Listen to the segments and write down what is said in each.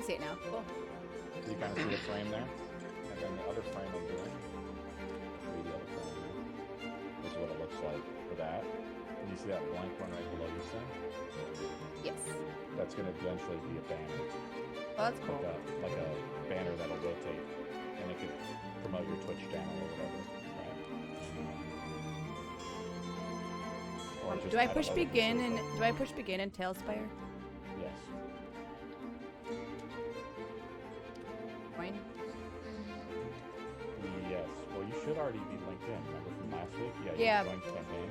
I see it now. Cool. So you kind of see the frame there, and then the other frame I'm doing. The other frame here. This is what it looks like for that. And you see that blank one right below this thing? Yes. That's going to eventually be a banner. Oh, that's cool. Like a banner that'll rotate, and it could promote your Twitch channel or whatever. Right? Do I push begin and Tailspire? Yes. Join? Yes. Well, you should already be linked in. Remember from last week? Yeah. You joined campaign.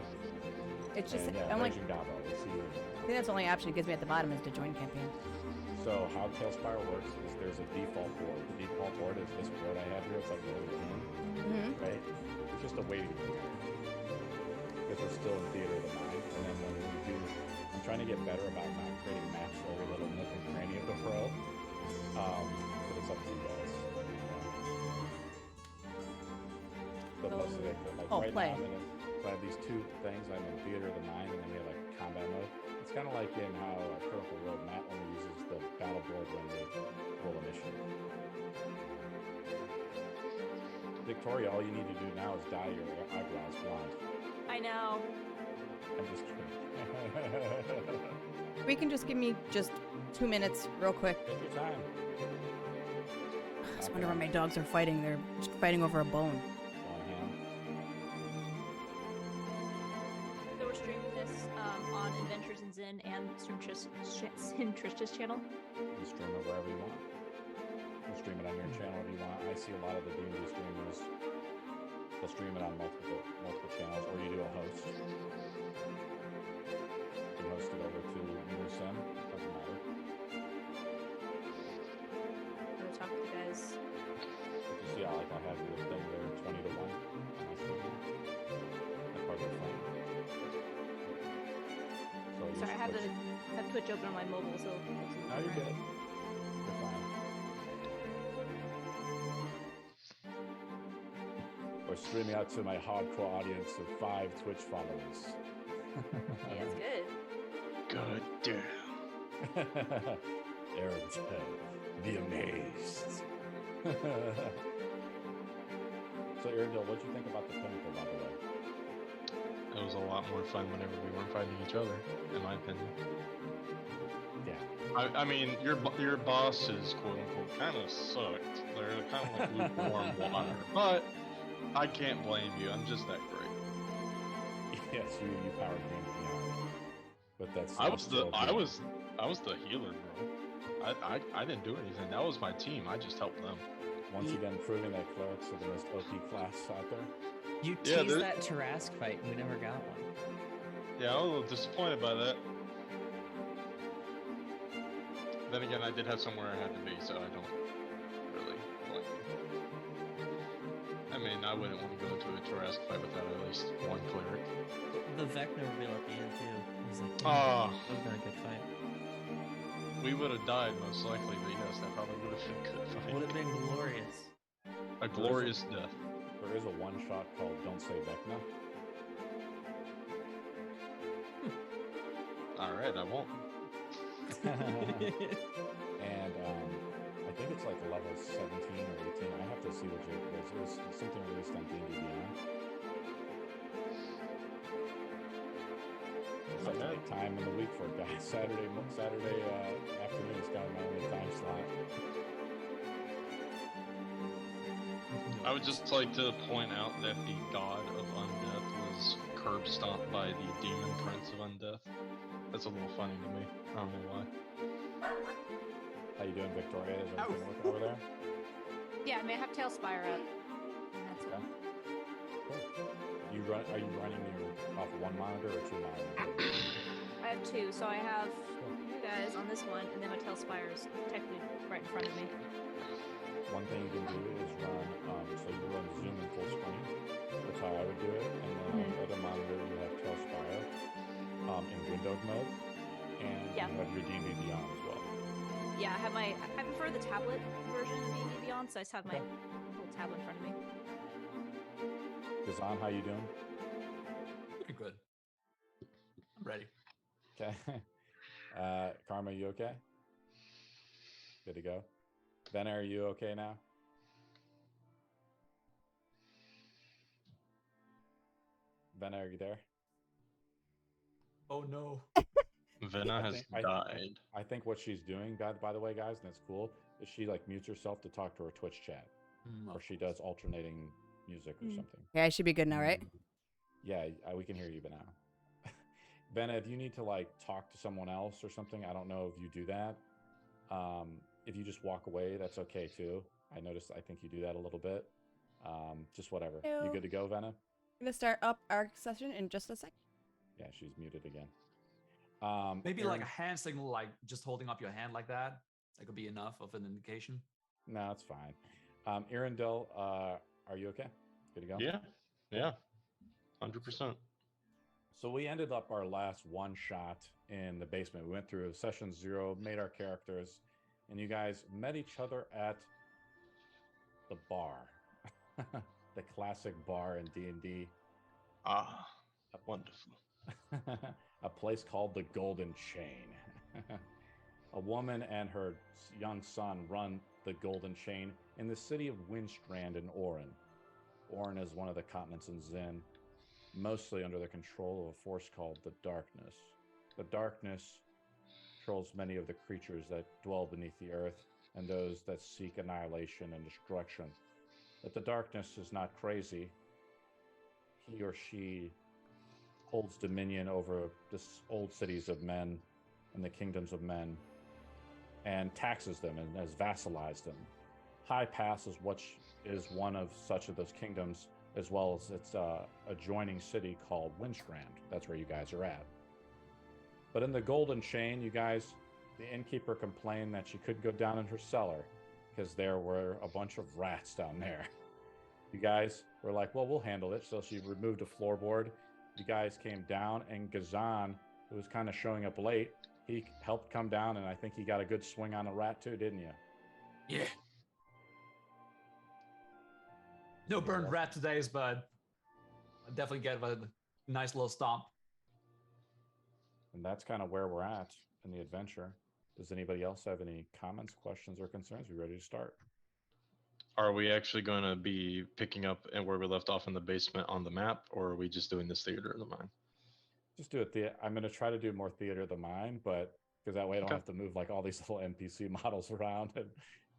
It's just And, I'm like. Gabo. We'll see you. I think that's the only option it gives me at the bottom is to join campaign. So how Tailspire works is there's a default board. The default board is this board I have here. It's like a little room, right? It's just a waiting room because we're still in theater of the mind. And then when we do, I'm trying to get better about not creating maps for every little nook and cranny of the pro. But it's up to you guys. But most of it, like right now, so I have these two things. I'm in theater of the mind, and then we have like combat mode. It's kind of like in how Critical Role Matt only uses the battle board when they roll initiative. Victoria, all you need to do now is dye your eyebrows blonde. I know. I'm just kidding. We can just give me just 2 minutes real quick. Take your time. I just wonder why my dogs are fighting. They're just fighting over a bone. So we're streaming this on Adventures in Zen and Simtrisha's channel. You can stream it wherever you want. You can stream it on your channel if you want. I see a lot of the D&D streamers. They'll stream it on multiple channels, or you do a host. You can host it over to your sim. Doesn't matter. I'm gonna talk to you guys. But you see how like I have your thing there 20 to 1 on my screen. That part of the phone. So sorry, I have Twitch open on my mobile, so. No, you're good. You're fine. We're streaming out to my hardcore audience of 5 Twitch followers. Yeah, it's good. God damn. Aaron's head. Be amazed. So, Arendelle, what'd you think about the pinnacle, by the way? It was a lot more fun whenever we weren't fighting each other, in my opinion. Yeah. I mean, your bosses, quote unquote, kind of sucked. They're kind of like lukewarm water, but I can't blame you. I'm just that great. Yes, you powered me into the armor. But that's I was the healer, bro. I didn't do anything. That was my team. I just helped them. Once again, proving that clerics are the most OP class out there. You teased that Tarask fight and we never got one. Yeah, I was a little disappointed by that. Then again, I did have somewhere I had to be, so I don't really blame you. I mean, I wouldn't want to go into a Tarask fight without at least one cleric. The Vecna reveal at the end, too. He's like, oh, that would have been a good fight. We would have died, most likely, but yes, that probably would have been a good fight. Would have been glorious. A glorious death. There is a one-shot called Don't Say Vecna. Alright, I won't. And I think it's like level 17 or 18. I have to see what it is. It was something released on D&D Beyond. It's like a time in the week for it, guys. Saturday afternoon is kind of my only time slot. I would just like to point out that the god of undeath was curb stomped by the demon prince of undeath. That's a little funny to me. I don't know why. How you doing, Victoria? Is everything working over there? Yeah, I may have Tailspire up. That's okay. Cool. Are you running your off one monitor or 2 monitors? I have 2, so I have you guys on this one, and then my Tailspire is technically right in front of me. One thing you can do is run, so you run Zoom in full screen. That's how I would do it. And then on the other monitor, you have Tailspire in windowed mode, and you have your D&D Beyond as well. Yeah, I prefer the tablet version of D&D Beyond, so I just have my little tablet in front of me. Kazan, how you doing? Pretty good. I'm ready. Okay. Karma, you okay? Good to go. Vena, are you okay now? Vena, are you there? Oh no. Vena has died. I think what she's doing, by the way, guys, and it's cool, is she like mutes herself to talk to her Twitch chat, or she does alternating music or something. Yeah, I should be good now, right? Yeah, we can hear you, but now. Vena, if you need to like talk to someone else or something, I don't know if you do that. If you just walk away, that's okay too. I think you do that a little bit. Just whatever. Ew. You good to go, Vena? I'm gonna start up our session in just a sec. Yeah, she's muted again. Maybe Aaron, like a hand signal, like just holding up your hand like that. That could be enough of an indication. No, it's fine. Arundel, are you okay? Good to go? Yeah, 100%. So we ended up our last one shot in the basement. We went through session 0, made our characters, and you guys met each other at the bar, the classic bar in D&D. Ah, wonderful. A place called the Golden Chain. A woman and her young son run the Golden Chain in the city of Windstrand in Orin. Orin is one of the continents in Zen, mostly under the control of a force called the Darkness. The Darkness controls many of the creatures that dwell beneath the earth and those that seek annihilation and destruction. But the Darkness is not crazy. He or she holds dominion over the old cities of men and the kingdoms of men and taxes them and has vassalized them. Highpass is one of such of those kingdoms, as well as its adjoining city called Windstrand. That's where you guys are at. But in the Golden Chain, you guys, the innkeeper complained that she couldn't go down in her cellar because there were a bunch of rats down there. You guys were like, well, we'll handle it. So she removed a floorboard. You guys came down, and Gazan, who was kind of showing up late, he helped come down, and I think he got a good swing on a rat too, didn't you? Yeah. No burned rat today, but I definitely get a nice little stomp. And that's kind of where we're at in the adventure. Does anybody else have any comments, questions, or concerns? We ready to start? Are we actually going to be picking up and where we left off in the basement on the map, or are we just doing this theater of the mind? Just do it. I'm going to try to do more theater of the mind, but because that way I don't have to move like all these little NPC models around and,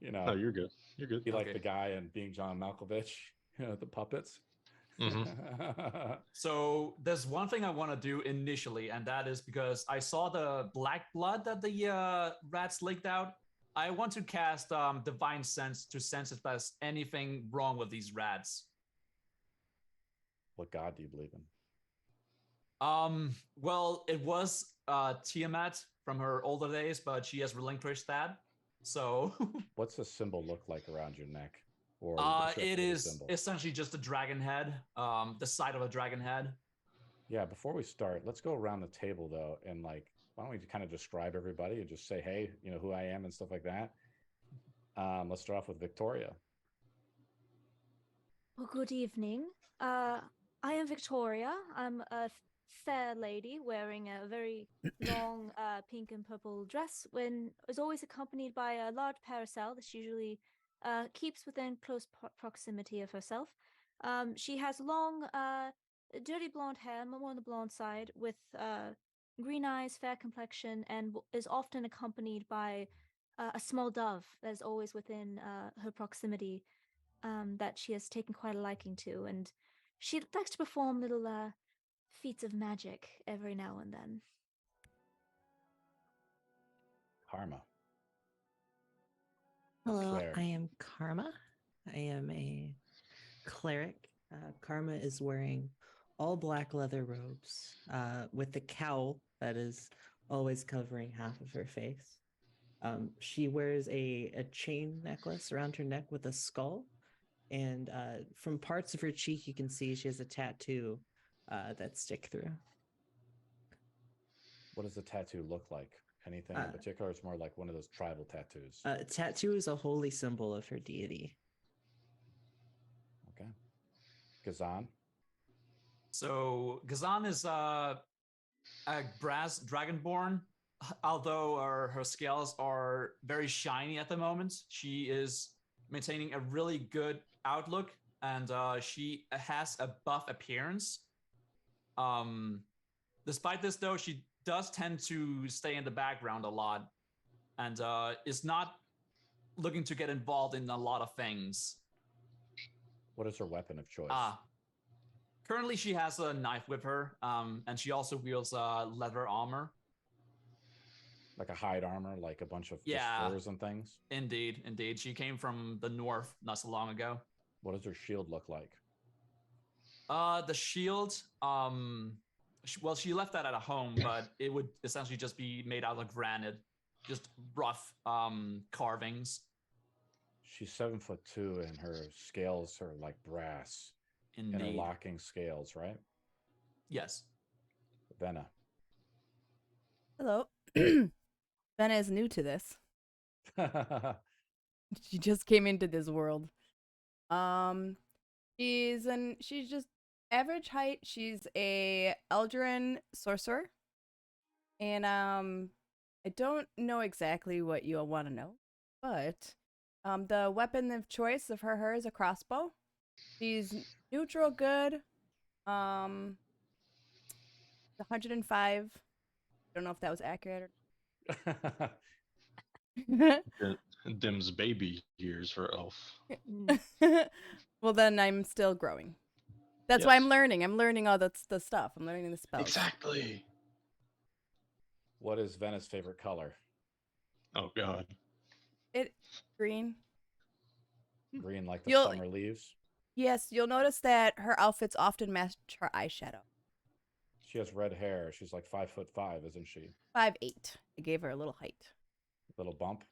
you know. No, you're good. You're good. Be like the guy in Being John Malkovich, you know, the puppets. Mm-hmm. So there's one thing I want to do initially, and that is because I saw the black blood that the rats leaked out. I want to cast Divine Sense to sense if there's anything wrong with these rats. What god do you believe in? Well, it was Tiamat from her older days, but she has relinquished that. So what's the symbol look like around your neck? Or it is essentially just a dragon head, the side of a dragon head. Yeah, before we start, let's go around the table though, and like, why don't we kind of describe everybody and just say, hey, you know, who I am and stuff like that. Let's start off with Victoria. Well, good evening. I am Victoria. I'm a fair lady wearing a very long pink and purple dress, when is always accompanied by a large parasol that she usually keeps within close proximity of herself. She has long, dirty blonde hair, more on the blonde side, with green eyes, fair complexion, and is often accompanied by a small dove that is always within her proximity, that she has taken quite a liking to. And she likes to perform little feats of magic every now and then. Karma. Hello, Cleric. I am Karma. I am a cleric. Karma is wearing all black leather robes with the cowl that is always covering half of her face. She wears a chain necklace around her neck with a skull, and from parts of her cheek you can see she has a tattoo that stick through. What does the tattoo look like? Anything in particular? It's more like one of those tribal tattoos. Tattoo is a holy symbol of her deity. Okay. Gazan? So Gazan is a brass dragonborn. although her scales are very shiny at the moment, she is maintaining a really good outlook, and she has a buff appearance. Despite this, though, she does tend to stay in the background a lot, and is not looking to get involved in a lot of things. What is her weapon of choice? Currently, she has a knife with her, and she also wields leather armor. Like a hide armor, like a bunch of just furs and things? Indeed. She came from the north not so long ago. What does her shield look like? The shield, well, she left that at a home, but it would essentially just be made out of granite, just rough carvings. She's 7'2", and her scales are like brass. Indeed. Interlocking scales, right? Yes. Venna. Hello. Venna is new to this. She just came into this world. She's just average height. She's a Eldrin sorcerer. And I don't know exactly what you'll want to know, but the weapon of choice of her is a crossbow. She's neutral good. 105. Don't know if that was accurate or Dim's baby years for elf. Well, then I'm still growing. That's why I'm learning. I'm learning all the stuff. I'm learning the spells. Exactly. What is Venna's favorite color? Oh, God. Green. Green like the summer leaves? Yes, you'll notice that her outfits often match her eyeshadow. She has red hair. She's like 5'5", isn't she? 5'8". I gave her a little height. Little bump?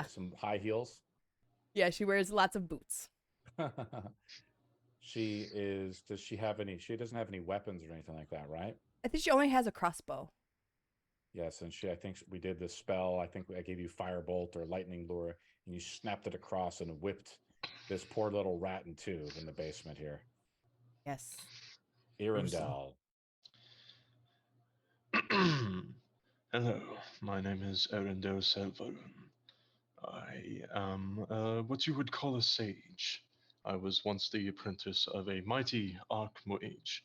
Some high heels? Yeah, she wears lots of boots. She doesn't have any weapons or anything like that, right? I think she only has a crossbow. Yes, and I think we did this spell. I think I gave you Firebolt or Lightning Lure, and you snapped it across and whipped this poor little rat in two in the basement here. Yes. Irindel. Hello, my name is Erindel Selvarun. I am what you would call a sage. I was once the apprentice of a mighty archmage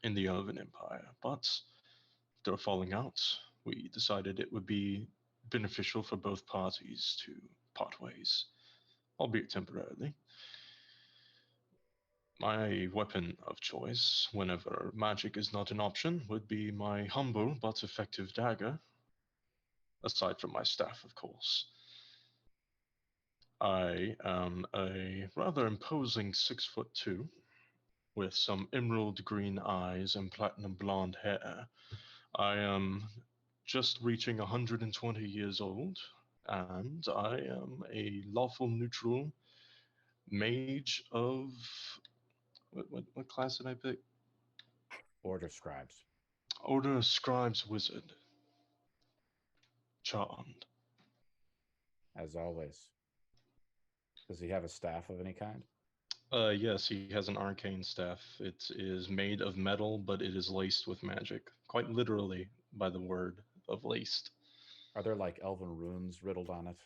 in the Elven Empire, but after falling out, we decided it would be beneficial for both parties to part ways, albeit temporarily. My weapon of choice, whenever magic is not an option, would be my humble but effective dagger, aside from my staff, of course. I am a rather imposing 6'2", with some emerald green eyes and platinum blonde hair. I am just reaching 120 years old, and I am a lawful neutral mage of... What class did I pick? Order Scribes. Order of Scribes Wizard. Charmed. As always. Does he have a staff of any kind? Yes, he has an arcane staff. It is made of metal, but it is laced with magic. Quite literally, by the word of laced. Are there like elven runes riddled on it?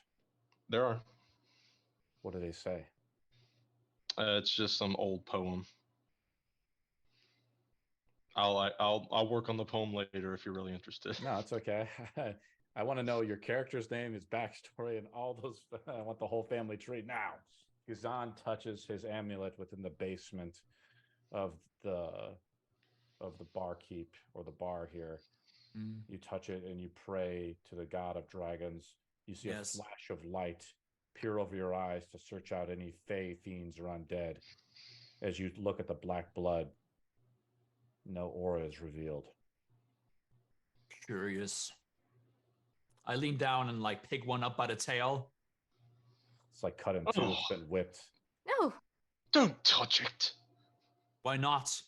There are. What do they say? It's just some old poem. I'll work on the poem later if you're really interested. No, it's okay. I want to know your character's name, his backstory, and all those. I want the whole family tree now. Gazan touches his amulet within the basement of the barkeep or the bar here. You touch it and you pray to the god of dragons. You see a flash of light peer over your eyes to search out any fey, fiends, or undead. As you look at the black blood, no aura is revealed. Curious. I lean down and pick one up by the tail. It's like cut in two. It's been whipped. No. Don't touch it. Why not?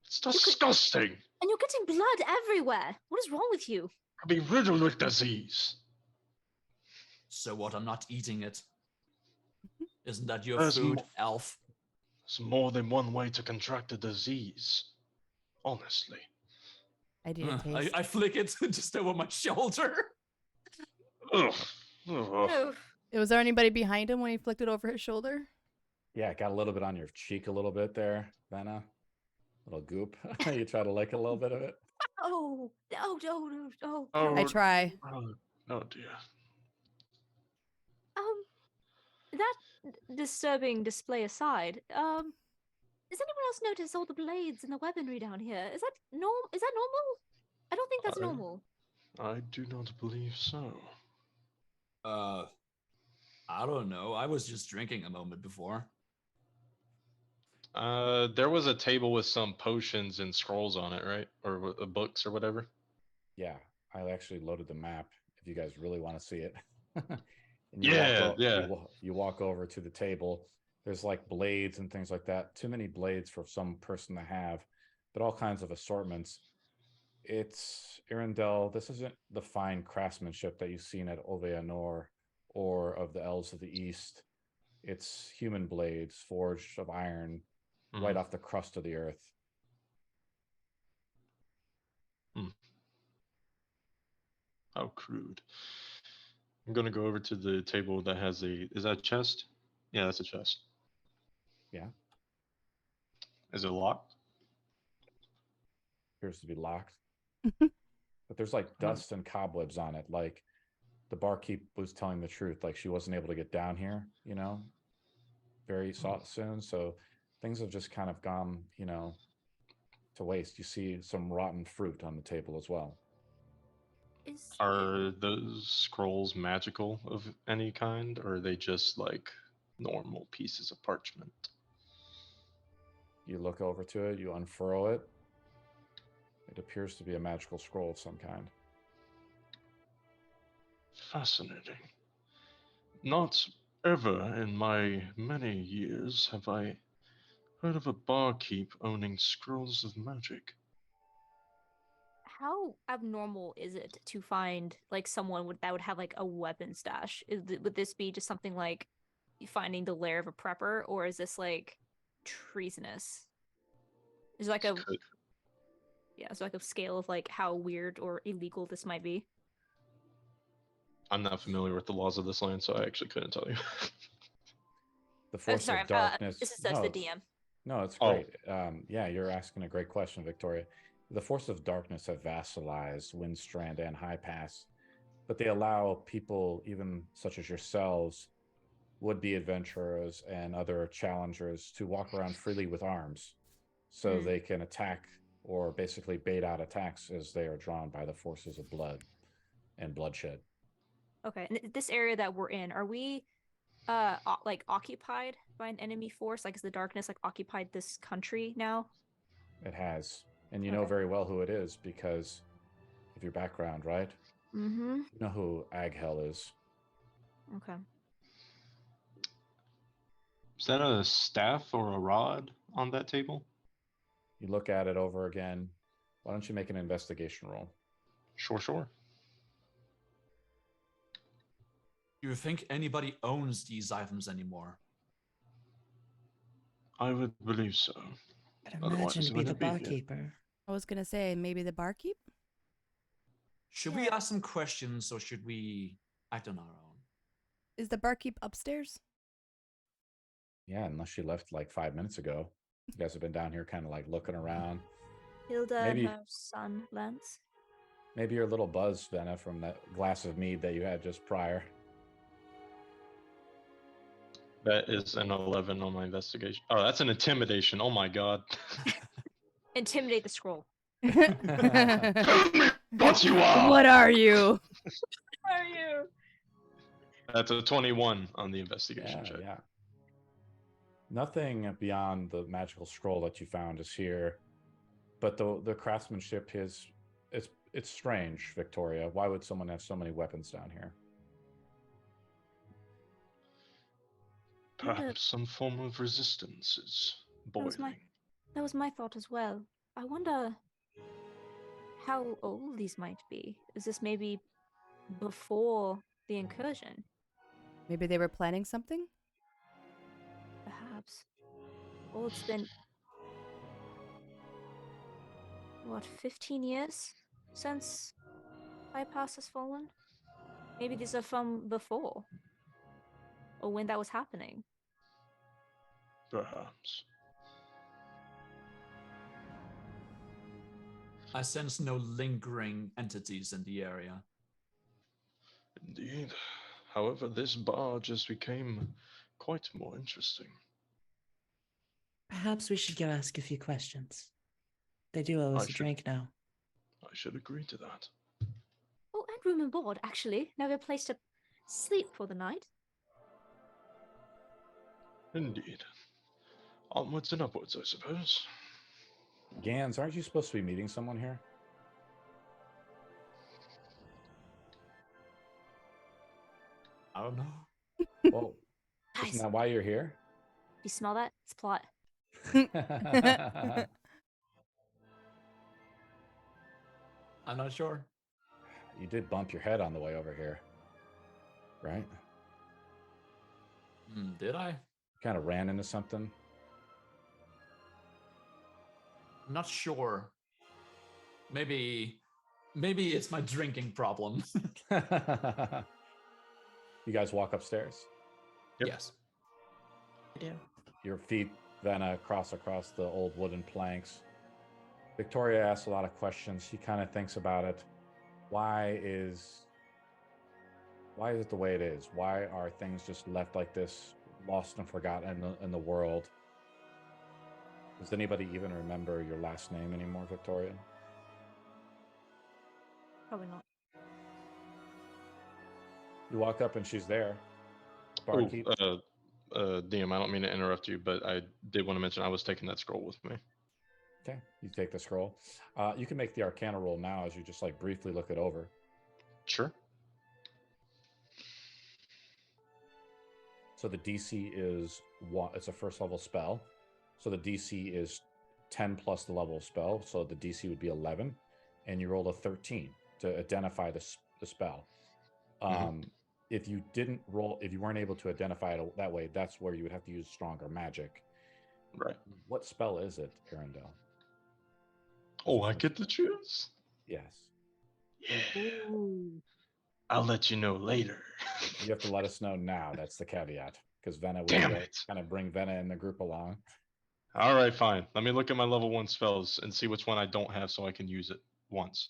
It's disgusting. And you're getting blood everywhere. What is wrong with you? I'll be riddled with disease. So what? I'm not eating it. Isn't that your food, elf? There's more than one way to contract a disease. Honestly. I did taste. I flick it just over my shoulder. Ugh. Ugh. Oof. Was there anybody behind him when he flicked it over his shoulder? Yeah, it got a little bit on your cheek a little bit there, Benna. Little goop. You try to lick a little bit of it. Oh, no, no, no, oh, Oh, I try. oh dear. That disturbing display aside, does anyone else notice all the blades and the weaponry down here? Is that Is that normal? I don't think that's I- normal. I do not believe so. I don't know. I was just drinking a moment before. There was a table with some potions and scrolls on it, right? Or books or whatever. Yeah, I actually loaded the map if you guys really want to see it. And Yeah, yeah. you walk over to the table. There's like blades and things like that. Too many blades for some person to have, but all kinds of assortments. It's Arendelle. This isn't the fine craftsmanship that you've seen at Oveanor or of the Elves of the East. It's human blades forged of iron right off the crust of the earth. How crude. I'm gonna go over to the table that has is that a chest? Yeah, that's a chest. Yeah. Is it locked? Appears to be locked. But there's like dust and cobwebs on it. Like the barkeep was telling the truth. Like she wasn't able to get down here, very soon. So things have just kind of gone, to waste. You see some rotten fruit on the table as well. Are those scrolls magical of any kind, or are they just like normal pieces of parchment? You look over to it, you unfurl it. It appears to be a magical scroll of some kind. Fascinating. Not ever in my many years have I heard of a barkeep owning scrolls of magic. How abnormal is it to find like someone that would have like a weapon stash? Would this be just something like finding the lair of a prepper, or is this like treasonous? Is like it's like a scale of like how weird or illegal this might be. I'm not familiar with the laws of this land, so I actually couldn't tell you. The force of darkness. This is such the DM. No, it's great. Yeah, you're asking a great question, Victoria. The force of darkness have vassalized Windstrand and Highpass, but they allow people, even such as yourselves, would-be adventurers and other challengers, to walk around freely with arms, so they can attack or basically bait out attacks as they are drawn by the forces of blood and bloodshed. Okay, and this area that we're in, are we like occupied by an enemy force? Like, is the darkness like occupied this country now? It has, and you know very well who it is because of your background, right? Mm-hmm. You know who Aghel is. Okay. Is that a staff or a rod on that table? You look at it over again. Why don't you make an investigation roll? Sure. Do you think anybody owns these items anymore? I would believe so. I'd imagine to be the barkeeper. I was going to say, maybe the barkeep? Should we ask some questions, or should we act on our own? Is the barkeep upstairs? Yeah, unless she left like 5 minutes ago. You guys have been down here kind of like looking around. Hilda and her son, Lance. Maybe you're a little buzzed, Venna, from that glass of mead that you had just prior. That is an 11 on my investigation. Oh, that's an intimidation. Oh my god. Intimidate the scroll. Tell me what you are! What are you? What are you? That's a 21 on the investigation check. Yeah. Nothing beyond the magical scroll that you found is here, but the craftsmanship it's strange, Victoria. Why would someone have so many weapons down here? Perhaps some form of resistance is boiling. That was my thought as well. I wonder how old these might be. Is this maybe before the incursion? Maybe they were planning something? Perhaps. Well, it's been, 15 years since Highpass has fallen? Maybe these are from before, or when that was happening. Perhaps. I sense no lingering entities in the area. Indeed. However, this bar just became quite more interesting. Perhaps we should go ask a few questions. They do owe us a drink now. I should agree to that. Oh, and room and board, actually. Now we have a place to sleep for the night. Indeed. Onwards and upwards, I suppose. Gans, aren't you supposed to be meeting someone here? I don't know. Well, Guys, isn't that why you're here? you smell that? It's plot. I'm not sure. You did bump your head on the way over here, right? Did I? Kind of ran into something. I'm not sure. Maybe it's my drinking problem. You guys walk upstairs. Yep. Yes. I do. Your feet then cross across the old wooden planks. Victoria asks a lot of questions. She kind of thinks about it. Why is it the way it is? Why are things just left like this, lost and forgotten in the world? Does anybody even remember your last name anymore, Victoria? Probably not. You walk up and she's there. Oh, Barkeep. DM, I don't mean to interrupt you, but I did want to mention I was taking that scroll with me. Okay, you take the scroll. You can make the Arcana roll now as you just like briefly look it over. Sure. So the DC is one. It's a first level spell. So the DC is 10 plus the level of spell. So the DC would be 11, and you roll a 13 to identify the spell. If you didn't roll, if you weren't able to identify it that way, that's where you would have to use stronger magic. Right. What spell is it, Arendelle? Oh, I get to choose? Yes. Ooh. I'll let you know later. You have to let us know now. That's the caveat. Because Venna would Damn it. kind of bring Venna in the group along. All right, fine. Let me look at my level 1 spells and see which one I don't have so I can use it once.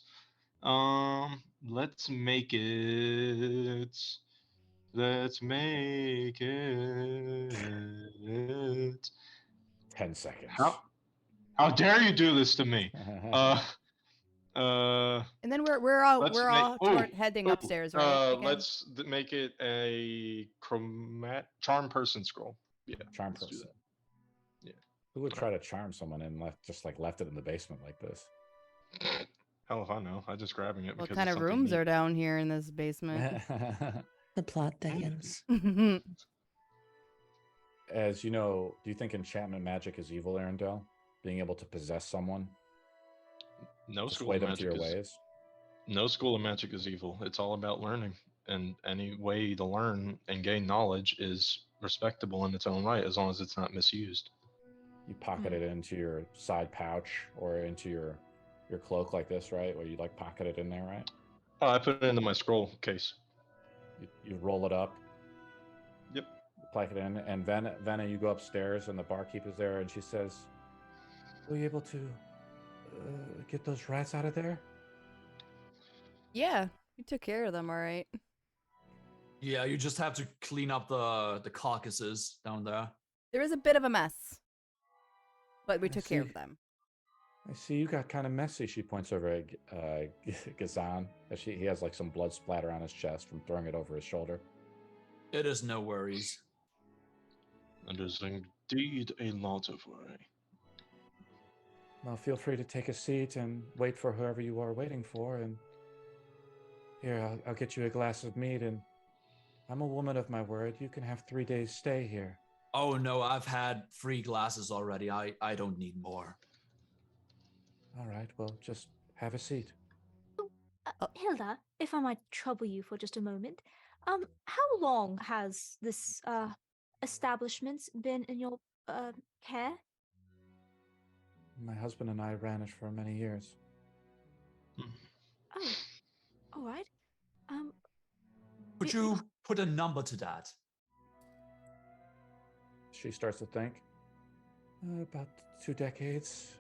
Let's make it. Let's make it. 10 seconds. How dare you do this to me? And then we're all heading upstairs, right? Again? Let's make it a charm person scroll. Yeah, Charm let's do person. that. Yeah. Who would try to charm someone and left it in the basement like this? Hell if I know. I'm just grabbing it. What because kind it's of something rooms neat. are down here in this basement? The plot thickens. As you know, do you think enchantment magic is evil, Arendelle? Being able to possess someone? No to school sway of them to magic your is ways? no school of magic is evil. It's all about learning, and any way to learn and gain knowledge is respectable in its own right, as long as it's not misused. You pocket it into your side pouch or into your cloak like this, right? Where you like pocket it in there, right? Oh, I put it into my scroll case. You roll it up. Yep. Plug it in, and Venna, you go upstairs, and the barkeep is there, and she says, "Were you able to get those rats out of there?" Yeah, you took care of them, all right. Yeah, you just have to clean up the carcasses down there. There was a bit of a mess, but we took care of them. I see you got kind of messy. She points over at Gazan. He has like some blood splatter on his chest from throwing it over his shoulder. It is no worries. It is indeed a lot of worry. Well, feel free to take a seat and wait for whoever you are waiting for. And here, I'll get you a glass of mead. And I'm a woman of my word. You can have 3 days stay here. Oh no, I've had 3 glasses already. I don't need more. All right, well, just have a seat. Hilda, if I might trouble you for just a moment, how long has this establishment been in your care? My husband and I ran it for many years. Oh, all right. Could you put a number to that? She starts to think. About 2 decades,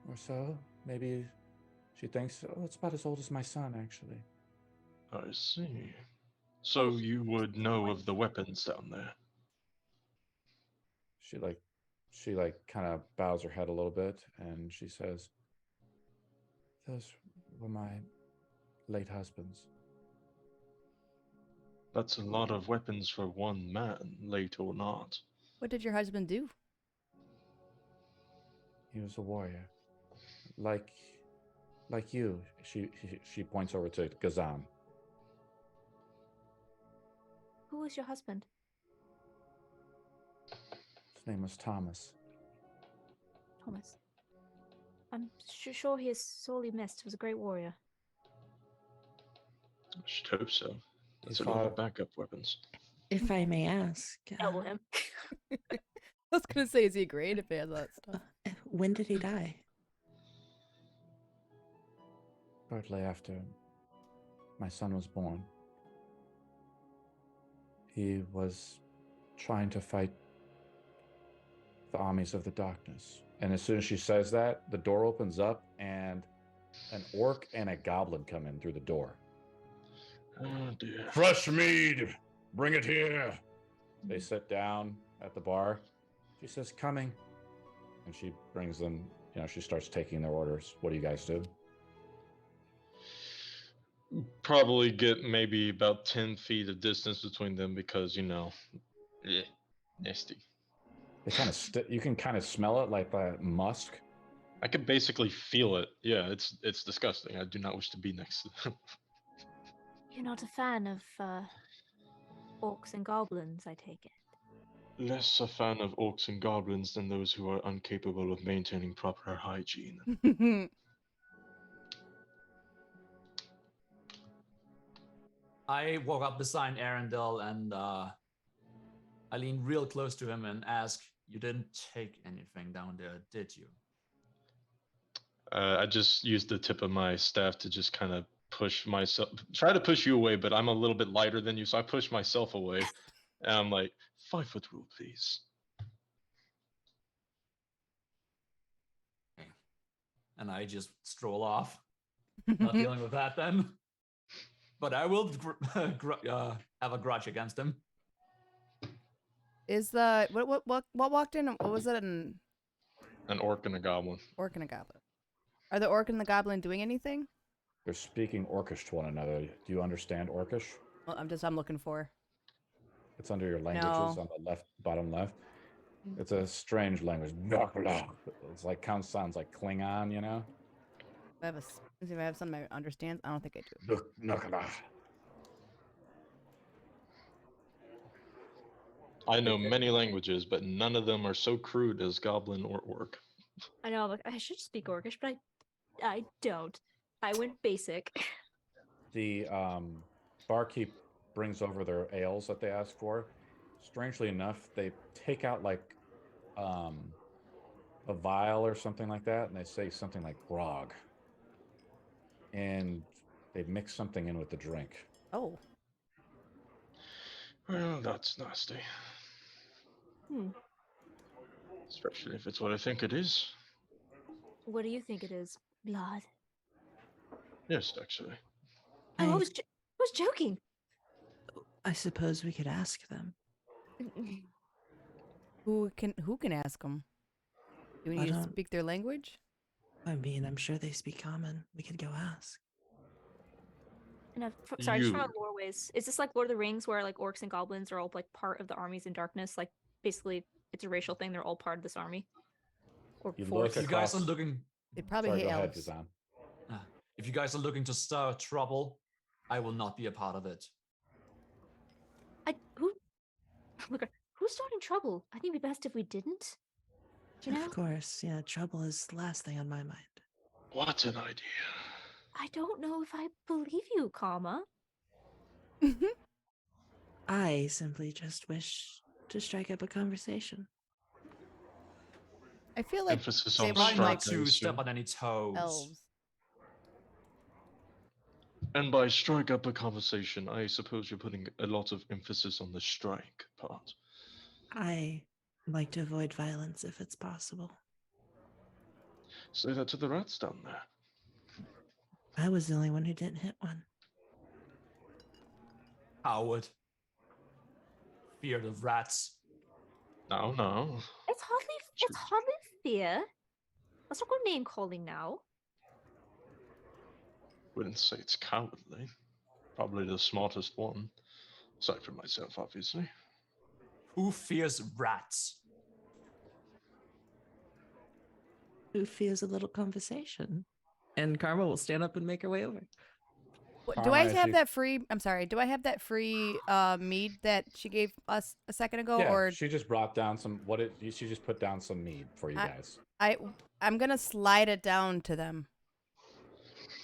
or so. Maybe she thinks, oh, it's about as old as my son, actually. I see. So you would know of the weapons down there. She kind of bows her head a little bit, and she says, those were my late husband's. That's a lot of weapons for one man, late or not. What did your husband do? He was a warrior. Like you. She points over to Gazan. Who was your husband? His name was Thomas. Thomas. I'm sure he is sorely missed. He was a great warrior. I should hope so. That's a He lot fought- of backup weapons. If I may ask, Elbow him. I was gonna say, is he great if he has that stuff? when did he die? Shortly after my son was born. He was trying to fight the armies of the darkness. And as soon as she says that, the door opens up and an orc and a goblin come in through the door. Oh dear. Fresh mead! Bring it here! They sit down at the bar. She says, coming. And she brings them, she starts taking their orders. What do you guys do? Probably get maybe about 10 feet of distance between them because, nasty. They kind of you can kind of smell it, like that musk. I could basically feel it. Yeah, it's disgusting. I do not wish to be next to them. You're not a fan of orcs and goblins, I take it. Less a fan of orcs and goblins than those who are incapable of maintaining proper hygiene. I walk up beside Arundel and I lean real close to him and ask, you didn't take anything down there, did you? I just used the tip of my staff to just kind of try to push you away, but I'm a little bit lighter than you, so I push myself away. And I'm like, 5-foot rule, please. Okay. And I just stroll off. Not dealing with that then. But I will have a grudge against him. Is the what walked in? What was it? An orc and a goblin. Orc and a goblin. Are the orc and the goblin doing anything? They're speaking Orcish to one another. Do you understand Orcish? Well, I'm looking for. It's under your languages on the left, bottom left. It's a strange language. It's like sounds like Klingon, Let's see if I have something I understand. I don't think I do. I know many languages, but none of them are so crude as goblin or orc. I know, like, I should speak Orcish, but I don't. I went basic. The barkeep brings over their ales that they ask for. Strangely enough, they take out like a vial or something like that, and they say something like grog. And they mix something in with the drink. Oh. Well, that's nasty. Especially if it's what I think it is. What do you think it is? Blood? Yes, actually. Oh, I was joking. I suppose we could ask them. Who can ask them? Do we need to speak their language? I mean, I'm sure they speak common. We could go ask. No, sorry, just from a lore ways. Is this like Lord of the Rings, where like orcs and goblins are all like part of the armies in darkness? Like basically, it's a racial thing. They're all part of this army. Or You force. look If you guys are looking, They probably Sorry, hate go ahead, elves. Gazan. if you guys are looking to stir trouble, I will not be a part of it. Who's starting trouble? I think it'd be best if we didn't. Do you know? Of course, yeah, trouble is the last thing on my mind. What an idea. I don't know if I believe you, Karma. I simply just wish to strike up a conversation. I feel like Emphasis they on would Try strike, like not I to assume. step on any toes. elves. And by strike up a conversation, I suppose you're putting a lot of emphasis on the strike part. I like to avoid violence if it's possible. Say that to the rats down there. I was the only one who didn't hit one. Howard. Fear the rats. No, no. It's hardly fear. Let's not go name calling now. Wouldn't say it's cowardly. Probably the smartest one. Aside from myself, obviously. Who fears rats? Who fears a little conversation? And Karma will stand up and make her way over. Do I Karma, have she- that free? I'm sorry. Do I have that free mead that she gave us a second ago? Yeah, Or she just brought down some. She just put down some mead for you guys. I'm gonna slide it down to them.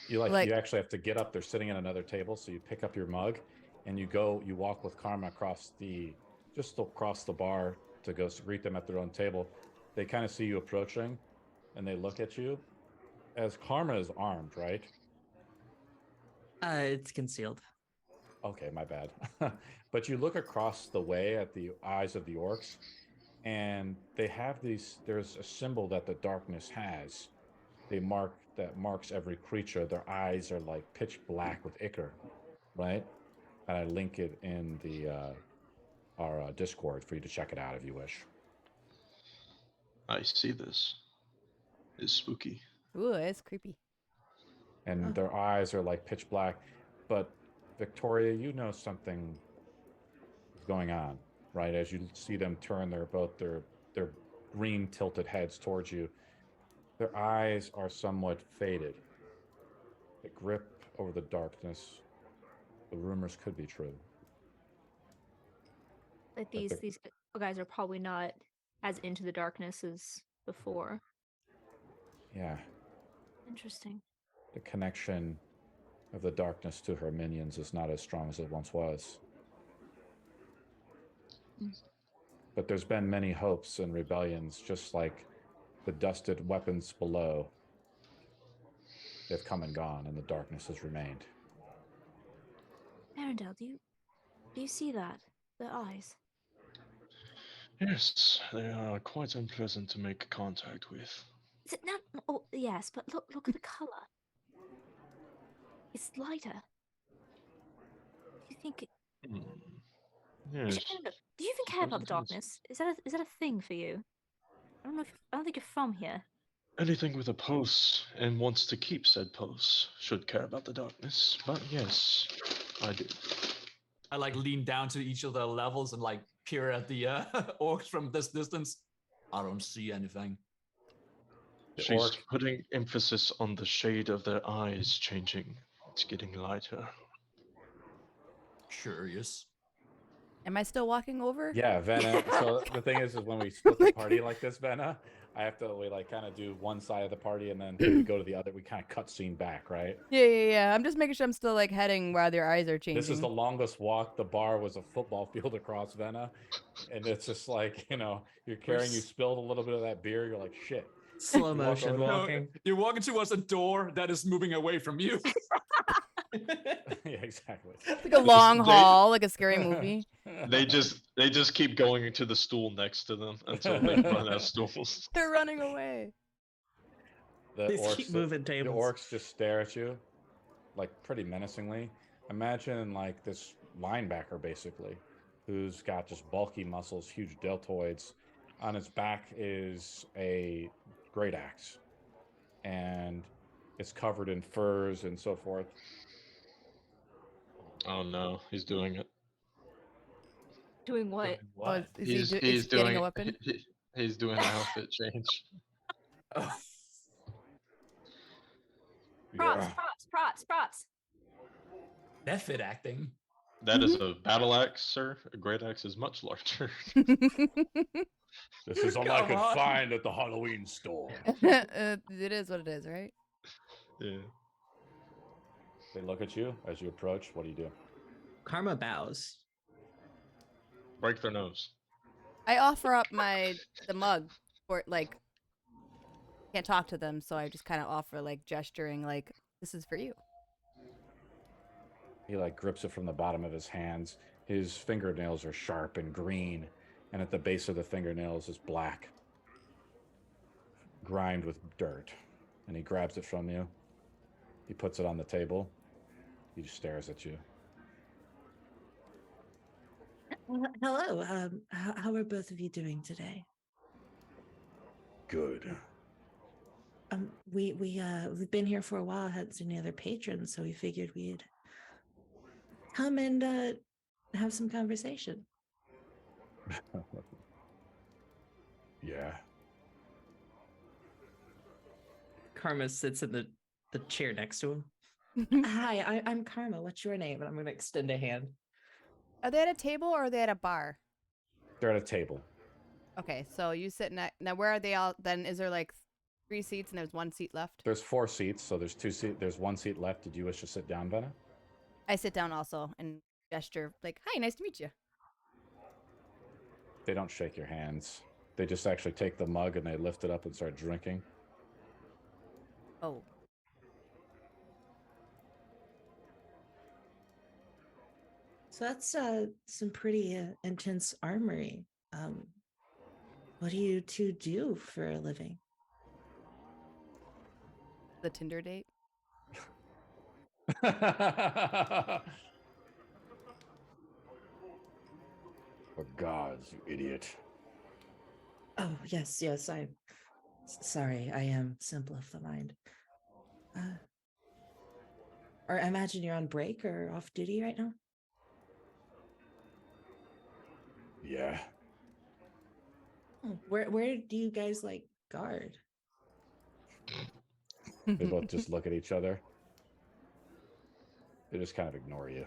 You Like- you actually have to get up. They're sitting at another table, so you pick up your mug, and you walk with Karma across the bar to go greet them at their own table. They kind of see you approaching, and they look at you. As Karma is armed, right? It's concealed. Okay, my bad. But you look across the way at the eyes of the orcs, and they have these. There's a symbol that the darkness has. That marks every creature. Their eyes are like pitch black with ichor, right? And I link it in the our Discord for you to check it out if you wish. I see this. It's spooky. Ooh, it's creepy. And Huh. their eyes are like pitch black. But Victoria, you know something is going on, right? As you see them turn their green tilted heads towards you, their eyes are somewhat faded. The grip over the darkness. The rumors could be true. Like But these guys are probably not as into the darkness as before. Yeah, Interesting. the connection of the darkness to her minions is not as strong as it once was. Mm. But there's been many hopes and rebellions, just like the dusted weapons below. They've come and gone, and the darkness has remained. Arendelle, do you see that? The eyes. Yes, they are quite unpleasant to make contact with. Is it not? Oh, yes, but look at the color. It's lighter. Do you think? Hmm. Actually, Yes. Arendelle, do you even care about the Suppose it darkness? Is that a thing for you? I don't know. I don't think you're from here. Anything with a pulse and wants to keep said pulse should care about the darkness. But yes, I do. I like lean down to each of the levels and like peer at the orcs from this distance. I don't see anything. The She's orc- putting emphasis on the shade of their eyes changing. It's getting lighter. Curious. Am I still walking over? Yeah, Venna. So the thing is when we split the party like this, Venna, we like kind of do one side of the party, and then we go to the other. We kind of cutscene back, right? Yeah. I'm just making sure I'm still like heading where their eyes are changing. This is the longest walk. The bar was a football field across Venna, and it's just like you're carrying. You spilled a little bit of that beer. You're like shit. Slow You walk motion over there. walking. You're walking towards a door that is moving away from you. Yeah, exactly. It's like a long haul, like a scary movie. They just keep going to the stool next to them until they run out of stools. They're running away. The Please orcs, keep moving the tables. orcs just stare at you, like pretty menacingly. Imagine like this linebacker basically, who's got just bulky muscles, huge deltoids. On his back is a great axe, and it's covered in furs and so forth. Oh no, he's doing it. Doing what? Oh, is he He's getting doing a weapon? He's doing an outfit change. Props, Yeah. props. Method acting. That is a battle axe, sir. A great axe is much larger. This is all I Come could on. find at the Halloween store. It is what it is, right? Yeah. They look at you as you approach. What do you do? Karma bows. Break their nose. I offer up the mug for like can't talk to them, so I just kind of offer like gesturing like this is for you. He like grips it from the bottom of his hands. His fingernails are sharp and green, and at the base of the fingernails is black, grimed with dirt. And he grabs it from you. He puts it on the table. He just stares at you. Hello. How are both of you doing today? Good. We've been here for a while. Hadn't seen any other patrons, so we figured we'd come and have some conversation. Yeah. Karma sits in the chair next to him. Hi, I'm Karma. What's your name? And I'm going to extend a hand. Are they at a table or are they at a bar? They're at a table. Okay, so you sit now. Where are they all? Then is there like 3 seats and there's 1 seat left? There's 4 seats, so there's 2 seats. There's 1 seat left. Did you wish to sit down, Benna? I sit down also and gesture like, "Hi, nice to meet you." They don't shake your hands. They just actually take the mug and they lift it up and start drinking. Oh. So that's some pretty intense armory. What do you two do for a living? The Tinder date. For gods, you idiot. Oh, yes, I'm sorry. I am simple of the mind. Or I imagine you're on break or off duty right now? Yeah. Oh, where do you guys like guard? They both just look at each other. They just kind of ignore you.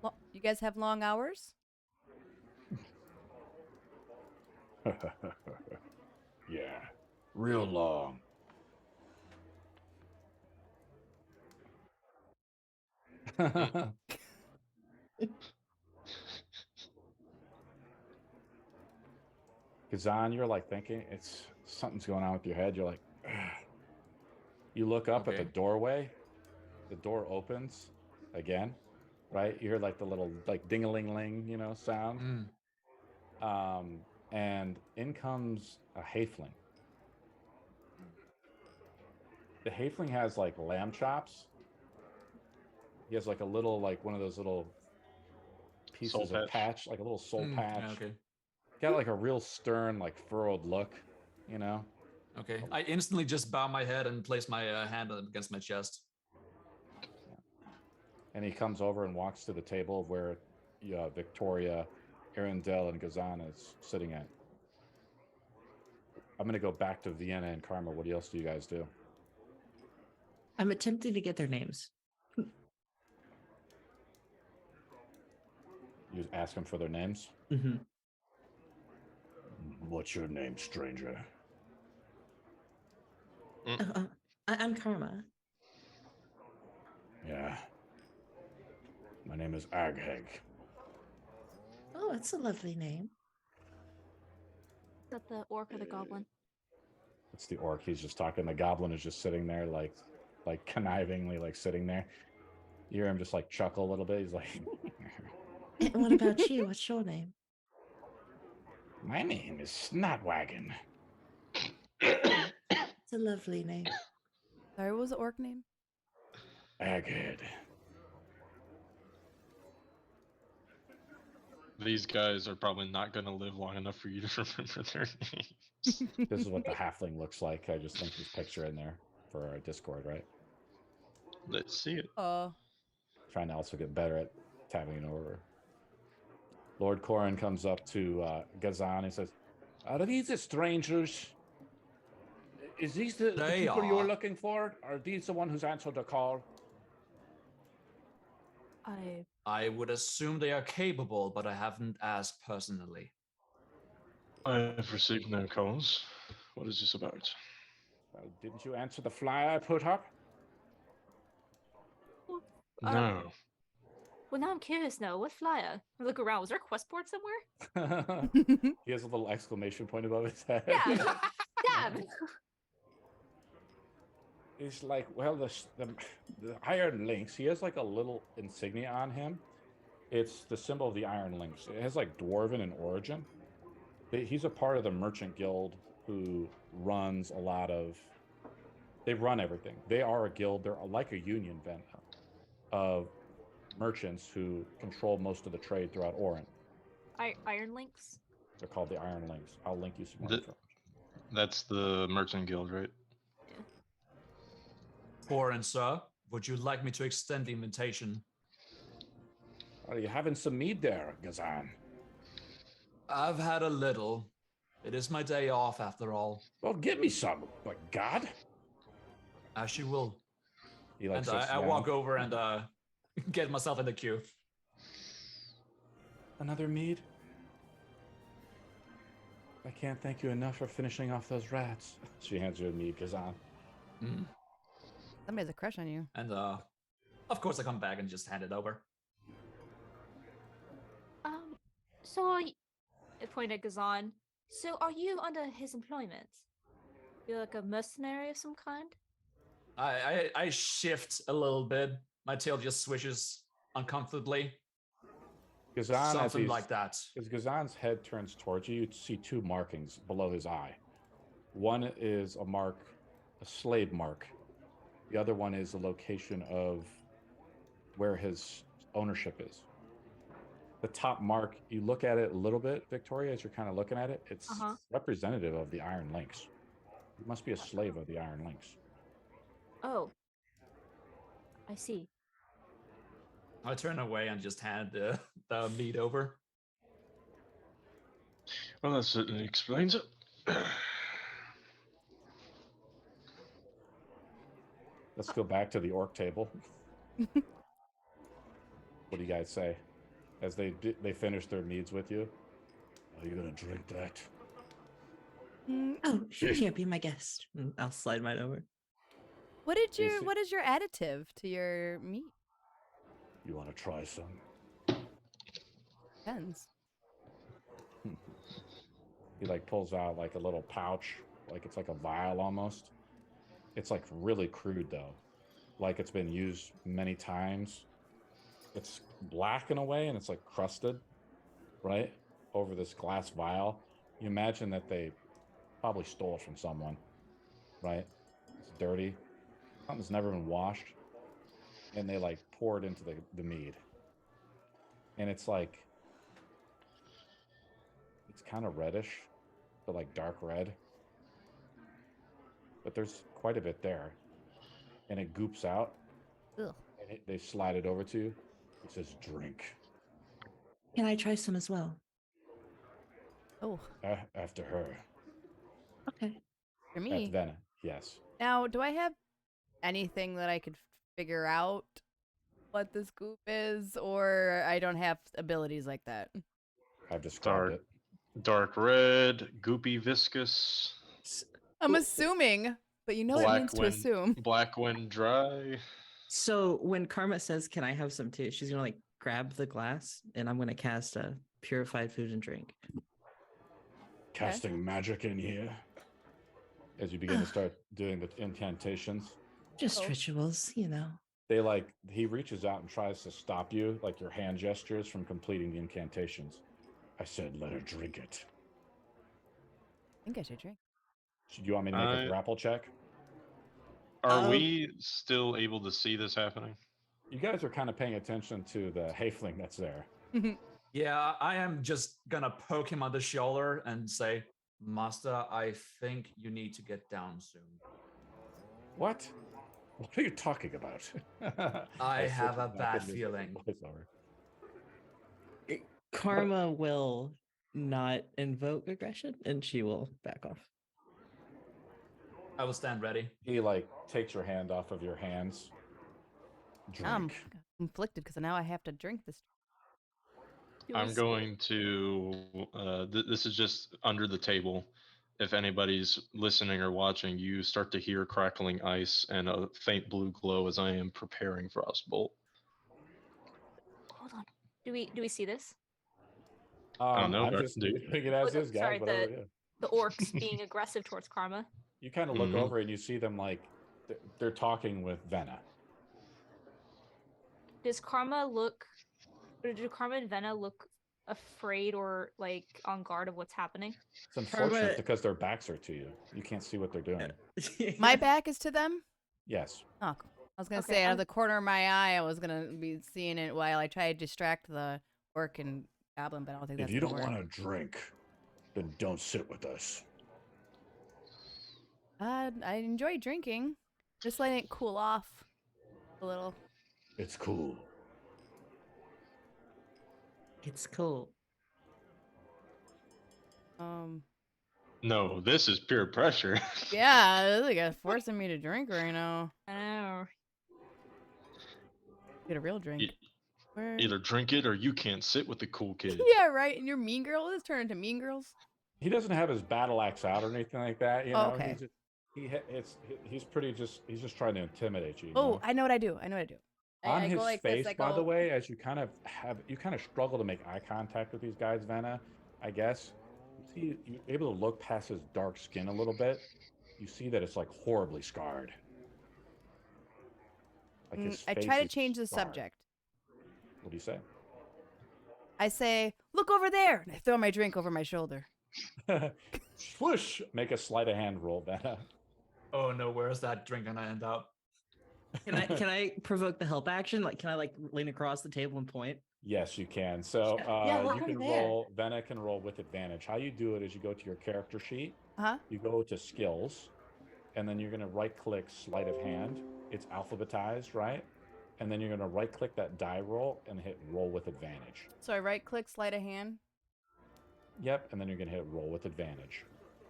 Well, you guys have long hours? Yeah. Real long. Kazan, you're like thinking something's going on with your head. You're like, ugh. You look up at the doorway. The door opens again, right? You hear like the little like ding-a-ling-ling, sound. And in comes a halfling. The halfling has like lamb chops. He has like a little, like one of those little pieces of patch, like a little soul patch. Yeah, okay. Got like a real stern, like furrowed look, Okay. I instantly just bow my head and place my hand against my chest. And he comes over and walks to the table of where Victoria, Arundel, and Gazan is sitting at. I'm going to go back to Vienna and Karma. What else do you guys do? I'm attempting to get their names. You ask them for their names? Mm-hmm. What's your name, stranger? I'm Karma. Yeah. My name is Agheg. Oh, that's a lovely name. Is that the orc or the goblin? It's the orc. He's just talking. The goblin is just sitting there, like connivingly, like sitting there. You hear him just like chuckle a little bit. He's like, And what about you? What's your name? my name is Snotwagon. It's a lovely name. Sorry, what was the orc name? Agheg. These guys are probably not going to live long enough for you to remember their names. This is what the halfling looks like. I just linked his picture in there for our Discord, right? Let's see it. Oh. Trying to also get better at tabbing it over. Lord Corin comes up to Gazan. He says, "Are these the strangers? Is these the people you're looking for? Are these the one who's answered the call?" I would assume they are capable, but I haven't asked personally. I have received no calls. What is this about? Well, didn't you answer the flyer I put up? No. Well, now I'm curious now. What flyer? I look around. Was there a quest board somewhere? He has a little exclamation point above his head. Yeah. Damn. He's like, well, the Iron Lynx, he has like a little insignia on him. It's the symbol of the Iron Lynx. It has like dwarven in origin. He's a part of the merchant guild who runs a lot of. They run everything. They are a guild. They're like a union of merchants who control most of the trade throughout Orin. Iron Links? They're called the Iron Lynx. I'll link you some more information. That's the merchant guild, right? Foreign, sir, would you like me to extend the invitation? Are you having some mead there, Gazan? I've had a little. It is my day off, after all. Well, give me some, by God. As you will. He like And sits I down. walk over and get myself in the queue. Another mead? I can't thank you enough for finishing off those rats. She hands you a mead, Gazan. Mm. Somebody has a crush on you. And of course I come back and just hand it over. So I point at Gazan. So are you under his employment? You're like a mercenary of some kind? I shift a little bit. My tail just swishes uncomfortably. Gazan, Something like that. As Gazan's head turns towards you, you see two markings below his eye. One is a mark, a slave mark. The other one is the location of where his ownership is. The top mark, you look at it a little bit, Victoria, as you're kind of looking at it, it's representative of the Iron Lynx. You must be a slave of the Iron Lynx. Oh. I see. I turn away and just hand the meat over. Well, that certainly explains it. Let's go back to the orc table. What do you guys say? As they finish their meads with you? Are you going to drink that? Oh, she can't be my guest. I'll slide mine over. What is your additive to your meat? You want to try some? Depends. He like pulls out like a little pouch, like it's like a vial almost. It's like really crude though. Like it's been used many times. It's black in a way and it's like crusted, right? Over this glass vial. You imagine that they probably stole it from someone, right? It's dirty. Something's never been washed. And they like pour it into the mead. And it's like, it's kind of reddish, but like dark red. But there's quite a bit there. And it goops out. Ugh. And they slide it over to you. It says, drink. Can I try some as well? Oh. After her. Okay. For me. After Venna, yes. Now, do I have anything that I could figure out what this goop is, or I don't have abilities like that? I've described it. Dark red, goopy, viscous. I'm assuming, but you know what it means to assume. Black when dry. So when Karma says, "Can I have some too?" she's gonna like grab the glass, and I'm gonna cast a purified food and drink. Casting magic in here as you begin to start doing the incantations. Just rituals, you know. They like, he reaches out and tries to stop you, like your hand gestures from completing the incantations. I said, let her drink it. I think I should drink. Do you want me to make a grapple check? Are we still able to see this happening? You guys are kind of paying attention to the halfling that's there. Yeah, I am just gonna poke him on the shoulder and say, Master, I think you need to get down soon. What? What are you talking about? I have a bad feeling. Karma will not invoke aggression, and she will back off. I will stand ready. He like takes your hand off of your hands. Drink. I'm conflicted because now I have to drink this. I'm going to. This is just under the table. If anybody's listening or watching, you start to hear crackling ice and a faint blue glow as I am preparing Frostbolt. Hold on. Do we see this? I'm just doing it as is, guys. Sorry, the orcs being aggressive towards Karma. You kind of look over and you see them like They're talking with Venna. Does Karma look? Or do Karma and Venna look afraid or like on guard of what's happening? It's unfortunate Karma- because their backs are to you. You can't see what they're doing. My back is to them? Yes. Oh, cool. I was going to Okay, say, out of I'm- the corner of my eye, I was going to be seeing it while I try to distract the orc and goblin, but I don't think that's If you going don't to work. want to drink, then don't sit with us. I enjoy drinking. Just letting it cool off a little. It's cool. It's cool. No, this is peer pressure. Yeah, they got forcing me to drink right now. I know. Get a real drink. Where- Either drink it or you can't sit with the cool kids. Yeah, right. And you're Mean Girl. Let's turn into Mean Girls. He doesn't have his battle axe out or anything like that. You know, Okay. he's pretty he's just trying to intimidate you. You Oh, know? I know what I do. On I his go like face, this. I by go, the way, as you kind of struggle to make eye contact with these guys, Venna, I guess. You see, you're able to look past his dark skin a little bit. You see that it's like horribly scarred. Like his I face try to is change the scarred. subject. What do you say? I say, look over there. And I throw my drink over my shoulder. Swoosh! Make a sleight of hand roll, Venna. Oh no, where's that drink gonna end up? Can I provoke the help action? Like, can I like lean across the table and point? Yes, you can. So Yeah, we're you can already there. roll. Venna can roll with advantage. How you do it is you go to your character sheet. Huh? You go to skills, and then you're going to right-click sleight of hand. It's alphabetized, right? And then you're going to right-click that die roll and hit roll with advantage. So I right click, sleight of hand. Yep, and then you're going to hit roll with advantage.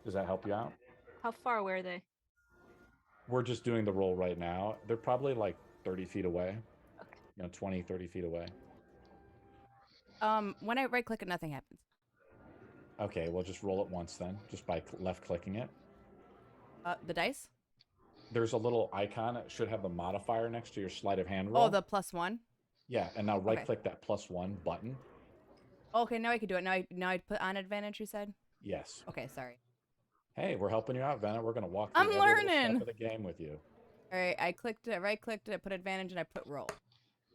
Does that help you out? How far away are they? We're just doing the roll right now. They're probably like 30 feet away. Okay. You know, 20, 30 feet away. When I right click it, nothing happens. Okay, well, just roll it once then, just by left-clicking it. The dice? There's a little icon. It should have the modifier next to your sleight of hand roll. Oh, the +1. Yeah, and now right-click that +1 button. Okay, now I can do it. Now I put on advantage. You said. Yes. Okay, sorry. Hey, we're helping you out, Venna. We're going to walk through I'm every little learning. step of the game with you. All right, I clicked it, right clicked it, I put advantage, and I put roll.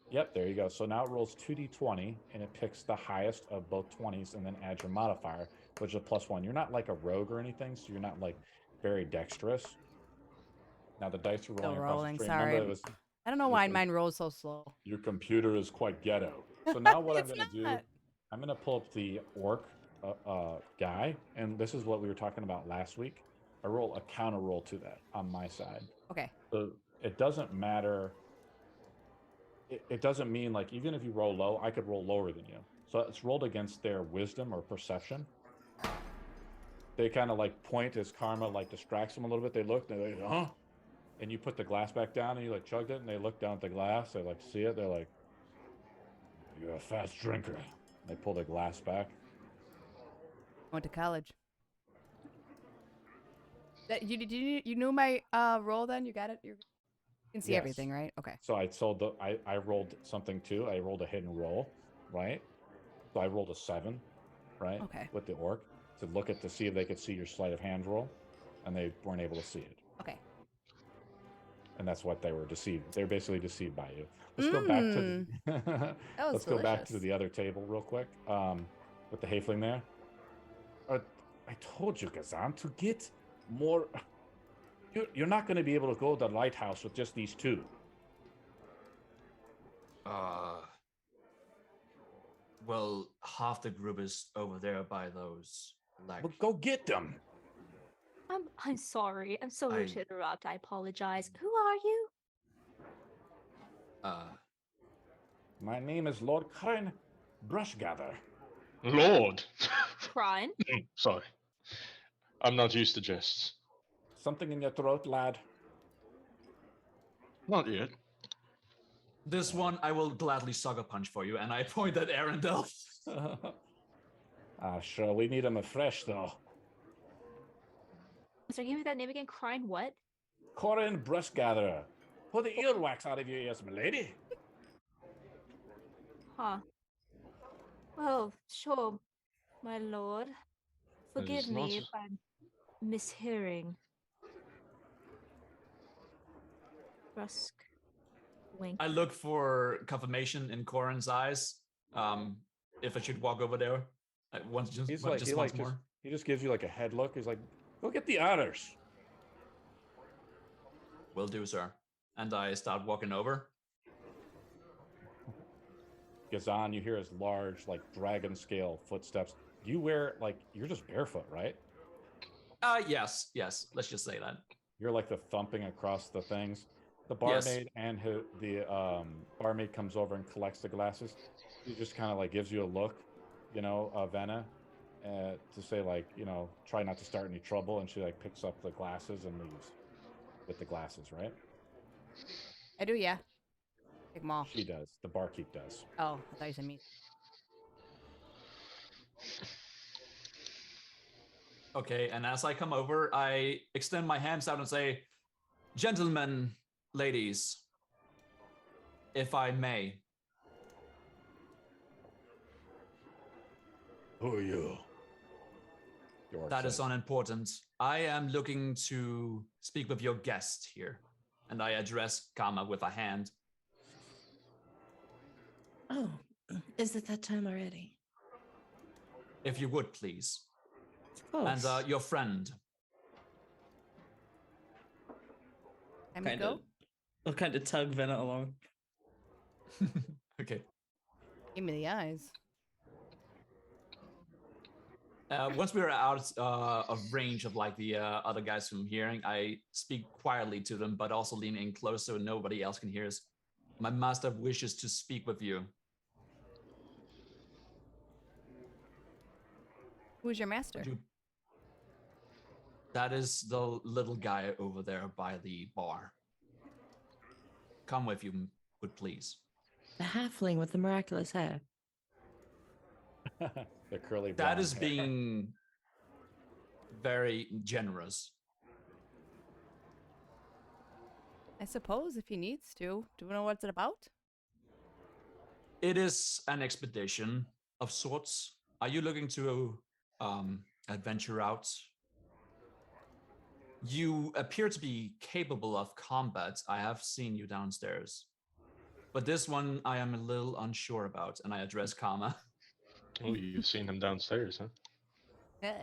Yep, there you go. So now it rolls 2d20, and it picks the highest of both 20s, and then adds your modifier, which is a +1. You're not like a rogue or anything, so you're not like very dexterous. Now the dice are rolling. Still across the rolling, screen. sorry. Remember, it was, I don't know why mine rolls so slow. your computer is quite ghetto. So now what I'm It's going to do, not. I'm going to pull up the orc guy, and this is what we were talking about last week. I roll a counter roll to that on my side. Okay. So it doesn't matter. It doesn't mean like even if you roll low, I could roll lower than you. So it's rolled against their wisdom or perception. They kind of like point as Karma like distracts them a little bit. They look, they're like, huh? And you put the glass back down and you like chugged it, and they look down at the glass. They like see it. They're like, "You're a fast drinker." They pull the glass back. Went to college. You knew my roll then? You got it? You can see Yes. everything, right? Okay. So I rolled something too. I rolled a hidden roll, right? So I rolled a 7, right? Okay. With the orc to look at to see if they could see your sleight of hand roll, and they weren't able to see it. Okay. And that's what they were deceived. They're basically deceived by you. Let's go back to That was let's go back to delicious. the other table real quick. With the halfling there. I told you, Gazan, to get more. You're not going to be able to go to the lighthouse with just these two. Well, half the group is over there by those like. Well, go get them. I'm sorry. I'm so rude I- to interrupt. I apologize. Who are you? My name is Lord Karin Brushgather. Lord. Crying. Sorry. I'm not used to jests. Something in your throat, lad? Not yet. This one I will gladly sucker punch for you, and I point at Arendelle. Sure. We need them afresh, though. Sorry, give me that name again. Crying what? Corin Brushgatherer. Pull the earwax out of your ears, my lady. Huh. Well, sure, my lord. Forgive is not- me if I'm mishearing. brusque wink. I look for confirmation in Corin's eyes. If I should walk over there, once more. He just gives you like a head look. He's like, "Go get the others." Will do, sir. And I start walking over. Gazan, you hear his large, like dragon scale footsteps. You wear you're just barefoot, right? Yes. Let's just say that. You're like the thumping across the things. The barmaid and the barmaid comes over and collects the glasses. He just kind of like gives you a look, Venna, to say like, try not to start any trouble. And she like picks up the glasses and leaves with the glasses, right? I do, yeah. Take them off. She does. The barkeep does. Oh, I thought you said me. Okay, and as I come over, I extend my hands out and say, "Gentlemen, ladies, if I may." Who are you? That is unimportant. I am looking to speak with your guest here. And I address Kama with a hand. Oh, is it that time already? If you would, please. Of course. And your friend. Time to go? I'll kind of tug Venna along. Okay. Give me the eyes. Once we're out of range of like the other guys from hearing, I speak quietly to them, but also lean in close so nobody else can hear us. My master wishes to speak with you. Who's your master? That is the little guy over there by the bar. Come with you, would please. The halfling with the miraculous hair. The curly That is hair. being very generous. I suppose if he needs to. Do we know what's it about? It is an expedition of sorts. Are you looking to adventure out? You appear to be capable of combat. I have seen you downstairs. But this one I am a little unsure about, and I address Kama. Oh, you've seen him downstairs, huh?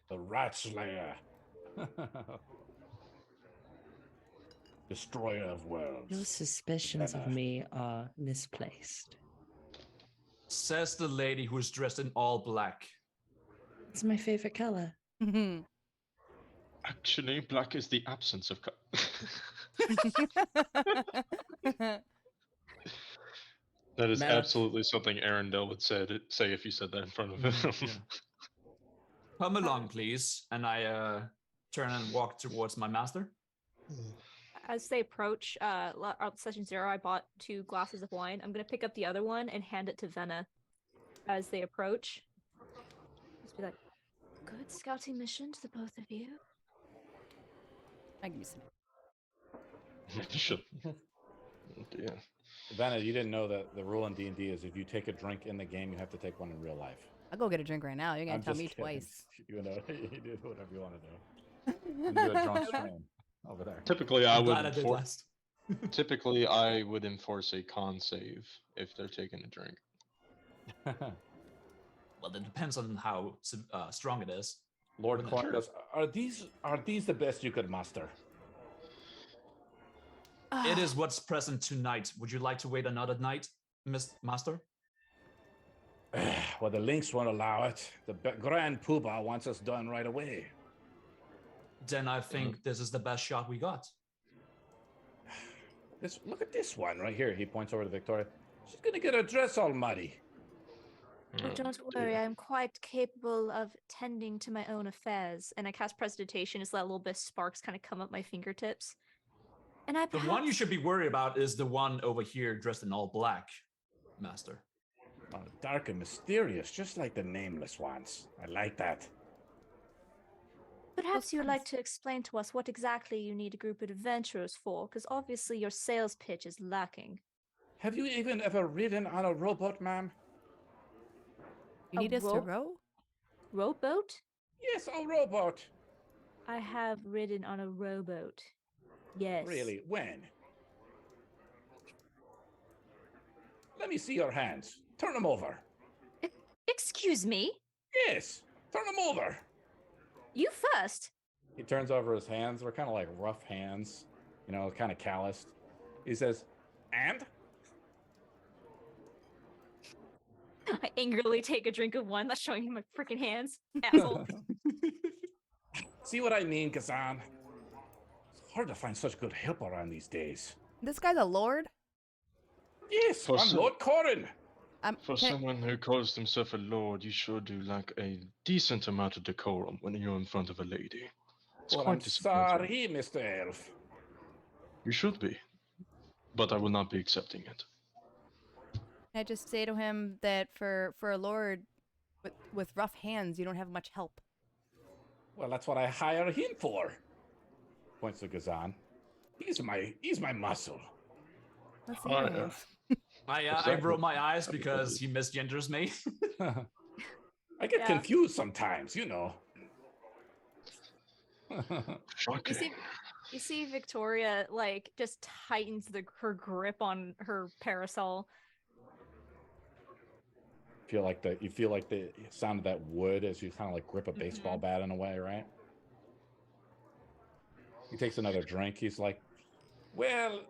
The Rat Slayer. Destroyer of worlds. Your suspicions of me are misplaced. Says the lady who is dressed in all black. It's my favorite color. Actually, black is the absence of color. That is absolutely something Arundel would say if you said that in front of him. Yeah. Come along, please. And I turn and walk towards my master. As they approach session 0, I bought 2 glasses of wine. I'm going to pick up the other one and hand it to Venna as they approach. Just be like, good scouting mission to the both of you. I give you some. Should. Yeah. Vanna, you didn't know that the rule in D&D is if you take a drink in the game, you have to take one in real life. I'll go get a drink right now. You're going to tell me just kidding. twice. You do whatever you want to do. You can do a drunk stream over there. Typically, I would enforce a con save if they're taking a drink. Well, it depends on how strong it is. Lord Clark goes, are these the best you could muster? It is what's present tonight. Would you like to wait another night, Miss Master? Well, the Lynx won't allow it. The Grand Poobah wants us done right away. Then I think this is the best shot we got. Look at this one right here. He points over to Victoria. She's gonna get her dress all muddy. Oh, don't worry, I'm quite capable of tending to my own affairs. And I cast Prestidigitation as that little bit of sparks kind of come up my fingertips. And The one you should be worried about is the one over here dressed in all black, Master. Oh, dark and mysterious, just like the nameless ones. I like that. Perhaps you would like to explain to us what exactly you need a group of adventurers for, because obviously your sales pitch is lacking. Have you even ever ridden on a rowboat, ma'am? You need us to row? Rowboat? Yes, a rowboat. I have ridden on a rowboat. Yes. Really? When? Let me see your hands. Turn them over. Excuse me? Yes, turn them over. You first. He turns over his hands. They're kind of like rough hands, you know, kind of calloused. He says, and? I angrily take a drink of one. That's showing him my freaking hands. Asshole. See what I mean, Kazan? It's hard to find such good help around these days. This guy's a lord? Yes, For I'm some- Lord Corin. For Can- someone who calls himself a lord, you sure do lack a decent amount of decorum when you're in front of a lady. It's Well, quite I'm disappointing. sorry, Mr. Elf. You should be, but I will not be accepting it. I just say to him that for a lord with rough hands, you don't have much help. Well, that's what I hire him for. Points to Kazan. He's my muscle. Let's see your Oh, hands. I Exactly. roll my eyes because he misgenders me. I get Yeah. confused sometimes, you know. Shocking. You see Victoria like just tightens her grip on her parasol. You feel like the sound of that wood as you kind of like grip a baseball bat in a way, right? He takes another drink. He's like, well,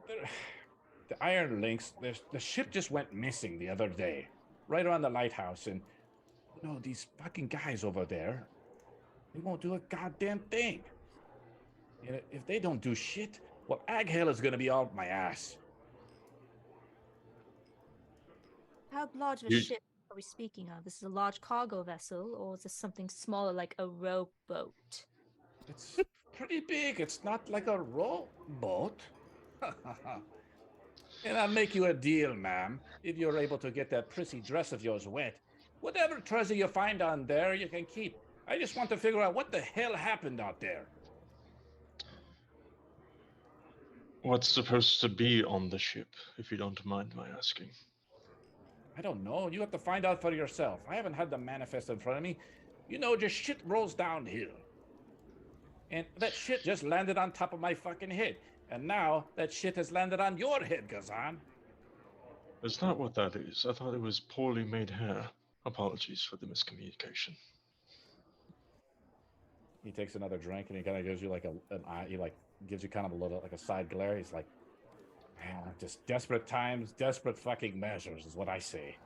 the Iron Lynx, the ship just went missing the other day, right around the lighthouse. And, you know, these fucking guys over there, they won't do a goddamn thing. You know, if they don't do shit, well, Ag Hell is going to be all up my ass. How large of a ship are we speaking of? This is a large cargo vessel, or is this something smaller like a rowboat? It's pretty big. It's not like a rowboat. And I'll make you a deal, ma'am. If you're able to get that prissy dress of yours wet, whatever treasure you find on there, you can keep. I just want to figure out what the hell happened out there. What's supposed to be on the ship, if you don't mind my asking? I don't know. You have to find out for yourself. I haven't had the manifest in front of me. You know, just shit rolls downhill. And that shit just landed on top of my fucking head. And now that shit has landed on your head, Kazan. Is that what that is? I thought it was poorly made hair. Apologies for the miscommunication. He takes another drink and he kind of gives you like an eye. He like gives you kind of a little like a side glare. He's like, man, just desperate times, desperate fucking measures is what I say.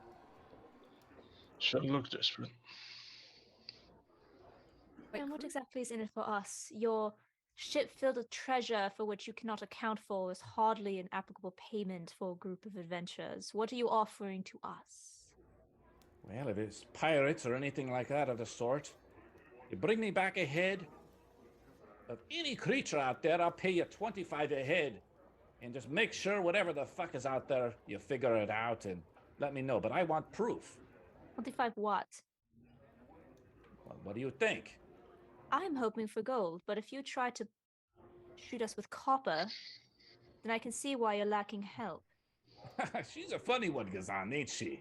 Sure look desperate. And what exactly is in it for us? Your ship filled with treasure for which you cannot account for is hardly an applicable payment for a group of adventurers. What are you offering to us? Well, if it's pirates or anything like that of the sort, you bring me back a head of any creature out there, I'll pay you 25 a head. And just make sure whatever the fuck is out there, you figure it out and let me know. But I want proof. 25 what? Well, what do you think? I'm hoping for gold, but if you try to shoot us with copper, then I can see why you're lacking help. She's a funny one, Gazan, ain't she?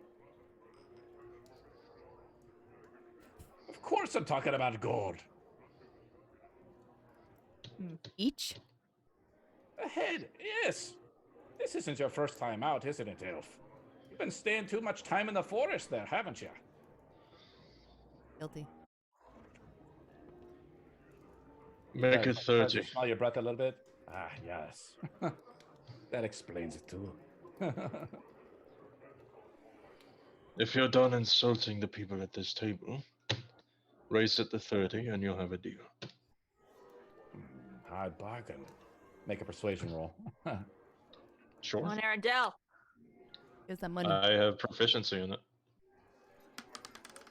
Of course I'm talking about gold. Each? A head, yes. This isn't your first time out, isn't it, Elf? You've been staying too much time in the forest there, haven't you? Guilty. Make it 30. You smell your breath a little bit? Ah, yes. That explains it too. If you're done insulting the people at this table, raise it to 30 and you'll have a deal. Hard bargain. Make a persuasion roll. Sure. Come on, Arendelle. Here's that money. I have proficiency in it.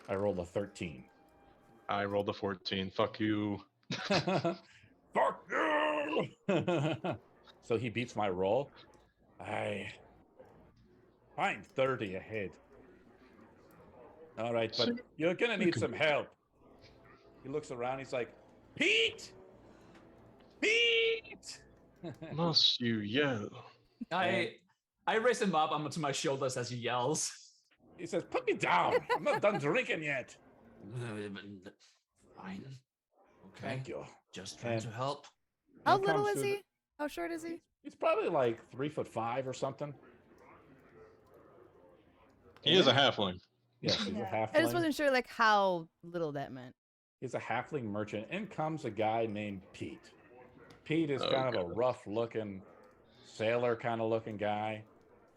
I rolled a 13. I rolled a 14. Fuck you. Fuck you! So he beats my roll. I'm 30 ahead. All right, but you're gonna need some help. He looks around. He's like, Pete! Pete! Must you yell? I raise him up onto my shoulders as he yells. He says, put me down. I'm not done drinking yet. Fine. Okay. Thank you. Just trying to help. How He little comes is to he? How short is he? He's probably like 3'5" or something. He is a halfling. Yes, he's a Yeah. halfling. I just wasn't sure like how little that meant. He's a halfling merchant. In comes a guy named Pete. Pete is Oh, kind of a God. rough-looking sailor kind of looking guy,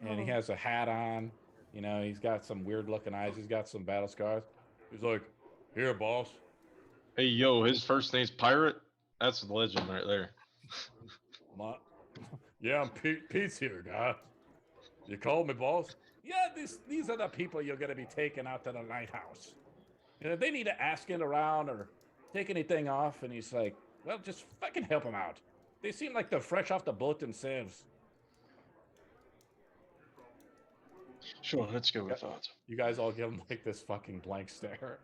and he Oh. has a hat on. You know, he's got some weird-looking eyes. He's got some battle scars. He's like, "Here, boss." Hey, yo, his first name's Pirate? That's the legend right there. Yeah, I'm Pete. Pete's here, guy. You called me, boss? Yeah, these are the people you're going to be taking out to the Lighthouse. You know, they need to ask it around or take anything off. And he's like, well, just fucking help them out. They seem like they're fresh off the boat themselves. Sure, let's go with that. You guys all give him like this fucking blank stare.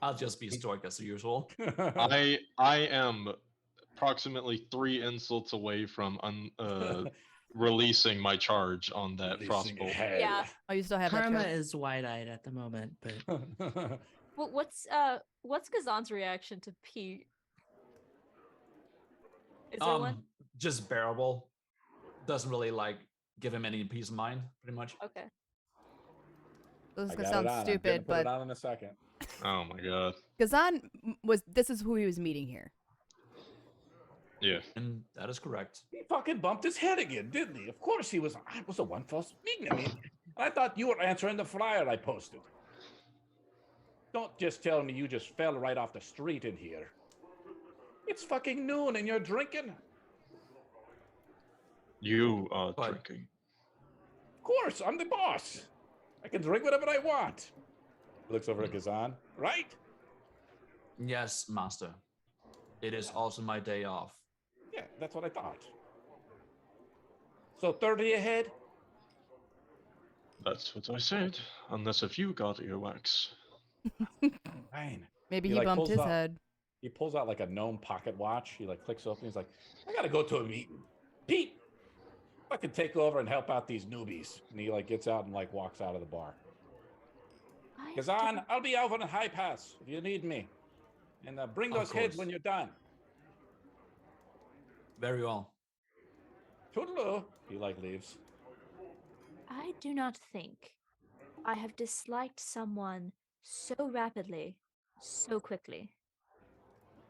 I'll just be stoic as usual. I am approximately 3 insults away from releasing my charge on that frostbolt. Yeah. Oh, you still have that Karma charge? is wide-eyed at the moment, but Well, what's Gazan's reaction to Pete? Is there one? Just bearable. Doesn't really like give him any peace of mind, pretty much. Okay. This is I gonna got sound it on. I'm stupid, gonna put it but on in a second. Oh my god. Gazan this is who he was meeting here. Yeah. And that is correct. He fucking bumped his head again, didn't he? Of course he was. I was the one first meeting him. I thought you were answering the flyer I posted. Don't just tell me you just fell right off the street in here. It's fucking noon and you're drinking. You are But- drinking. Of course, I'm the boss. I can drink whatever I want. Looks over at Gazan. Right? Yes, master. It is also my day off. Yeah, that's what I thought. So 30 ahead? That's what I said. Unless if you got earwax. Fine. Maybe He, he like, bumped pulls his out- head. He pulls out like a gnome pocket watch. He like clicks open. He's like, I gotta go to a meeting. Pete, fucking take over and help out these newbies. And he like gets out and like walks out of the bar. Gazan, I'll be over in Highpass if you need me. And bring Of those heads course. when you're done. Very well. Toodaloo. He like leaves. I do not think I have disliked someone so rapidly, so quickly.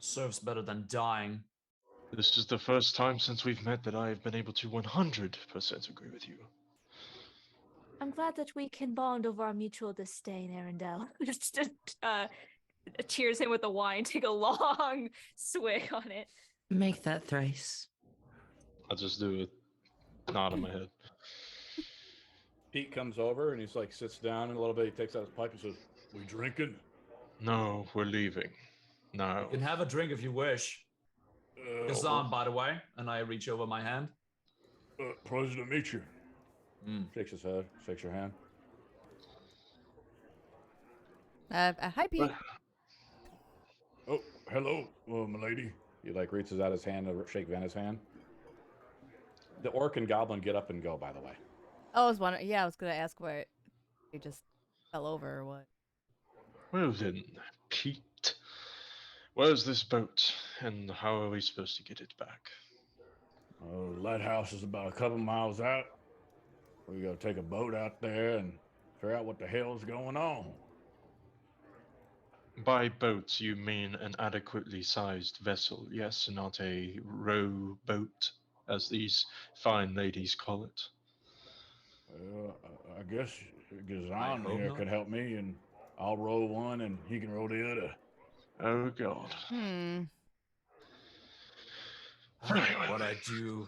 Serves better than dying. This is the first time since we've met that I have been able to 100% agree with you. I'm glad that we can bond over our mutual disdain, Arundel. Just cheers him with the wine, take a long swig on it. make that thrice. I'll just do a nod on my head. Pete comes over and he's like sits down and a little bit. He takes out his pipe and says, "We drinking?" No, we're leaving. No. You can have a drink if you wish. Gazan, by the way. And I reach over my hand. Pleasure to meet you. Mm. Shakes his head, shakes your hand. Hi, Pete. Oh, hello, milady. He like reaches out his hand to shake Vanna's hand. The orc and goblin get up and go, by the way. Oh, I was wondering. Yeah, I was gonna ask where he just fell over or what. Well then, Pete. Where's this boat, and how are we supposed to get it back? Lighthouse is about a couple miles out. We gotta take a boat out there and figure out what the hell's going on. By boat, you mean an adequately sized vessel, yes, not a row boat, as these fine ladies call it. I guess I Gazan hope here not. could help me, and I'll row one, and he can row the other. Oh god. Very well. What I do.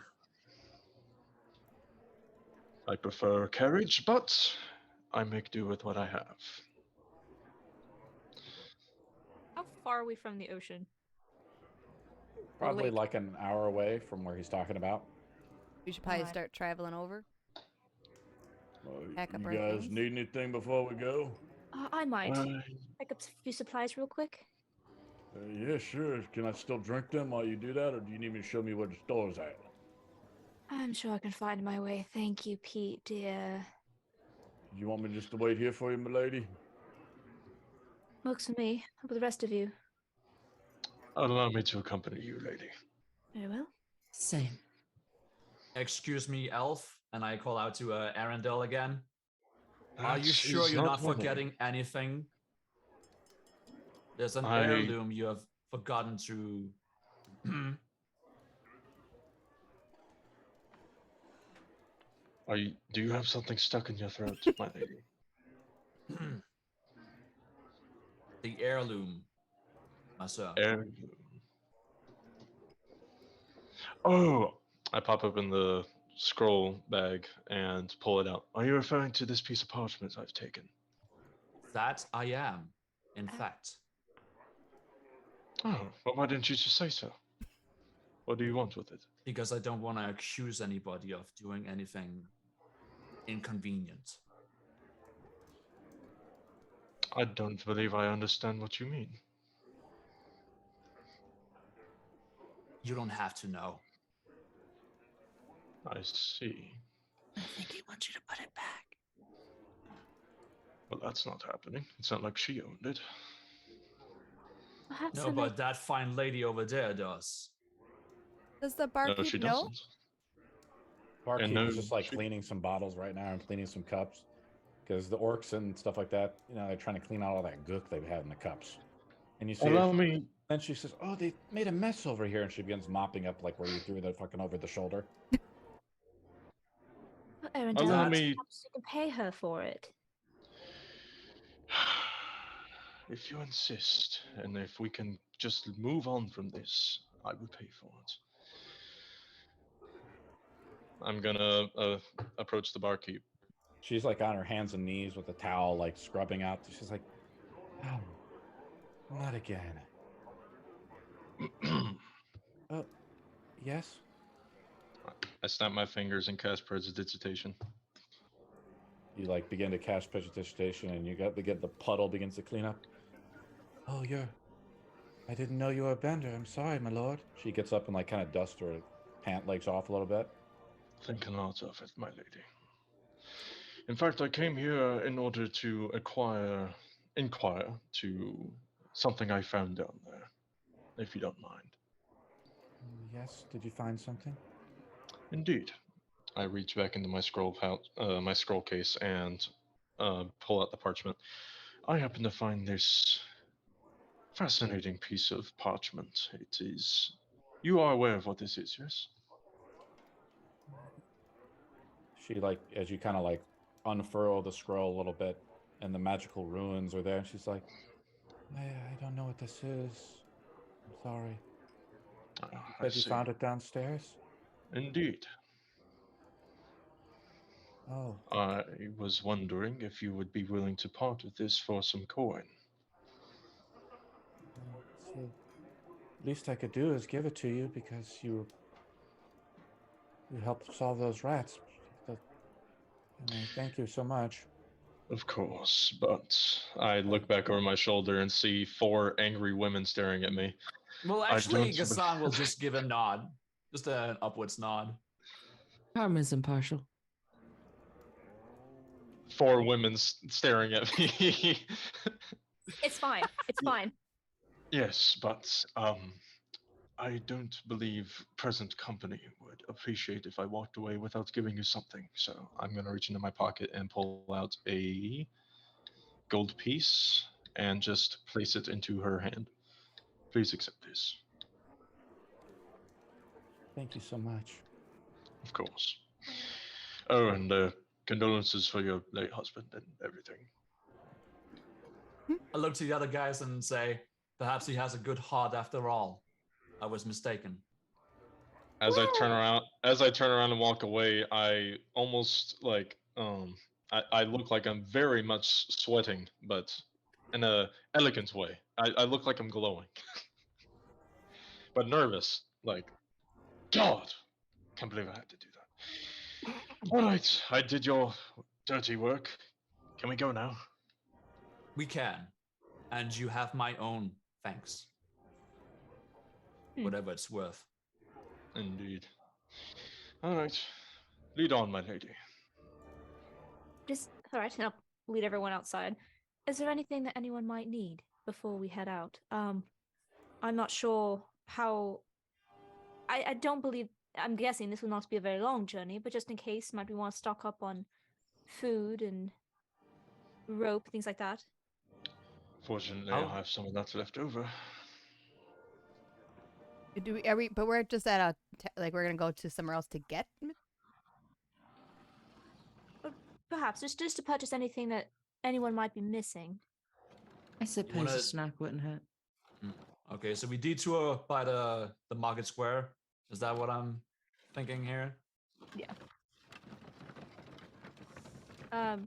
I prefer a carriage, but I make do with what I have. How far are we from the ocean? Probably lake. like an hour away from where he's talking about. We should probably Alright. start traveling over. Pack up You our guys things. need anything before we go? I might. I- Pick up a few supplies real quick. Yeah, sure. Can I still drink them while you do that, or do you need me to show me where the store's at? I'm sure I can find my way. Thank you, Pete, dear. You want me just to wait here for you, milady? Works for me. How about the rest of you? Allow me to accompany you, lady. Very well. Same. Excuse me, elf. And I call out to Arendelle again. Are you That sure is you're not money. forgetting anything? There's an I- heirloom you have forgotten to. Do you have something stuck in your throat, my lady? The heirloom, my son. Heirloom. Oh, I pop open the scroll bag and pull it out. Are you referring to this piece of parchment I've taken? That I am, in fact. Oh, well, why didn't you just say so? What do you want with it? Because I don't want to accuse anybody of doing anything inconvenient. I don't believe I understand what you mean. You don't have to know. I see. I think he wants you to put it back. Well, that's not happening. It's not like she owned it. Perhaps No, but that fine lady over there does. Does the No, barkeep she know? doesn't. Barkeep no, is just like she- cleaning some bottles right now and cleaning some cups. Because the orcs and stuff like that, they're trying to clean out all that gook they've had in the cups. And you see, Allow me. then she says, "Oh, they made a mess over here," and she begins mopping up like where you threw the fucking over the shoulder. Arendelle, Allow me. perhaps you can pay her for it. If you insist, and if we can just move on from this, I will pay for it. I'm gonna approach the barkeep. She's like on her hands and knees with a towel, like scrubbing out. She's like, "Oh, not again." Yes. I snap my fingers and cast prestidigitation. You like begin to cast prestidigitation, and you get the puddle begins to clean up. Oh, I didn't know you were a bender. I'm sorry, my lord. She gets up and like kind of dusts her pant legs off a little bit. Think a lot of it, my lady. In fact, I came here in order to inquire to something I found down there, if you don't mind. Yes. Did you find something? Indeed. I reach back into my my scroll case, and pull out the parchment. I happen to find this fascinating piece of parchment. It is. You are aware of what this is, yes? She like as you kind of like unfurl the scroll a little bit, and the magical runes are there. And she's like, I don't know what this is. I'm sorry. I Said you see. found it downstairs? Indeed. Oh, I was wondering if you would be willing to part with this for some coin. see. Least I could do is give it to you because you helped solve those rats. And I thank you so much. Of course, but I look back over my shoulder and see 4 angry women staring at me. Well, I actually, don't- Gassan will just give a nod. Just an upwards nod. Karma's impartial. 4 women staring at me. It's fine. It's fine. Yes, but I don't believe present company would appreciate if I walked away without giving you something. So I'm gonna reach into my pocket and pull out a gold piece and just place it into her hand. Please accept this. Thank you so much. Of course. Oh, and condolences for your late husband and everything. I look to the other guys and say, perhaps he has a good heart after all. I was mistaken. As I turn around and walk away, I almost like I look like I'm very much sweating, but in a elegant way. I look like I'm glowing. But nervous. Like, God, can't believe I had to do that. Alright, I did your dirty work. Can we go now? We can. And you have my own thanks. Whatever it's worth. Indeed. Alright. Lead on, my lady. Just all right, and I'll lead everyone outside. Is there anything that anyone might need before we head out? I'm not sure how. I don't believe. I'm guessing this will not be a very long journey, but just in case, might we want to stock up on food and rope, things like that. Fortunately, Oh. I have some of that left over. But we're just at like we're gonna go to somewhere else to get. Perhaps just to purchase anything that anyone might be missing. I suppose wanna- a snack wouldn't hurt. Okay, so we detour by the market square. Is that what I'm thinking here? Yeah. So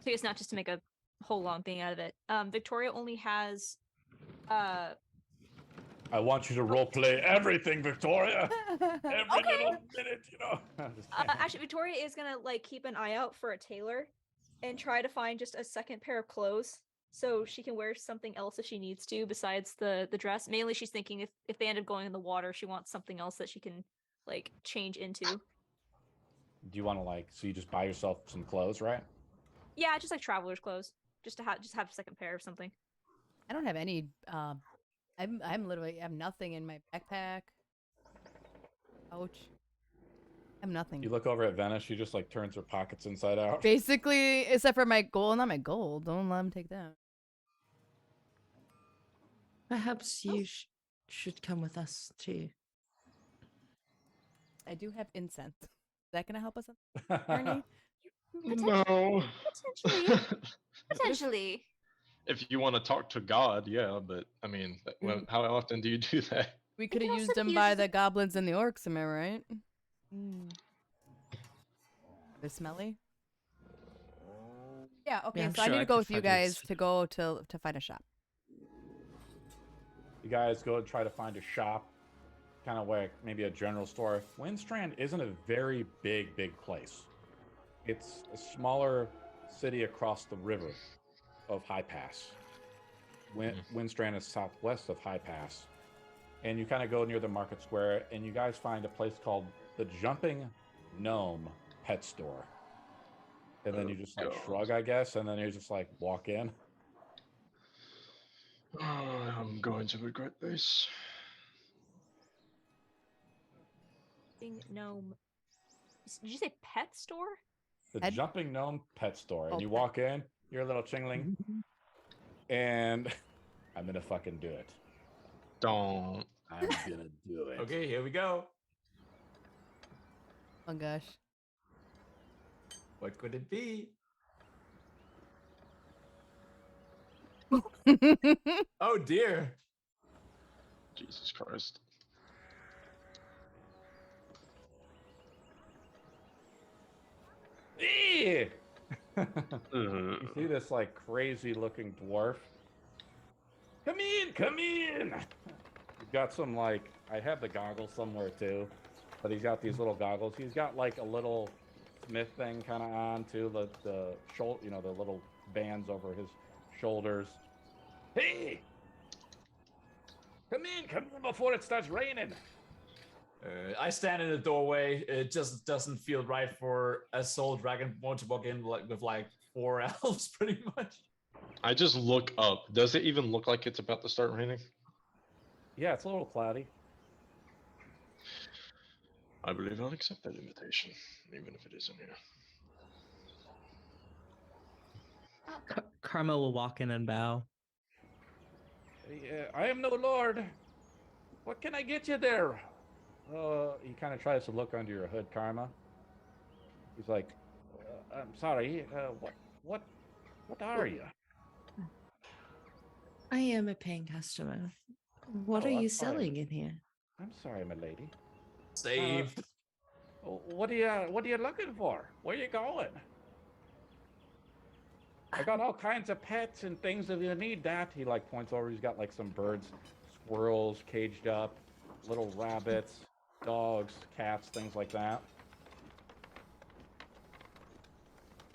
it's not just to make a whole long thing out of it. Victoria only has I want you to roleplay everything, Victoria. Every Okay. little minute, you know. I'm just kidding. actually Victoria is gonna like keep an eye out for a tailor and try to find just a second pair of clothes so she can wear something else if she needs to besides the dress. Mainly she's thinking if they end up going in the water, she wants something else that she can like change into. Do you want to so you just buy yourself some clothes, right? Yeah, just like traveler's clothes. Just to have a second pair of something. I don't have any. I'm literally. I have nothing in my backpack. Ouch. I have nothing. You look over at Venice, she just turns her pockets inside out. Basically, except for my gold. Not my gold. Don't let him take that. Perhaps you should come with us too. I do have incense. Is that gonna help us on the journey? No. Potentially. If you want to talk to God, yeah, but I mean, how often do you do that? We could have also used be them used by as the goblins and the orcs. Am I right? They're smelly. Yeah. Okay. Yeah, I'm so I sure need I to go could with you find you guys s- to go to find a shop. You guys go and try to find a shop, kind of like maybe a general store. Windstrand isn't a very big place. It's a smaller city across the river of Highpass. Windstrand is southwest of Highpass. And you kind of go near the market square, and you guys find a place called the Jumping Gnome Pet Store. And then you just shrug, I guess, and then you just walk in. Oh, I'm going to regret this. Gnome. Did you say pet store? The Jumping Gnome Pet Store. And you pet. walk in, you're a little chingling, and I'm gonna fucking do it. Don't. I'm gonna do it. Okay, here we go. Oh gosh. What could it be? Oh dear. Jesus Christ. You see this crazy looking dwarf? Come in! He's got some I have the goggles somewhere too, but he's got these little goggles. He's got a little smith thing kind of on too, the shoulder, the little bands over his shoulders. Hey! Come in before it starts raining. I stand in the doorway. It just doesn't feel right for a soul dragonborn to walk in with 4 elves, pretty much. I just look up. Does it even look like it's about to start raining? Yeah, it's a little cloudy. I believe I'll accept that invitation, even if it isn't here. Karma will walk in and bow. I am no lord. What can I get you there? He kind of tries to look under your hood, Karma. He's like, I'm sorry. What are you? I am a paying customer. What are I'm you sorry. selling in here? I'm sorry, my lady. Saved. What are you looking for? Where you going? I got all kinds of pets and things if you need that. He points over. He's got some birds, squirrels caged up, little rabbits, dogs, cats, things like that.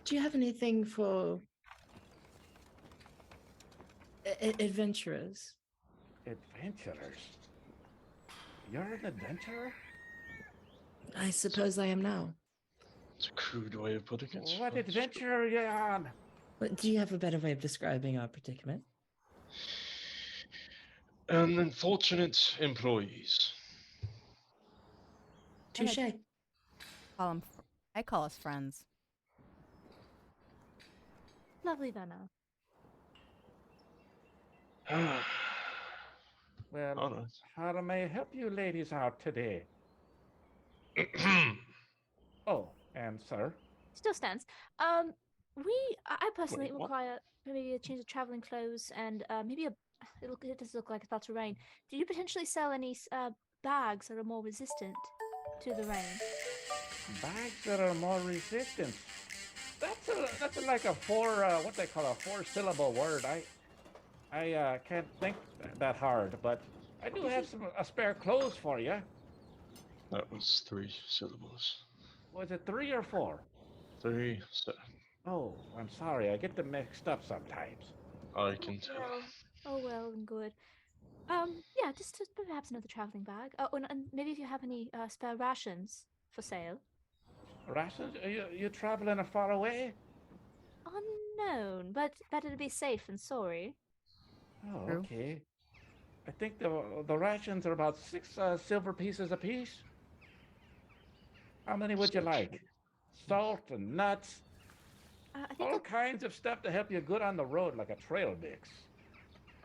Do you have anything for adventurers? Adventurers? You're an adventurer? I suppose I am now. It's a crude way of putting it. What adventure are you on? But do you have a better way of describing our predicament? and unfortunate employees. Touche. I call us friends. Lovely, Venna. Well, All right. how may I help you ladies out today? Oh, and sir? Still stands. I personally Wait, what? require maybe a change of traveling clothes and maybe it does look like it's about to rain. Do you potentially sell any bags that are more resistant to the rain? Bags that are more resistant. That's like a what they call a 4-syllable word. I can't think that hard, but I do have some spare clothes for you. That was 3 syllables. Was it 3 or 4? 3, so Oh, I'm sorry. I get them mixed up sometimes. I can tell. Well and good. Yeah, just perhaps another traveling bag. Oh, and maybe if you have any spare rations for sale. Rations? You traveling far away? Unknown, but better to be safe than sorry. Oh, True. okay. I think the rations are about 6 silver pieces apiece. How many would you like? Salt and nuts, I think all kinds of stuff to help you good on the road, like a trail mix.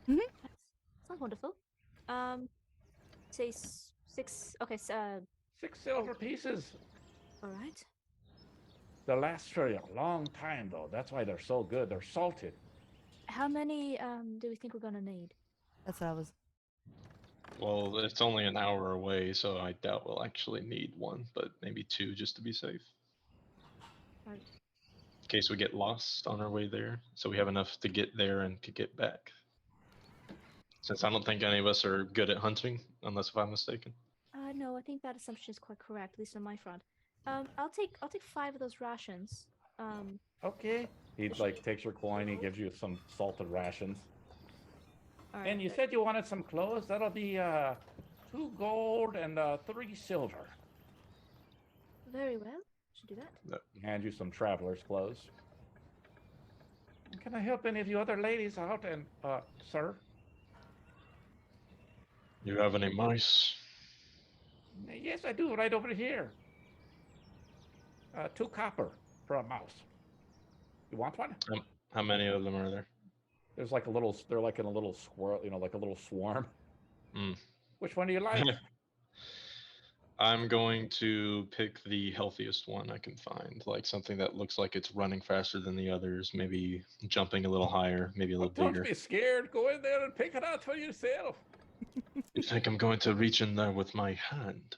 that sounds wonderful. Say 6. Okay, so 6 silver pieces. all right. They'll last for a long time, though. That's why they're so good. They're salted. How many do we think we're gonna need? That's what I was. Well, it's only an hour away, so I doubt we'll actually need 1, but maybe 2 just to be safe. Right. In case we get lost on our way there, so we have enough to get there and to get back. Since I don't think any of us are good at hunting, unless if I'm mistaken. No, I think that assumption is quite correct, at least on my front. I'll take 5 of those rations. Okay. He takes your coin. He gives you some salted rations. All right. And you said you wanted some clothes. That'll be 2 gold and 3 silver. Very well. Should do that. He hands you some traveler's clothes. Can I help any of you other ladies out? And sir? You have any mice? Yes, I do. Right over here. 2 copper for a mouse. You want one? How many of them are there? There's like a little. They're like in a little swirl. Like a little swarm. Mm. Which one do you like? I'm going to pick the healthiest one I can find, like something that looks like it's running faster than the others, maybe jumping a little higher, maybe a little bigger. Don't be scared. Go in there and pick it out for yourself. You think I'm going to reach in there with my hand?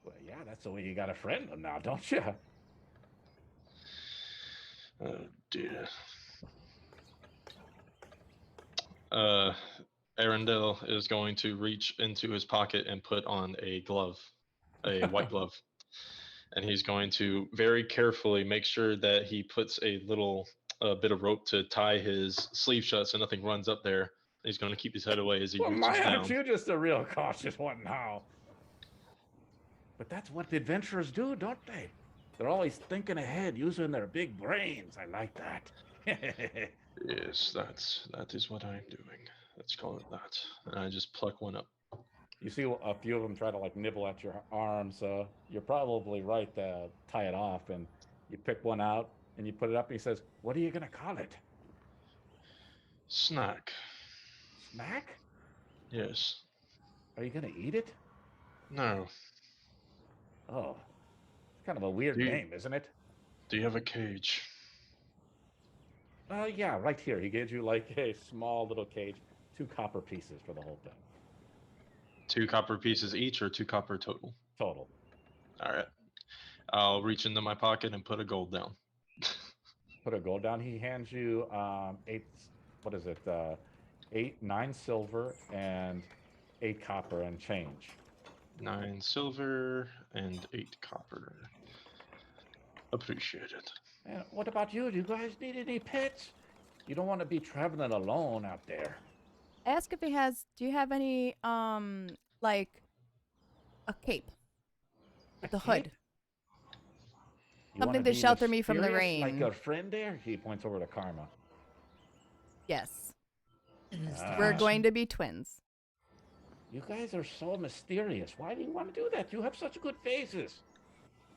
Well, yeah, that's the way you got to friend them now, don't you? Oh dear. Arundel is going to reach into his pocket and put on a glove, a white glove. And he's going to very carefully make sure that he puts a little bit of rope to tie his sleeve shut so nothing runs up there. He's going to keep his head away as he reaches down. Aren't you just a real cautious one now? But that's what the adventurers do, don't they? They're always thinking ahead, using their big brains. I like that. Yes, that is what I'm doing. Let's call it that. And I just pluck one up. You see a few of them try to nibble at your arm, so you're probably right to tie it off. And you pick one out and you put it up, and he says, "What are you gonna call it?" Snack. Snack? Yes. Are you gonna eat it? No. Oh, it's kind of a weird name, isn't it? Do you have a cage? Yeah, right here. He gives you a small little cage, 2 copper pieces for the whole thing. 2 copper pieces each, or 2 copper total? Total. All right. I'll reach into my pocket and put a gold down. Put a gold down. He hands you 9 silver and 8 copper and change. 9 silver and 8 copper. Appreciate it. And what about you? Do you guys need any pets? You don't want to be traveling alone out there. Ask if he has. Do you have any like a cape with a hood? Something to shelter me from the rain. Like your friend there? He points over to Karma. Yes. It is the We're fashion. going to be twins. You guys are so mysterious. Why do you want to do that? You have such good faces.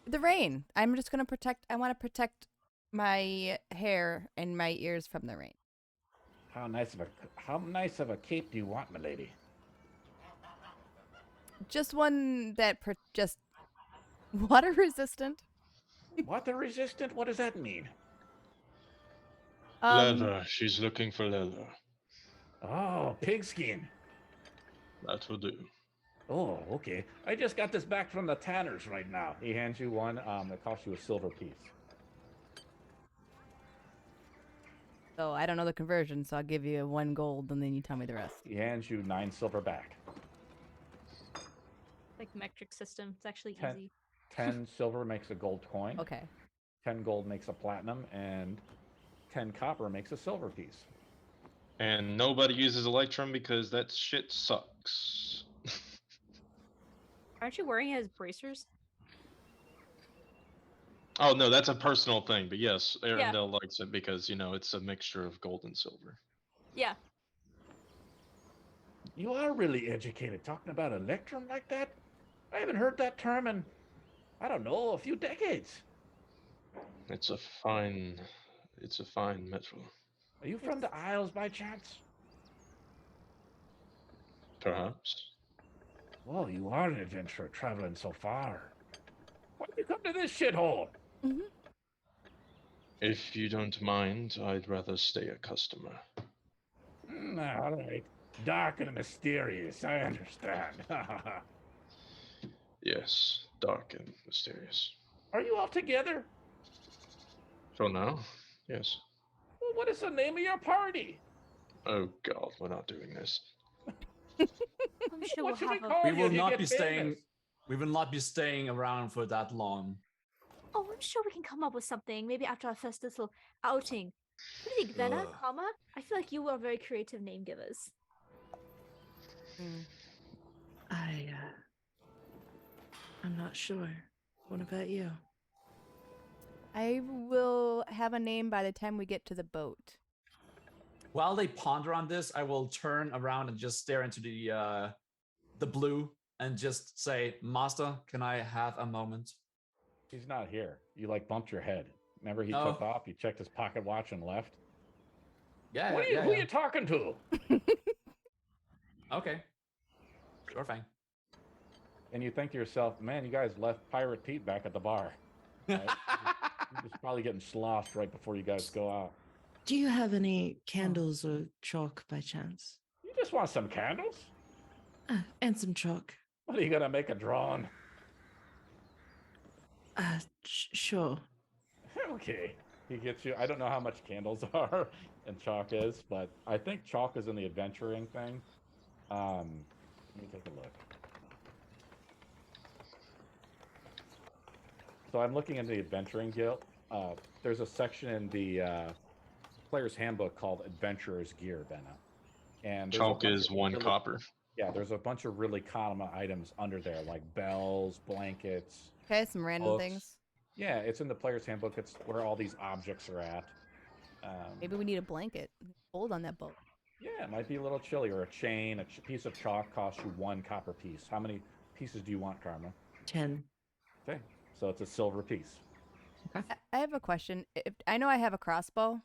The rain. I'm just gonna protect. I want to protect my hair and my ears from the rain. How nice of a cape do you want, milady? Just one that just water resistant. Water resistant? What does that mean? Leather. She's looking for leather. Oh, pigskin. That will do. Oh, okay. I just got this back from the tanners right now. He hands you one that costs you a silver piece. So I don't know the conversion, so I'll give you 1 gold and then you tell me the rest. He hands you 9 silver back. Like metric system. It's actually 10 easy. 10 silver makes a gold coin. Okay. 10 gold makes a platinum, and 10 copper makes a silver piece. And nobody uses Electrum because that shit sucks. Aren't you wearing his bracers? Oh no, that's a personal thing, but yes, Arendelle likes it because, you know, it's a mixture of gold and silver. Yeah. You are really educated, talking about electrum like that. I haven't heard that term in, I don't know, a few decades. It's a fine metal. Are you from the Isles by chance? Perhaps. Well, you are an adventurer traveling so far. Why did you come to this shithole? Mm-hmm. If you don't mind, I'd rather stay a customer. All right. Dark and mysterious, I understand. Yes, dark and mysterious. Are you all together? For now, yes. Well, what is the name of your party? Oh god, we're not doing this. I'm sure What should we'll we have call We you will when you not get be famous? staying. We will not be staying around for that long. Oh, I'm sure we can come up with something. Maybe after our first little outing. What do you think, Venna, Ugh. Karma? I feel like you are very creative name givers. I'm not sure. What about you? I will have a name by the time we get to the boat. While they ponder on this, I will turn around and just stare into the blue and just say, "Master, can I have a moment?" He's not here. You like bumped your head. Remember he Oh. took off, you checked his pocket watch and left? Yeah, Who are you talking to? Okay, sure thing. And you think to yourself, man, you guys left Pirate Pete back at the bar. Right? He's probably getting sloshed right before you guys go out. Do you have any candles or chalk by chance? You just want some candles? And some chalk. What are you gonna make a drawing? Sure. Okay. He gets you. I don't know how much candles are and chalk is, but I think chalk is in the adventuring thing. Let me take a look. So I'm looking in the adventuring guild. There's a section in the player's handbook called Adventurer's Gear, Benna. And there's a Chalk bunch is of 1 really- copper. Yeah, there's a bunch of really common items under there, like bells, blankets. Okay, some random books. things. Yeah, it's in the player's handbook. It's where all these objects are at. Maybe we need a blanket. Hold on that boat. Yeah, it might be a little chilly, or a chain. A piece of chalk costs you 1 copper piece. How many pieces do you want, Karma? 10. Okay, so it's a silver piece. I have a question. I know I have a crossbow.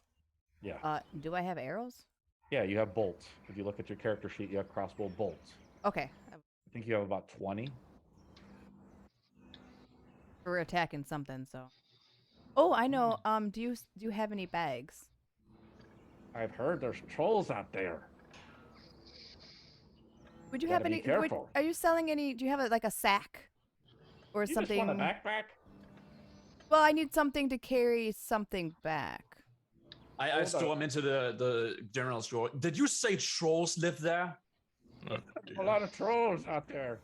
Yeah. Do I have arrows? Yeah, you have bolts. If you look at your character sheet, you have crossbow bolts. Okay. I think you have about 20. We're attacking something, so. Oh, I know. Do you have any bags? I've heard there's trolls out there. Would you Gotta have be any? careful. Are you selling any? Do you have like a sack or You something? just want a backpack? Well, I need something to carry something back. I Hold storm on. into the general store. Did you say trolls live there? Oh, A dear. lot of trolls out there.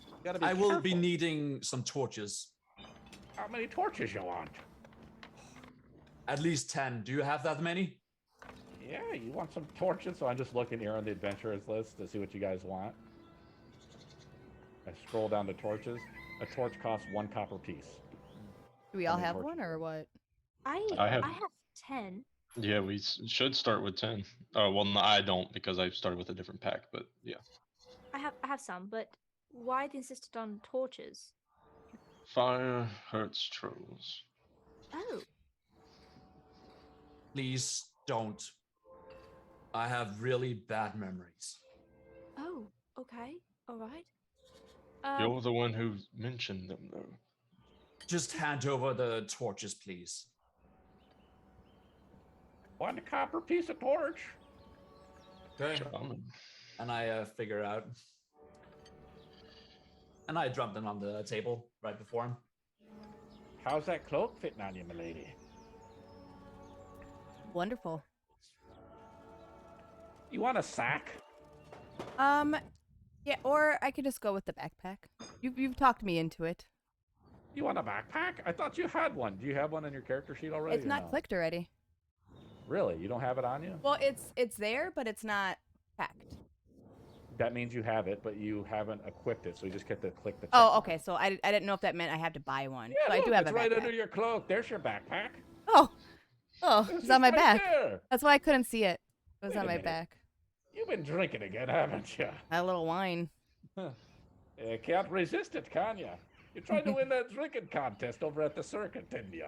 You gotta be I will be careful. needing some torches. How many torches you want? At least 10. Do you have that many? Yeah, you want some torches? So I'm just looking here on the adventurers list to see what you guys want. I scroll down to torches. A torch costs 1 copper piece. Do we all many have torches? one or what? I have- 10. Yeah, should start with 10. Oh, well, no, I don't because I started with a different pack, but yeah. I have some, but why they insisted on torches? Fire hurts trolls. Oh, Please don't. I have really bad memories. oh, okay, all right. You're the one who mentioned them, though. Just hand over the torches, please. 1 copper piece of torch. Okay. Charming. And I figure out. And I drop them on the table right before him. How's that cloak fitting on you, milady? Wonderful. You want a sack? Yeah, or I could just go with the backpack. You've talked me into it. You want a backpack? I thought you had one. Do you have one in your character sheet already? It's not clicked already. Really? You don't have it on you? Well, it's there, but it's not packed. That means you have it, but you haven't equipped it, so you just get to click the check Oh, mark. okay. So I didn't know if that meant I have to buy one. Yeah, so look, I do have it's a right backpack. under your cloak. There's your backpack. Oh, It's it's on my right back. there. That's why I couldn't see it. It was Wait on a my minute. back. You've been drinking again, haven't you? A little wine. You can't resist it, can you? You tried to win that drinking contest over at the circuit, didn't you?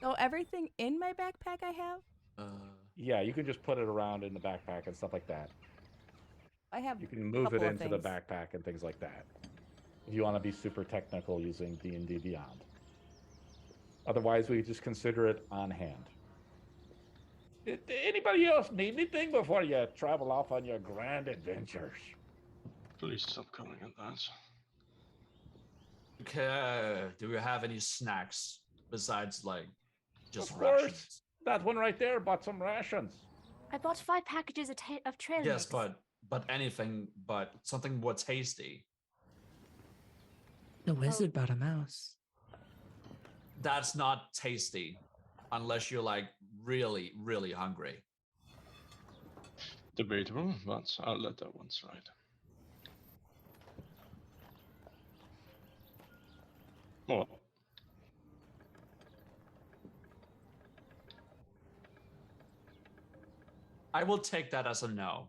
So everything in my backpack I have? Yeah, you can just put it around in the backpack and stuff like that. I have You can move it couple of into the things. backpack and things like that. If you want to be super technical using D&D Beyond. Otherwise, we just consider it on hand. Anybody else need anything before you travel off on your grand adventures? Please stop calling it that. Okay. Do we have any snacks besides like just Of course. rations? That one right there bought some rations. I bought 5 packages of trail Yes, mix. but anything but something more tasty. The wizard bought a mouse. That's not tasty unless you're like really, really hungry. Debatable, but I'll let that one slide. What? I will take that as a no.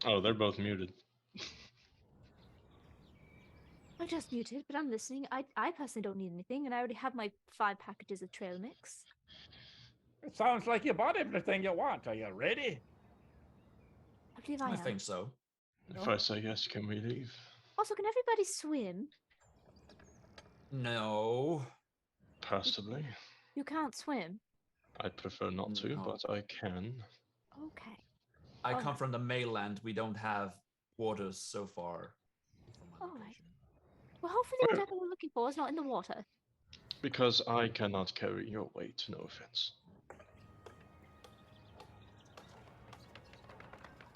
Oh, they're both muted. I'm just muted, but I'm listening. I personally don't need anything, and I already have my 5 packages of trail mix. It sounds like you bought everything you want. Are you ready? I believe I I am. think so. If I say yes, can we leave? Also, can everybody swim? No. Possibly. You can't swim. I'd prefer not to, No. but I can. Okay. I Oh. come from the mainland. We don't have waters so far. From my All right. location. Well, hopefully Okay. whatever we're looking for is not in the water. Because I cannot carry your weight, no offense.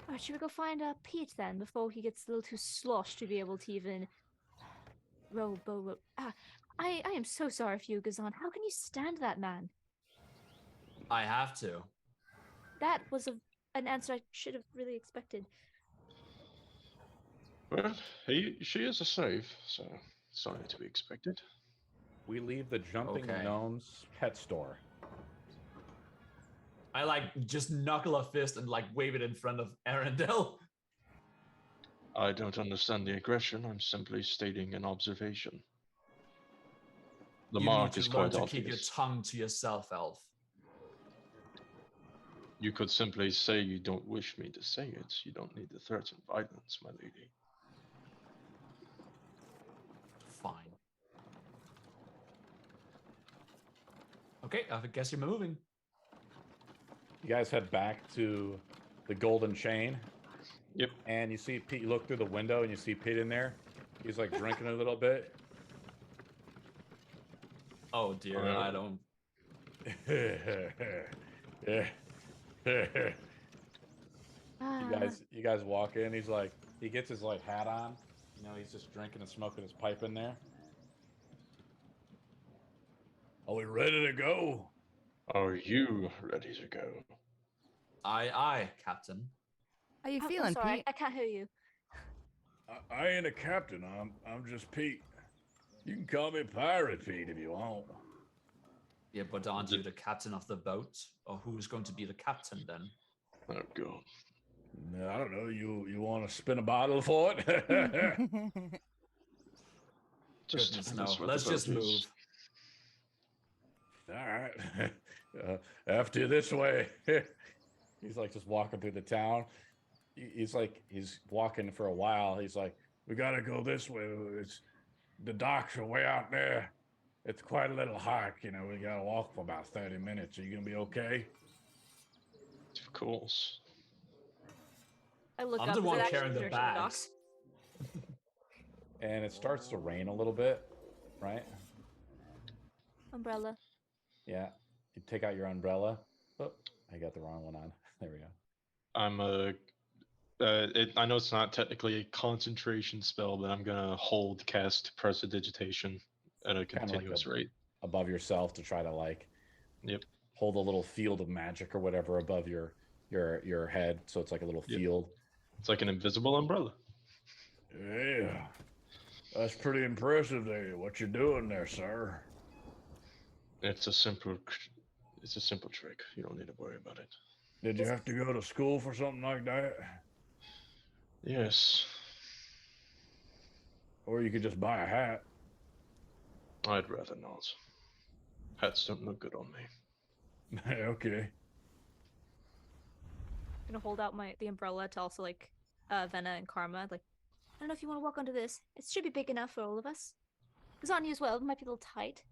All right, should we go find Pete then before he gets a little too sloshed to be able to even row. I am so sorry for you, Gazan. How can you stand that man? I have to. That was an answer I should have really expected. Well, she is a slave, so it's only to be expected. We leave the Jumping Okay. Gnomes pet store. I like just knuckle a fist and like wave it in front of Arendelle. I don't understand the aggression. I'm simply stating an observation. The You mark need is to learn quite to keep your obvious. tongue to yourself, Elf. You could simply say you don't wish me to say it. You don't need to threaten violence, my lady. Fine. Okay, I guess you're moving. You guys head back to the Golden Chain. Yep. And you see Pete, you look through the window and you see Pete in there. He's like drinking a little bit. Oh dear, I don't. You guys walk in. He's like, he gets his like hat on. You know, he's just drinking and smoking his pipe in there. Are we ready to go? Are you ready to go? Aye, Captain. How you I'm feeling, sorry, Pete? I can't hear you. I ain't a captain. I'm just Pete. You can call me Pirate Pete if you want. Yeah, but aren't you the captain of the boat? Or who's going to be the captain then? Oh god. No, I don't know. You want to spin a bottle for it? Just Goodness, tell us no. where the Let's just boat is. move. All right. After you this way. He's like just walking through the town. He's walking for a while. He's like, we got to go this way. The docks are way out there. It's quite a little hike. You know, we got to walk for about 30 minutes. Are you going to be okay? Of course. I look I'm up. the Is one it actually carrying the direction of docks? bags. And it starts to rain a little bit, right? Umbrella. Yeah. You take out your umbrella. Oh, I got the wrong one on. There we go. I know it's not technically a concentration spell, but I'm gonna hold cast prestidigitation at a Kinda like continuous rate. Above yourself to try to like Yep. hold a little field of magic or whatever above your head, so it's like a little Yep. field. It's like an invisible umbrella. Yeah, that's pretty impressive there. What you doing there, sir? It's a simple trick. You don't need to worry about it. Did you have to go to school for something like that? Yes. Or you could just buy a hat. I'd rather not. Hats don't look good on me. Okay. I'm gonna hold out the umbrella to also like Venna and Karma. Like, I don't know if you want to walk onto this. It should be big enough for all of us. It's on you as well. It might be a little tight.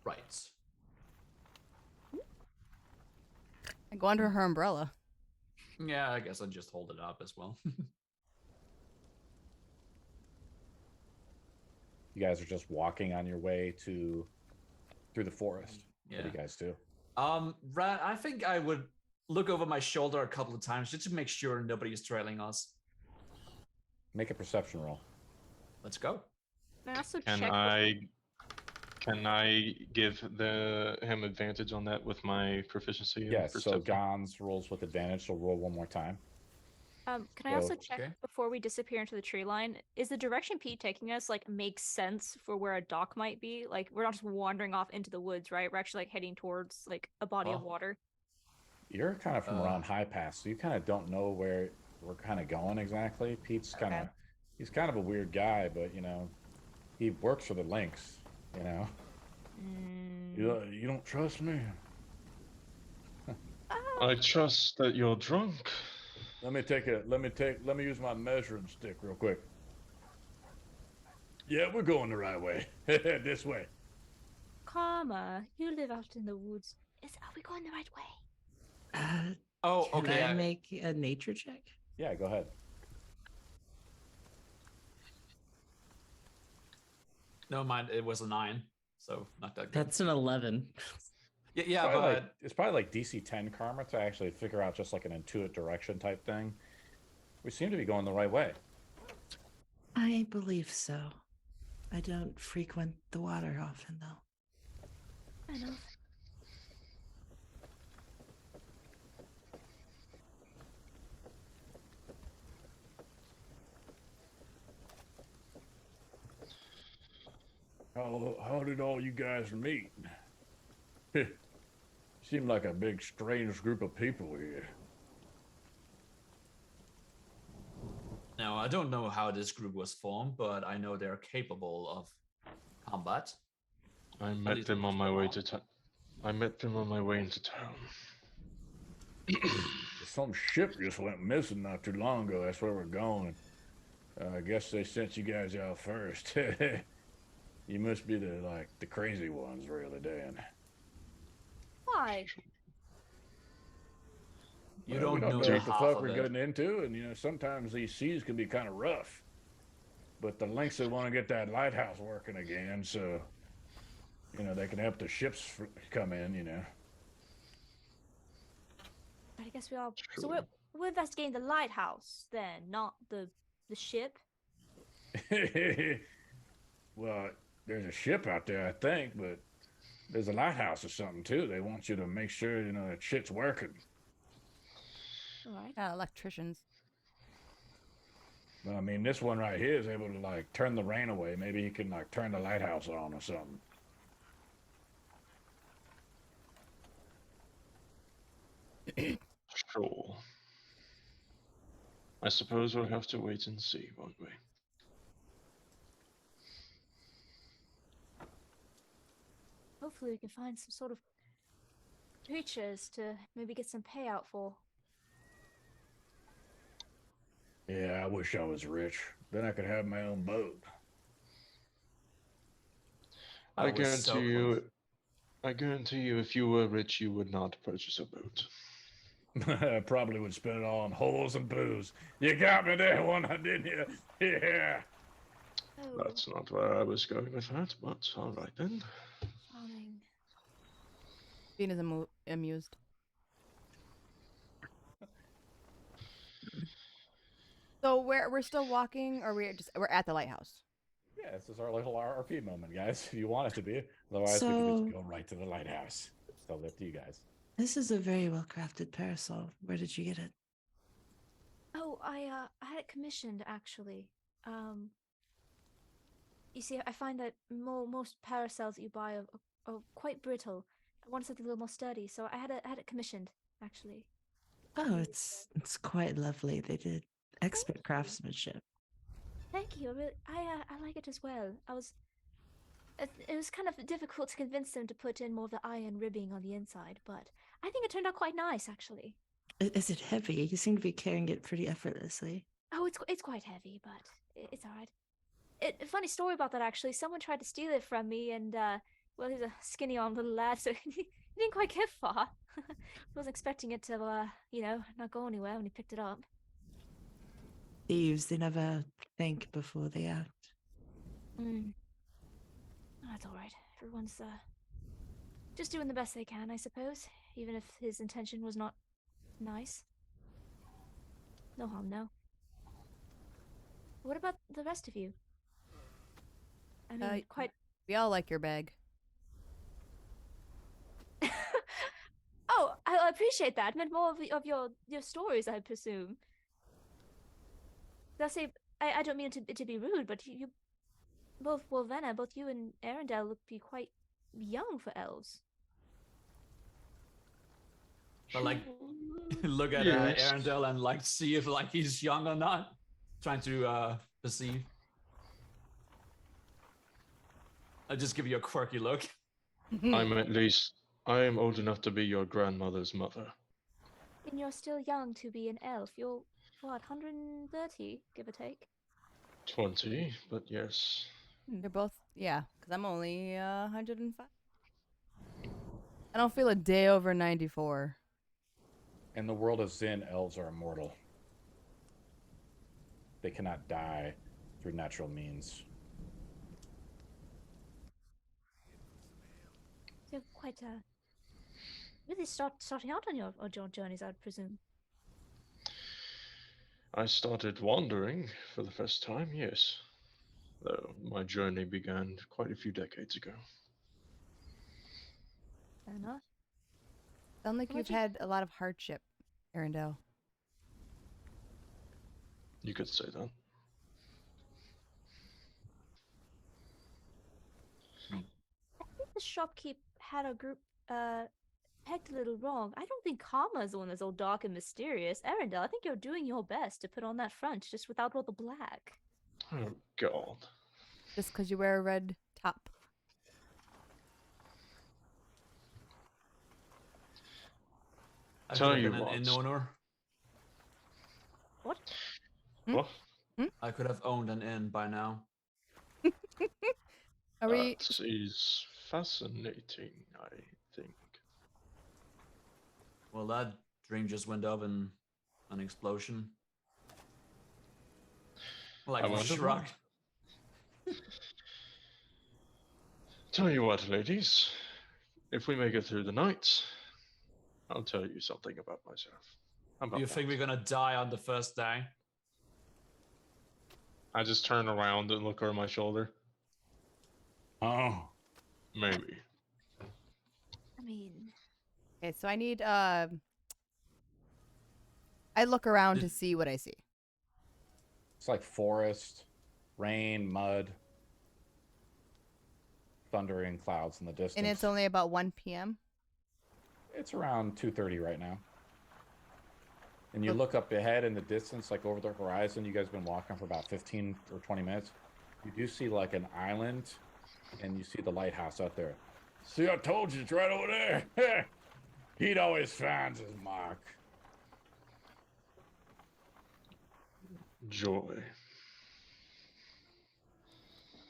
Right. I go under her umbrella. Yeah, I guess I'll just hold it up as well. You guys are just walking on your way through the forest. Yeah. What do you guys do? Rat, I think I would look over my shoulder a couple of times just to make sure nobody's trailing us. Make a perception roll. Let's go. And I also Can check. Can I give him advantage on that with my proficiency? in Yes, so perception? Gons rolls with advantage, so roll one more time. Can I also check Okay. before we disappear into the tree line? Is the direction Pete taking us like makes sense for where a dock might be? Like we're not just wandering off into the woods, right? We're actually like heading towards like a body of Oh. water. You're kind of from around Highpass, so you kind of don't know where we're kind of going exactly. Pete's kind of, he's kind of a weird guy, but you know, he works for the Lynx. You know, you don't trust me. I trust that you're drunk. Let me use my measuring stick real quick. Yeah, we're going the right way. This way. Karma, you live out in the woods. Are we going the right way? Oh, Can okay. I make a nature check? Yeah, go ahead. No, mind, it was a 9, so not that good. That's an 11. Yeah, Probably but it's probably like DC 10 karma to actually figure out just like an intuitive direction type thing. We seem to be going the right way. I believe so. I don't frequent the water often, though. I know. How did all you guys meet? Seem like a big strange group of people here. no, I don't know how this group was formed, but I know they're capable of combat. I met least them it on was my way wrong. to town. I met them on my way into town. Some ship just went missing not too long ago. That's where we're going. I guess they sent you guys out first. You must be the crazy ones, really, Dan. Why? You Well, we don't know what the the half fuck of we're it. getting into, and you know sometimes these seas can be kind of rough. But the Lynx they want to get that lighthouse working again, so you know they can help the ships come in. You know. I guess we are. So True. we're investigating the lighthouse then, not the ship. Well, there's a ship out there, I think, but there's a lighthouse or something too. They want you to make sure you know that shit's working. All right. Electricians. Well, I mean, this one right here is able to like turn the rain away. Maybe he can like turn the lighthouse on or something. I suppose we'll have to wait and see, won't we? Hopefully we can find some sort of creatures to maybe get some payout for. Yeah, I wish I was rich. Then I could have my own boat. I was so guarantee close. you, I guarantee you, if you were rich, you would not purchase a boat. I probably would spend it all on holes and booze. You got me there one, didn't you? Yeah. Oh, That's not where I was going with that, but all right then. charming. Bean is amused. So we're still walking, or we're at the lighthouse. Yeah, this is our little RP moment, guys. If you want it to be. Otherwise, we can So- just go right to the lighthouse. It's totally up to you guys. This is a very well crafted parasol. Where did you get it? Oh, I had it commissioned actually. You see, I find that most parasols that you buy are quite brittle. I want something a little more sturdy, so I had it commissioned actually. Oh, it's quite lovely. They did expert craftsmanship. Thank you. I like it as well. It was kind of difficult to convince them to put in more of the iron ribbing on the inside, but I think it turned out quite nice actually. Is it heavy? You seem to be carrying it pretty effortlessly. Oh, it's quite heavy, but it's all right. A funny story about that actually. Someone tried to steal it from me, and well, he's a skinny armed little lad, so he didn't quite get far. He wasn't expecting it to, not go anywhere when he picked it up. Thieves, they never think before they act. That's all right. Everyone's just doing the best they can, I suppose, even if his intention was not nice. No harm, no. What about the rest of you? I mean, quite. We all like your bag. Oh, I appreciate that. Meant more of your stories, I presume. They'll say I don't mean it to be rude, but you both, well, Venna, both you and Arendelle look to be quite young for elves. But like, look at Yes. Arendelle and like see if like he's young or not. Trying to perceive. I'll just give you a quirky look. I am old enough to be your grandmother's mother. And you're still young to be an elf. You're, what, 130, give or take? 20, but yes. They're both, yeah, because I'm only 105. I don't feel a day over 94. In the world of Zin, elves are immortal. They cannot die through natural means. You're quite really starting out on your journeys, I'd presume. I started wandering for the first time, yes. Though my journey began quite a few decades ago. Fair enough. Sound like How you've about you? had a lot of hardship, Arendelle. You could say that. I think the shopkeep had a group pegged a little wrong. I don't think Karma is the one that's all dark and mysterious. Arendelle, I think you're doing your best to put on that front, just without all the black. Oh, God. Just because you wear a red top. I Tell could you have been an inn what. owner. What? What? I could have owned an inn by now. Are we? That is fascinating, I think. Well, that dream just went up in an explosion. Like I a wonder shrug. Tell you what, ladies. If we make it through the night, I'll tell you something about myself. How Do about you think that? we're gonna die on the first day? I just turn around and look over my shoulder. Oh. Maybe. I mean, Okay, so I need. I look around to see what I see. It's like forest, rain, mud, thundering clouds in the distance. And it's only about 1 p.m. It's around 2:30 right now. and you look up ahead in the distance, like over the horizon. You guys have been walking for about 15 or 20 minutes. You do see like an island, and you see the lighthouse out there. See, I told you, it's right over there. He'd always finds his mark. Joy.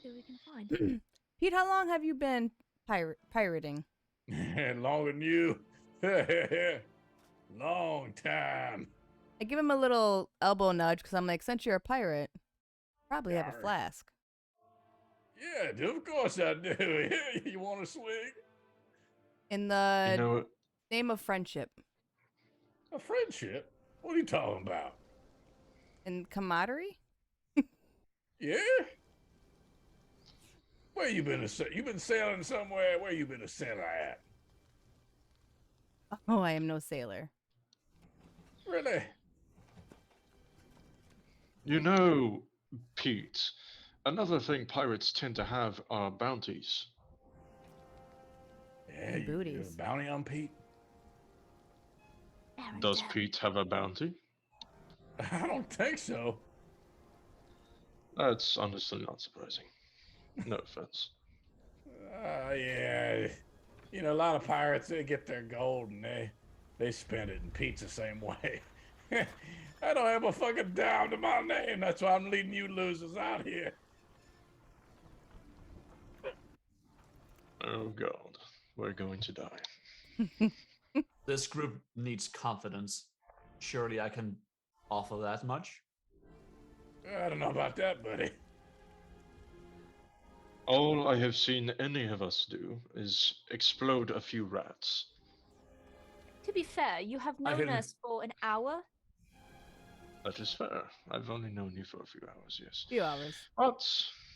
See what we can find. Pete, how long have you been pirating? Longer than you. Long time. I give him a little elbow nudge because I'm like, since you're a pirate, probably have a Yarr. flask. Yeah, of course I do. You want to swing? In the You know, name of friendship. A friendship? What are you talking about? In camaraderie? Yeah? Where you been? You been sailing somewhere? Where you been a sailor at? Oh, I am no sailor. Really? you know, Pete, another thing pirates tend to have are bounties. Yeah, And you booties. a bounty on Pete? Does Pete have a bounty? I don't think so. That's honestly not surprising. No offense. Yeah. You know, a lot of pirates, they get their gold and they spend it, and Pete's the same way. I don't have a fucking dime to my name. That's why I'm leading you losers out here. Oh god, we're going to die. This group needs confidence. Surely I can offer that much. I don't know about that, buddy. All I have seen any of us do is explode a few rats. To be fair, you have I known didn't- us for an hour. That is fair. I've only known you for a few hours, yes. Few hours. But,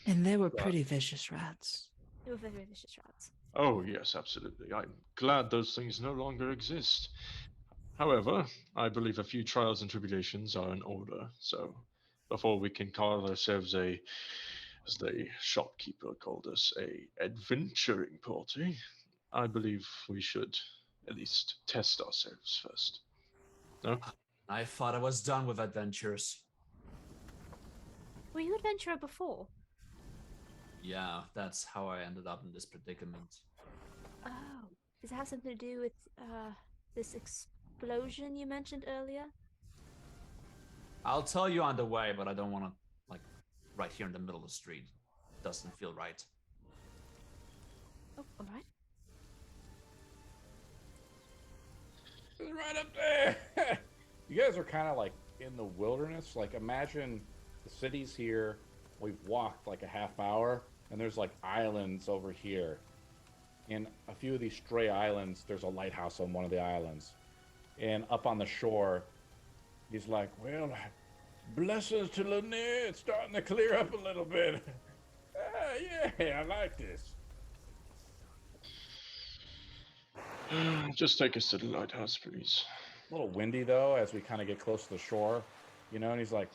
And they were pretty vicious rats. You were very vicious rats. oh yes, absolutely. I'm glad those things no longer exist. However, I believe a few trials and tribulations are in order, so before we can call ourselves a, as the shopkeeper called us, a adventuring party, I believe we should at least test ourselves first. No? I thought I was done with adventures. Were you adventurer before? Yeah, that's how I ended up in this predicament. Oh, does it have something to do with this explosion you mentioned earlier? I'll tell you on the way, but I don't want to, like, right here in the middle of the street. Doesn't feel right. Oh, all right. It's right up there. You guys are kind of like in the wilderness. Like, imagine the city's here. We've walked like a half hour, and there's like islands over here. And a few of these stray islands, there's a lighthouse on one of the islands. And up on the shore, he's like, well, blessings to Lanier. It's starting to clear up a little bit. Yeah, I like this. Just take us to the lighthouse, please. A little windy though as we kind of get close to the shore, you know, and he's like,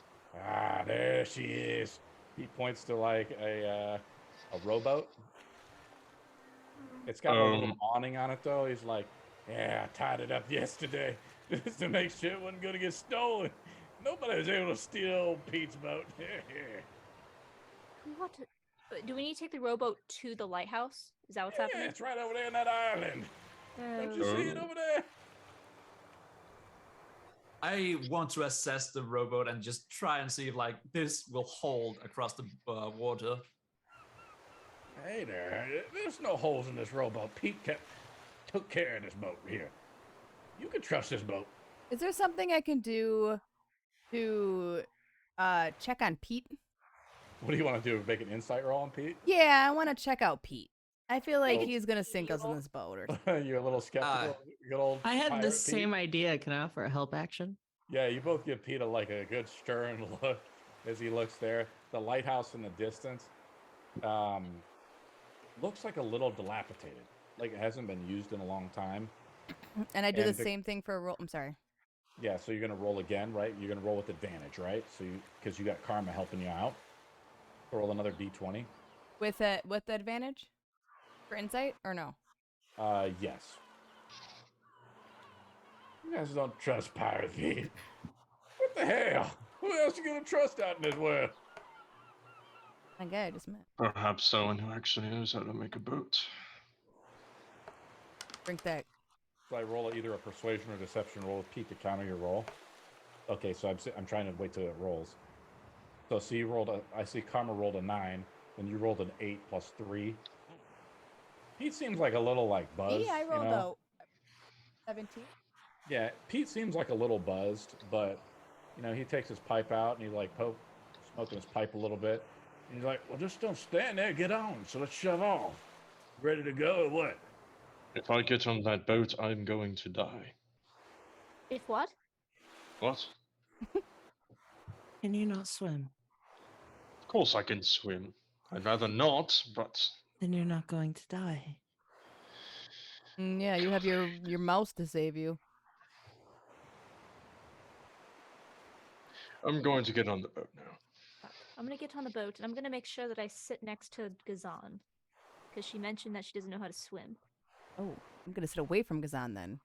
there she is. He points to like a rowboat. It's got a little awning on it though. He's like, yeah, I tied it up yesterday just to make sure it wasn't going to get stolen. Nobody was able to steal Pete's boat. What? Do we need to take the rowboat to the lighthouse? Is that what's Yeah, happening? it's right over there in that island. Don't you see it over there? I want to assess the rowboat and just try and see if, like, this will hold across the water. Hey there, there's no holes in this rowboat. Pete took care of this boat here. You can trust this boat. Is there something I can do to check on Pete? What do you want to do? Make an insight roll on Pete? Yeah, I want to check out Pete. I feel like Well, he's gonna sink us in this boat or You're a little skeptical. Good old I had the pirate same Pete? idea. Can I offer a help action? Yeah, you both give Pete a good stern look as he looks there. The lighthouse in the distance looks like a little dilapidated, like it hasn't been used in a long time. and I do And the same thing for a roll. I'm sorry. Yeah, so you're gonna roll again, right? You're gonna roll with advantage, right? So because you got karma helping you out. Roll another d20. With the advantage for insight or no? Yes. You guys don't trust Pirate Pete. What the hell? Who else you gonna trust out in this world? My guy I just met. Perhaps someone who actually knows how to make a boat. Drink that. So I roll either a persuasion or deception roll with Pete to counter your roll. Okay, so I'm trying to wait till it rolls. So see, you rolled I see Karma rolled a 9, and you rolled an 8 plus 3. Pete seems like a little like buzzed. I rolled a 17. Yeah, Pete seems like a little buzzed, but he takes his pipe out and he's like smoking his pipe a little bit. And he's like, well, just don't stand there, get on. So let's shove off. Ready to go or what? If I get on that boat, I'm going to die. If what? What? Can you not swim? Of course I can swim. I'd rather not, but... Then you're not going to die. Yeah, you have your mouse to save you. I'm going to get on the boat now. I'm gonna get on the boat and I'm gonna make sure that I sit next to Gazan. Because she mentioned that she doesn't know how to swim. Oh, I'm gonna sit away from Gazan then.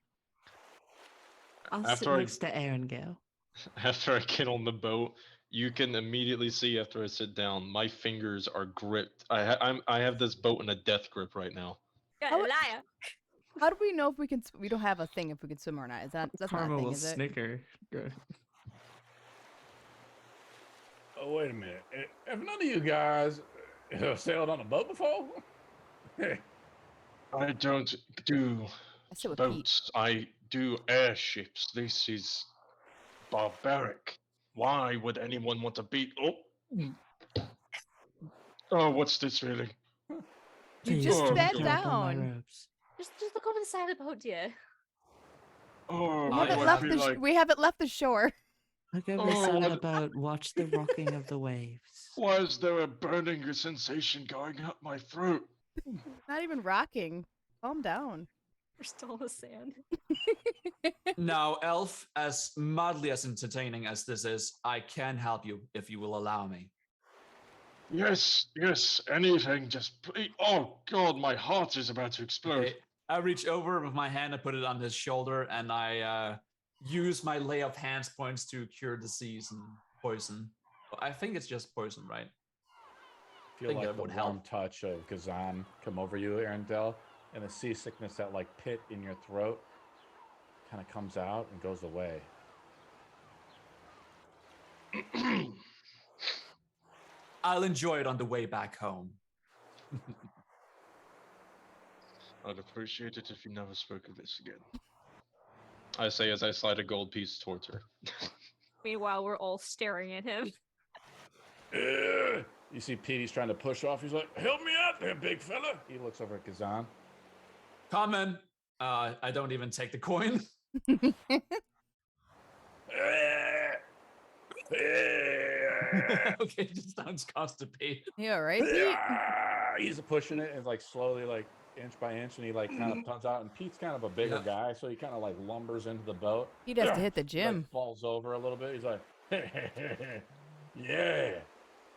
I'll sit After I- next to Erangel. After I get on the boat, you can immediately see after I sit down, my fingers are gripped. I have this boat in a death grip right now. You're How- a liar! How do we know if we can? We don't have a thing if we can swim or not. That's not a Karma thing, will is it? snicker. Good. Oh, wait a minute. Have none of you guys sailed on a boat before? I don't do I sit with Pete. boats. I do airships. This is barbaric. Why would anyone want to beat? Oh, what's this really? You Please just don't sat tread on my down. ropes. Just look over the side of the boat, dear. Oh, We I haven't would left feel the. We haven't left the shore. Look over the side of the what- boat. Watch the rocking of the waves. Why is there a burning sensation going up my throat? Not even rocking. Calm down. We're still in the sand. Now, Elf, as mildly as entertaining as this is, I can help you if you will allow me. Yes, anything, just please. Oh God, my heart is about to explode. Okay, I reach over with my hand and put it on his shoulder, and I use my lay of hands points to cure disease and poison. I think it's just poison, right? Feel think like that the would warm help. touch of Kazan come over you, Arendelle, and the seasickness, that like pit in your throat, kind of comes out and goes away. I'll enjoy it on the way back home. I'd appreciate it if you never spoke of this again. I say as I slide a gold piece towards her. Meanwhile, we're all staring at him. You see Petey's trying to push off. He's like, help me out there, big fella. He looks over at Kazan. Common. I don't even take the coin. Okay, just sounds constipated. Yeah, right, Pete? He's pushing it and like slowly, like inch by inch, and he like kind of comes out. And Pete's kind of a bigger guy, so he kind of like lumbers into the boat. He has to hit the He, gym. like, falls over a little bit. He's like, yeah.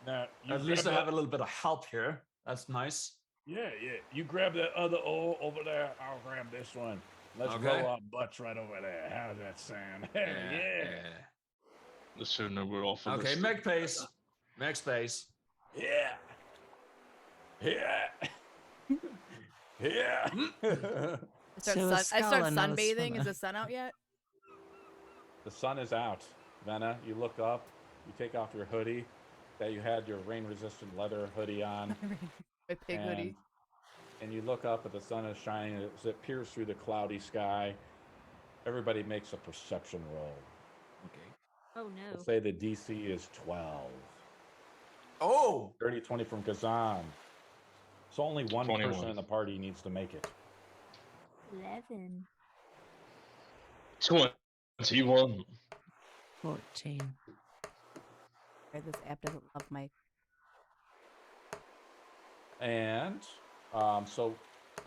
Now you At least I grab have a little bit of help here. That's nice. yeah. You grab that other O over there. I'll grab this one. Let's Okay. roll our butts right over there. How does that sound? Yeah. The sooner we're off of Okay, this. make pace. Make space. Yeah. Yeah. Yeah. I start, So a I start scholar, not a sunbathing. swimmer. Is the sun out yet? The sun is out. Venna, you look up. You take off your hoodie that you had your rain-resistant leather hoodie on. My pig hoodie. And you look up, and the sun is shining as it peers through the cloudy sky. Everybody makes a perception roll. Okay. Oh no. Let's say the DC is 12. Oh! 30, 20 from Kazan. So only one 21. person in the party needs to make it. 11. 21. 14. Okay, this app doesn't love my. And so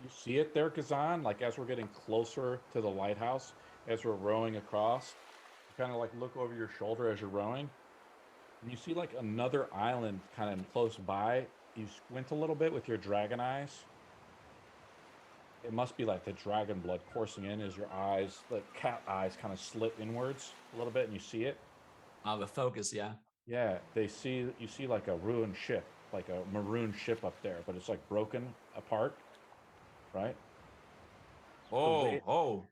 you see it there, Kazan, like as we're getting closer to the lighthouse, as we're rowing across, you kind of like look over your shoulder as you're rowing, and you see like another island kind of close by. You squint a little bit with your dragon eyes, it must be like the dragon blood coursing in as your eyes, the cat eyes, kind of slit inwards a little bit, and you see it. The focus, yeah. Yeah, you see like a ruined ship, like a maroon ship up there, but it's like broken apart, right? Oh,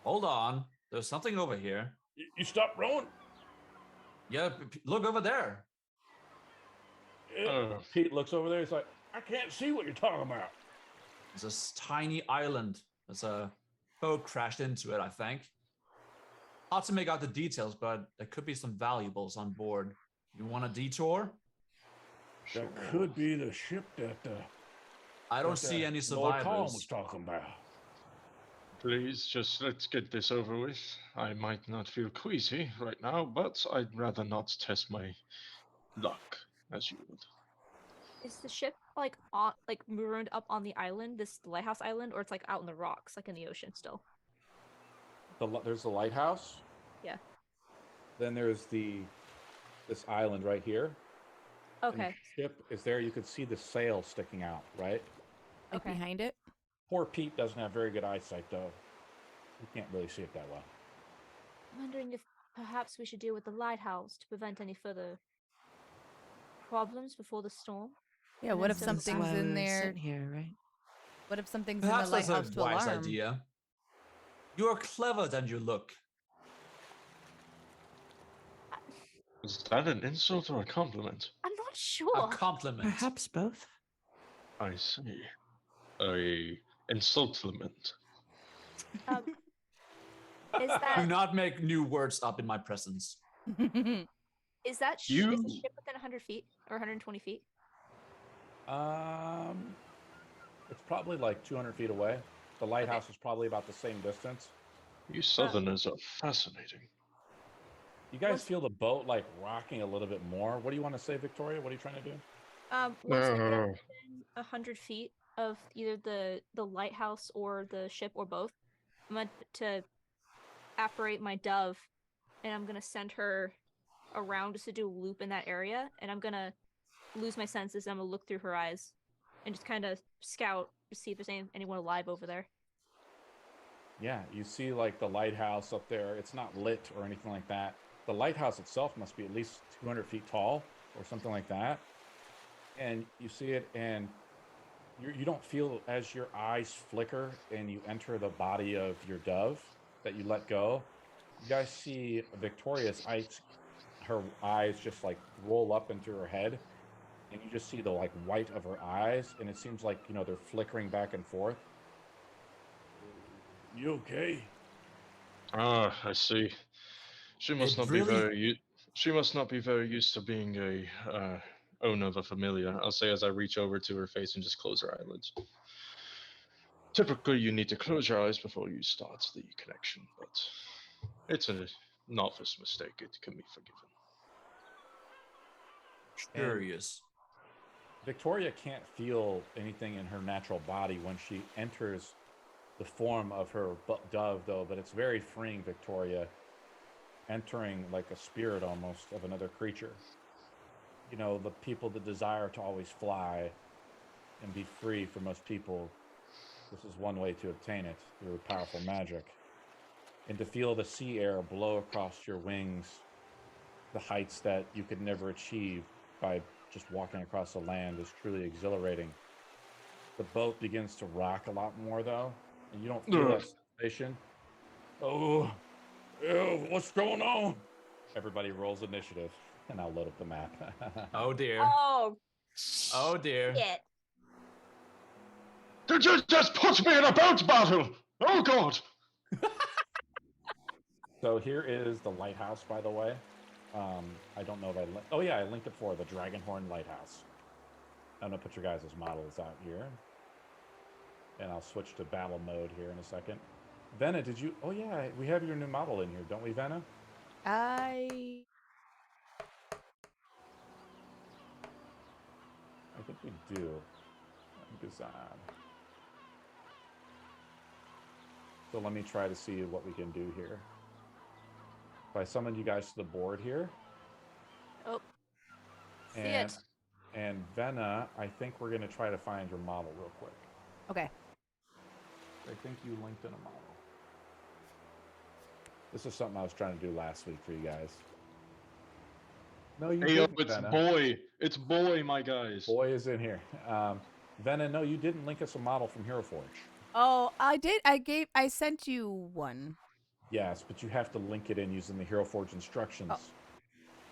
hold on. There's something over here. You stop rowing. Yeah, look over there. Pete looks over there. He's like, I can't see what you're talking about. It's this tiny island. There's a boat crashed into it, I think. Hard to make out the details, but there could be some valuables on board. You want a detour? That could be the ship that I don't see any Lord Calm was survivors. talking about. Please, just let's get this over with. I might not feel queasy right now, but I'd rather not test my luck, as you would. Is the ship like marooned up on the island, this lighthouse island, or it's like out in the rocks, like in the ocean still? There's the lighthouse. Yeah. Then there's this island right here. Okay. And the ship is there. You could see the sail sticking out, right? Like Okay. behind it. Poor Pete doesn't have very good eyesight, though. He can't really see it that well. I'm wondering if perhaps we should deal with the lighthouse to prevent any further problems before the storm. Yeah, And what then if send us something's back. Why in we're there? sent here, right? What if something's Perhaps in the that's lighthouse a to wise alarm? idea. You are clever than you look. Is that an insult or a compliment? I'm not A sure. compliment. Perhaps both. I see. A insultlement. Is Do that not make new words up in my presence. is that is You- the ship within 100 feet or 120 feet? It's probably like 200 feet away. The lighthouse is probably about the same distance. You Southerners are fascinating. You guys Once- feel the boat like rocking a little bit more. What do you want to say, Victoria? What are you trying to do? Once we get within 100 feet of either the lighthouse or the ship or both, I'm going to apparate my dove, and I'm gonna send her around just to do a loop in that area, and I'm gonna lose my senses. And I'm gonna look through her eyes and just kind of scout to see if there's anyone alive over there. Yeah, you see like the lighthouse up there. It's not lit or anything like that. The lighthouse itself must be at least 200 feet tall or something like that. And you see it, and you don't feel as your eyes flicker and you enter the body of your dove that you let go. You guys see Victoria's eyes, her eyes just like roll up into her head, and you just see the like white of her eyes, and it seems like they're flickering back and forth. You okay? Ah, I see. She must It not really- be very. She must not be very used to being a owner of a familiar. I'll say as I reach over to her face and just close her eyelids. Typically, you need to close your eyes before you start the connection, but it's a novice mistake. It can be forgiven. Curious. Victoria can't feel anything in her natural body when she enters the form of her dove, though, but it's very freeing, Victoria, entering like a spirit almost of another creature. The people that desire to always fly and be free for most people, this is one way to obtain it through powerful magic. And to feel the sea air blow across your wings, the heights that you could never achieve by just walking across the land, is truly exhilarating. The boat begins to rock a lot more, though, and you don't feel that sensation. Oh, ew, what's going on? Everybody rolls initiative, and I'll load up the map. Oh dear. Oh, Oh dear. shit. Did you just put me in a boat battle? Oh God! So here is the lighthouse, by the way. I don't know if I linked it for the Dragonhorn Lighthouse. I'm gonna put your guys' models out here, and I'll switch to battle mode here in a second. Venna, did you? Oh yeah, we have your new model in here, don't we, Venna? I think we do. Design. So let me try to see what we can do here. If I summon you guys to the board here. Oh. See And it. and Venna, I think we're gonna try to find your model real quick. okay. I think you linked in a model. This is something I was trying to do last week for you guys. No, you Hey, yo, didn't, it's Venna. boy. It's boy, my guys. Boy is in here. Venna, no, you didn't link us a model from Hero Forge. Oh, I did. I sent you one. Yes, but you have to link it in using the Hero Forge instructions. Oh.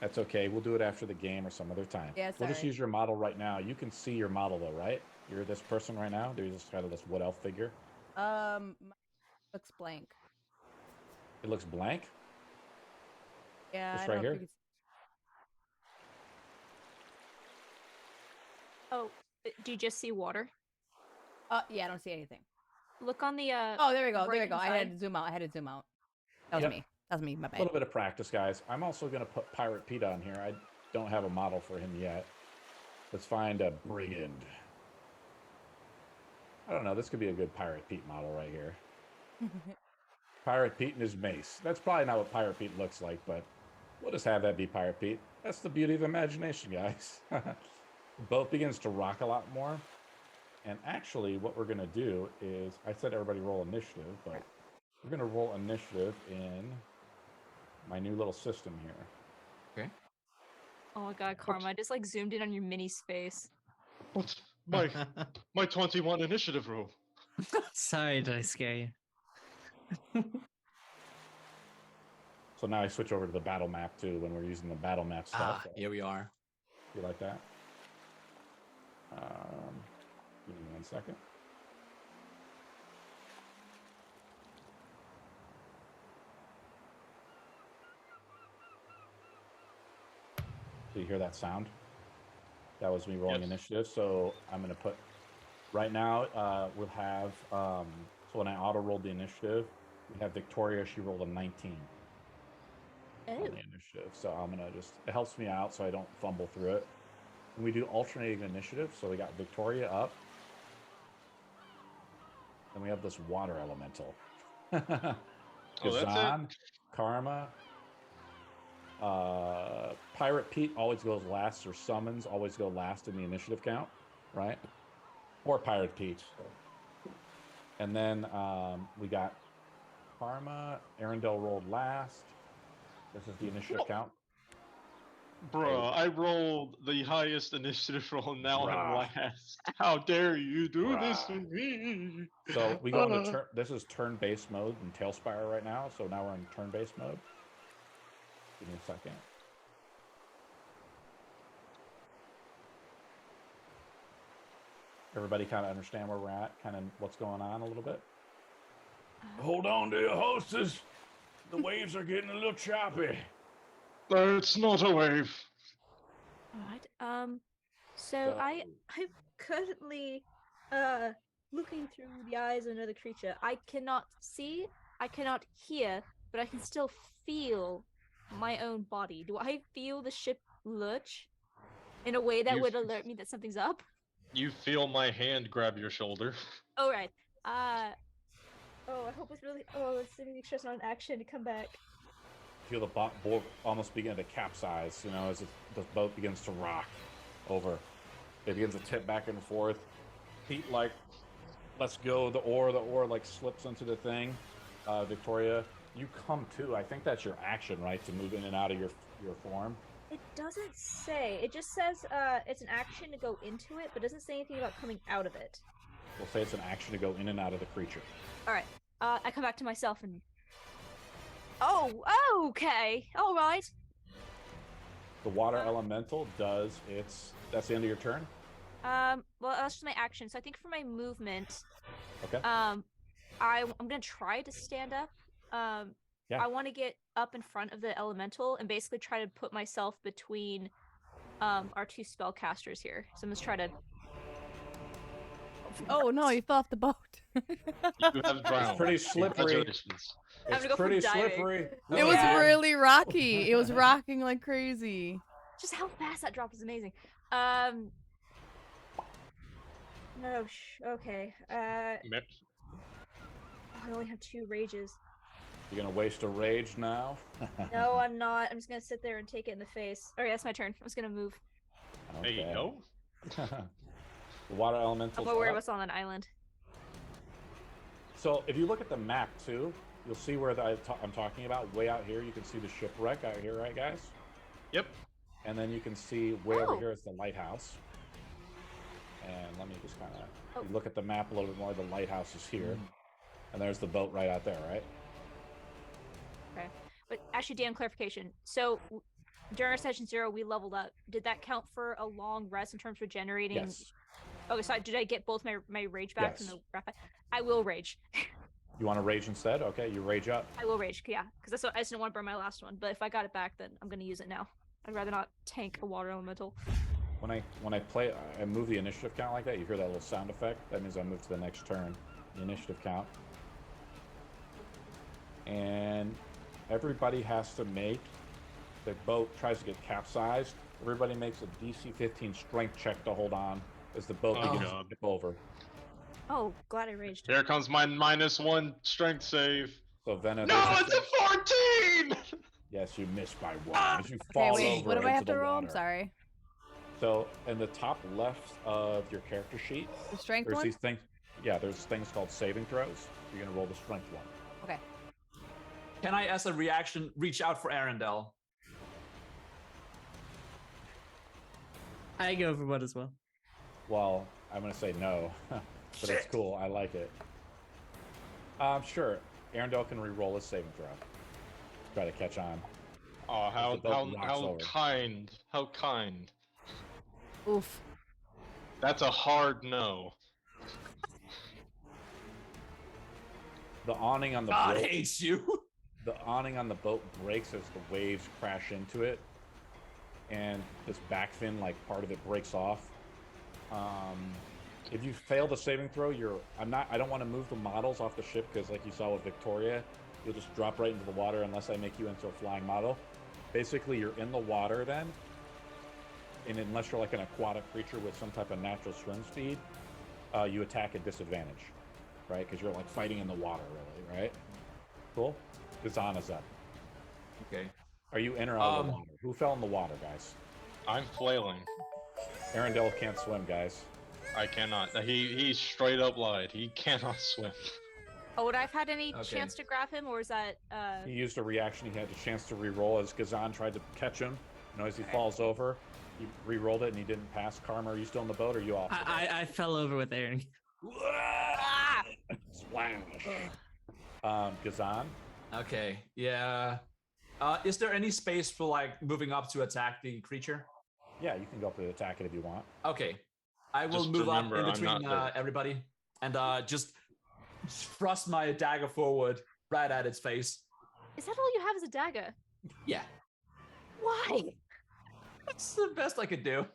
That's okay. We'll do it after the game or some other time. Yeah, We'll just sorry. use your model right now. You can see your model though, right? You're this person right now. There's just kind of this wood elf figure. Looks blank. It looks blank. Yeah, This I right don't here? think it's. Oh, do you just see water? Yeah, I don't see anything. Look on the Oh, there we go. There we right go. I inside. had to zoom out. That was Yep. me. That was me. My A bad. little bit of practice, guys. I'm also going to put Pirate Pete on here. I don't have a model for him yet. Let's find a brigand. I don't know. This could be a good Pirate Pete model right here. Pirate Pete and his mace. That's probably not what Pirate Pete looks like, but we'll just have that be Pirate Pete. That's the beauty of imagination, guys. The boat begins to rock a lot more. And actually, what we're going to do is, I said everybody roll initiative, but we're going to roll initiative in my new little system here. Okay. Oh my god, Karma! I just like zoomed in on your mini space. What? My 21 initiative roll. Sorry, did I scare you? So now I switch over to the battle map too when we're using the battle map stuff. Here we are. You like that? Give me 1 second. So you hear that sound? That was me rolling Yes. initiative. So I'm going to put, right now, we'll have, so when I auto rolled the initiative, we have Victoria, she rolled a 19 on the initiative. So I'm going to just, it helps me out so I don't fumble through it. And we do alternating initiative. So we got Victoria up. And we have this water elemental. Oh, that's Gazan, Karma, Pirate Pete always goes last, or summons always go last in the initiative count, right? Or Pirate Pete. And then we got Karma, Arendelle rolled last. This is the initiative count. Bruh, I rolled the highest initiative roll, now I'm Bruh. last. How dare you do this Bruh. to me? So we go into turn. This is turn-based mode in Tailspire right now. So now we're in turn-based mode. Give me a second. Everybody kind of understand where we're at, kind of what's going on a little bit? Hold on to your horses. The waves are getting a little choppy. It's not a wave. Alright. So I'm currently looking through the eyes of another creature. I cannot see, I cannot hear, but I can still feel my own body. Do I feel the ship lurch in a way that would alert me that something's up? You feel my hand grab your shoulder. Alright. Oh, I hope it's really. Oh, it's make sure it's not an action to come back. Feel the boat almost begin to capsize, you know, as the boat begins to rock over. It begins to tip back and forth. Pete, like, lets go of the oar like slips into the thing. Victoria, you come to. I think that's your action, right, to move in and out of your form. It doesn't say. It just says it's an action to go into it, but doesn't say anything about coming out of it. We'll say it's an action to go in and out of the creature. Alright. I come back to myself and... Oh, okay. Alright. The water elemental does its... That's the end of your turn? Well, that's just my action. So I think for my movement... Okay. I'm gonna try to stand up. Yeah. I want to get up in front of the elemental and basically try to put myself between our two spellcasters here. So I'm just try to... Oh no, you fell off the boat. You have drowned. It's pretty slippery. Congratulations. I'm It's gonna go for pretty diving. slippery. It was Yeah. really rocky. It was rocking like crazy. Just how fast that drop is amazing. No, okay. I only have 2 rages. You're going to waste a rage now? No, I'm not. I'm just gonna sit there and take it in the face. Alright, that's my turn. I'm just gonna move. There you go. The water elemental. I'm aware of what's on that island. So if you look at the map too, you'll see where I'm talking about. Way out here, you can see the shipwreck out here, right, guys? Yep. And then you can see way over here is the lighthouse. And let me just kind of look at the map a little bit more. The lighthouse is here, and there's the boat right out there, right? Okay. But actually, Dan, clarification. So during our session 0, we leveled up. Did that count for a long rest in terms of regenerating? Yes. Okay, so did I get both my rage back from the rapid? I will rage. You want to rage instead? Okay, you rage up. I will rage, yeah, because I just didn't want to burn my last one. But if I got it back, then I'm going to use it now. I'd rather not tank a water elemental. When I play, I move the initiative count like that. You hear that little sound effect? That means I move to the next turn. The initiative count. And everybody has to make, the boat tries to get capsized. Everybody makes a DC 15 strength check to hold on as the boat begins to tip over. Oh, glad I raged. Here comes my -1 strength save. So Venom. No, it's a 14! Yes, you missed by 1. As you fall over what do I have into to the roll? water. I'm sorry. So in the top left of your character sheet, The strength there's one? these things. Yeah, there's things called saving throws. You're gonna roll the strength one. Okay. Can I, as a reaction, reach out for Arendelle? I go for one as well. Well, I'm gonna say no, but it's cool. I like it. Sure. Arendelle can re-roll his saving throw. Try to catch on. Oh, how over. kind. How kind. Oof. That's a hard no. The awning on the God boat. hates you. The awning on the boat breaks as the waves crash into it, and this back fin, like part of it, breaks off. If you fail the saving throw, I don't want to move the models off the ship because, like you saw with Victoria, you'll just drop right into the water unless I make you into a flying model. Basically, you're in the water then, and unless you're like an aquatic creature with some type of natural swim speed, you attack at disadvantage, right? Because you're like fighting in the water, really, right? Cool. Kazana's up. Okay. Are you in or out of the water? Who fell in the water, guys? I'm flailing. Arendelle can't swim, guys. I cannot. He straight up lied. He cannot swim. Oh, would I have had any chance to grab him, or is that? He used a reaction. He had a chance to re-roll as Gazan tried to catch him. You know, as he falls over, he re-rolled it and he didn't pass. Karma, are you still in the boat or are you off? I fell over with Aaron. Splash. Gazan? Okay. Yeah. Is there any space for like moving up to attack the creature? Yeah, you can go up and attack it if you want. Okay. I will Just move up remember, in I'm between not everybody and just thrust my dagger forward right at its face. Is that all you have as a dagger? Yeah. Why? That's the best I could do.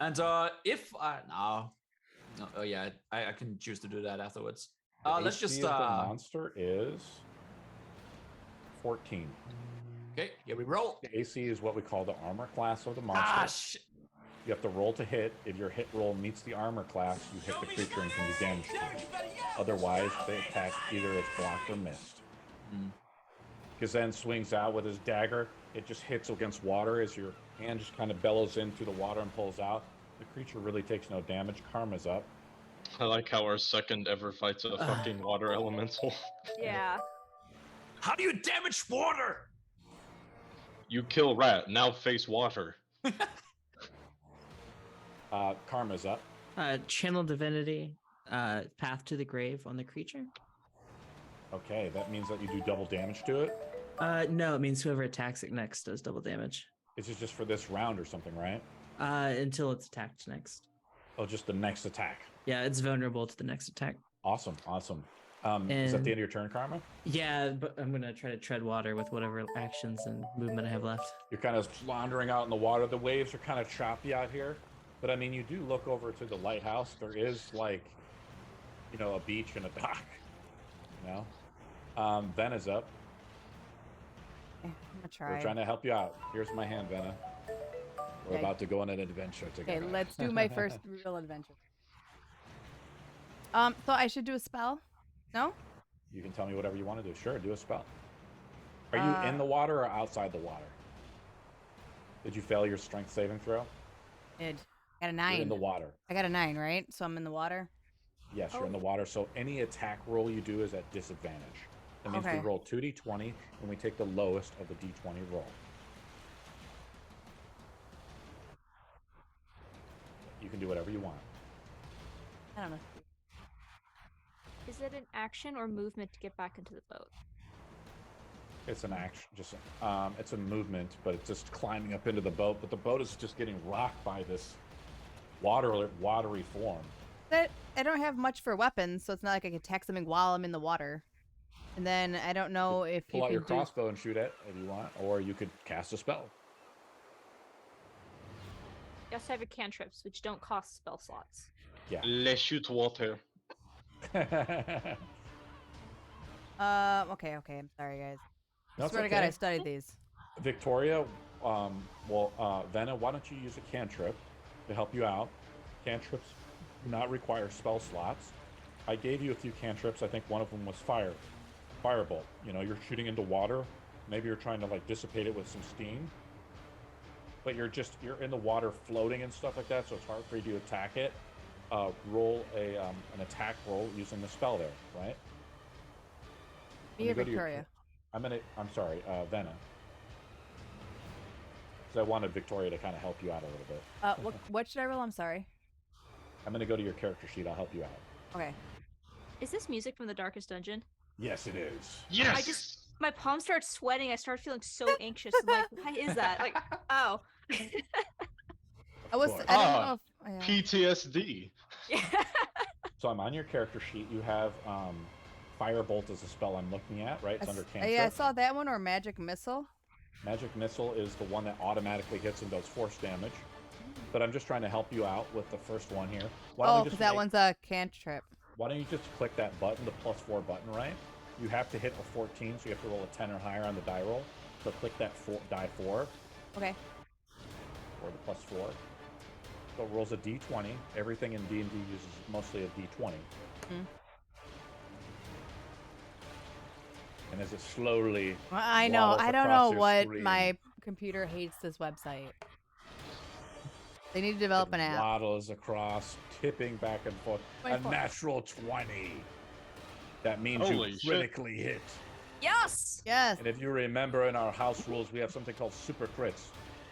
And if I oh yeah, I can choose to do that afterwards. Let's AC just of the monster is 14. Okay, here we roll. The AC is what we call the armor class of the monster. Ah, shit. You have to roll to hit. If your hit roll meets the armor class, you hit the creature and can do damage to it. Otherwise, the attack either is blocked or missed. Gazan swings out with his dagger. It just hits against water as your hand just kind of bellows in through the water and pulls out. The creature really takes no damage. Karma's up. I like how our second ever fight's a fucking water elemental. Yeah. How do you damage water? You kill rat, now face water. Karma's up. Channel divinity, path to the grave on the creature. Okay, that means that you do double damage to it. No, it means whoever attacks it next does double damage. This is just for this round or something, right? Until it's attacked next. Oh, just the next attack. Yeah, it's vulnerable to the next attack. Awesome. Is that the end of your turn, Karma? Yeah, but I'm gonna try to tread water with whatever actions and movement I have left. You're kind of floundering out in the water. The waves are kind of choppy out here. But I mean, you do look over to the lighthouse. There is like, a beach and a dock. Ben is up. I'm gonna try. We're trying to help you out. Here's my hand, Venna. We're about to go on an adventure together. Okay, let's do my first real adventure. So I should do a spell? No? You can tell me whatever you want to do. Sure, do a spell. Are you in the water or outside the water? Did you fail your strength saving throw? Got a 9. You're in the water. I got a 9, right? So I'm in the water. Yes, you're in the water. So any attack roll you do is at disadvantage. That means we roll 2d20 and we take the lowest of the d20 roll. You can do whatever you want. I don't know. Is it an action or movement to get back into the boat? It's an action, just it's a movement, but it's just climbing up into the boat. But the boat is just getting rocked by this watery form. I don't have much for weapons, so it's not like I can attack something while I'm in the water. And then I don't know if pull out your crossbow and shoot it if you want, or you could cast a spell. You also have your cantrips, which don't cost spell slots. Yeah. Let's shoot water. Okay. I'm sorry, guys. I swear to God, I studied these. Victoria, Venna, why don't you use a cantrip to help you out? Cantrips do not require spell slots. I gave you a few cantrips. I think one of them was firebolt. You know, you're shooting into water. Maybe you're trying to like dissipate it with some steam. But you're in the water floating and stuff like that, so it's hard for you to attack it. Roll an attack roll using the spell there, right? Me or Victoria? I'm sorry, Venna. Because I wanted Victoria to kind of help you out a little bit. What should I roll? I'm sorry. I'm gonna go to your character sheet. I'll help you out. Okay. Is this music from the Darkest Dungeon? Yes, it is. Yes. My palms start sweating. I start feeling so anxious. I'm like, why is that? Like, oh. I don't know if, PTSD. So I'm on your character sheet. You have Firebolt as a spell I'm looking at, right? It's under cantrip. Yeah, I saw that one, or Magic Missile. Magic Missile is the one that automatically hits and does force damage. But I'm just trying to help you out with the first one here. Because that one's a cantrip. Why don't you just click that button, the +4 button, right? You have to hit a 14, so you have to roll a 10 or higher on the die roll. So click that die 4. Okay. Or the +4. So it rolls a d20. Everything in D&D uses mostly a d20. And as it slowly I don't know what screen, my computer hates this website. They need to develop an app. Waddles across, tipping back and forth. 24. A natural 20. That means you critically hit. Yes! Yes. And if you remember, in our house rules, we have something called super crits.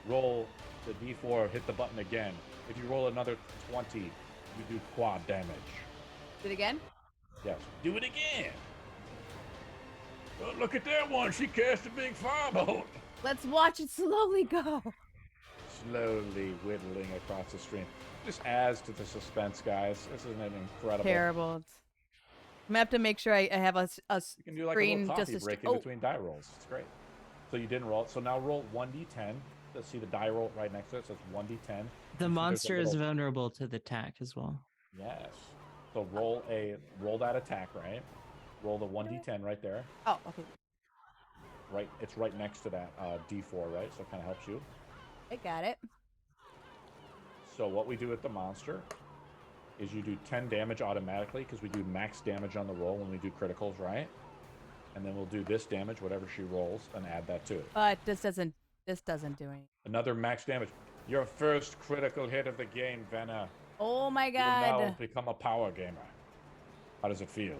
Roll the d4, hit the button again. If you roll another 20, you do quad damage. Do it again? Yes. Do it again. Oh, look at that one. She cast a big firebolt. Let's watch it slowly go. Slowly whittling across the stream. Just adds to the suspense, guys. This is an incredible. Terrible. I'm gonna have to make sure I have a You can do like a little coffee break in between die rolls. It's great. So you didn't roll it. So now roll 1d10. Let's see the die roll right next to it. It says 1d10. The monster is vulnerable to the attack as well. Yes. So roll that attack, right? Roll the 1d10 right there. Oh, okay. Right, it's right next to that d4, right? So it kind of helps you. I got it. So what we do with the monster is you do 10 damage automatically because we do max damage on the roll when we do criticals, right? And then we'll do this damage, whatever she rolls, and add that to it. But this doesn't do anything. Another max damage. Your first critical hit of the game, Venna. Oh my God. You now become a power gamer. How does it feel?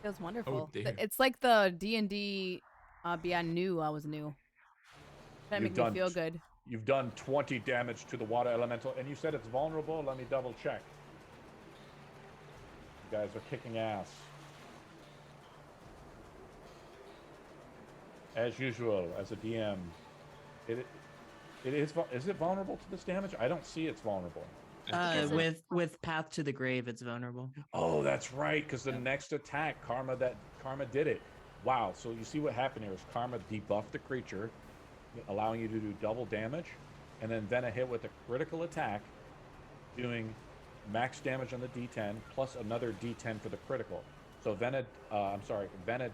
Feels wonderful. Oh, dear. It's like the D&D Beyond New. I was new. That makes me feel good. You've done 20 damage to the water elemental, and you said it's vulnerable. Let me double check. You guys are kicking ass. As usual, as a DM, is it vulnerable to this damage? I don't see it's vulnerable. With Path to the Grave, it's vulnerable. Oh, that's right, because the next attack, Karma did it. Wow, so you see what happened here is Karma debuffed the creature, allowing you to do double damage, and then Venna hit with a critical attack, doing max damage on the D10 plus another D10 for the critical. So Venna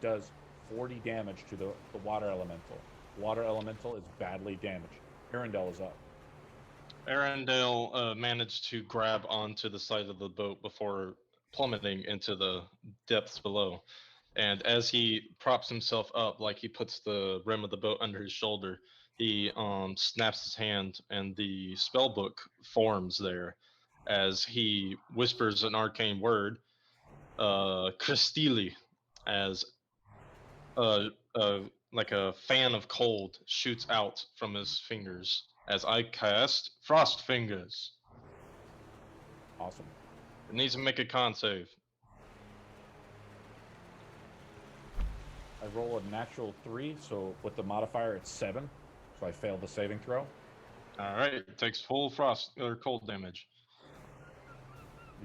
does 40 damage to the water elemental. Water elemental is badly damaged. Arendelle is up. Arendelle managed to grab onto the side of the boat before plummeting into the depths below. And as he props himself up, like he puts the rim of the boat under his shoulder, he snaps his hand, and the spell book forms there as he whispers an arcane word. Cristili as like a fan of cold shoots out from his fingers as I cast Frost Fingers. Awesome. It needs to make a con save. I roll a natural 3, so with the modifier it's 7. So I failed the saving throw. All right, it takes full frost or cold damage.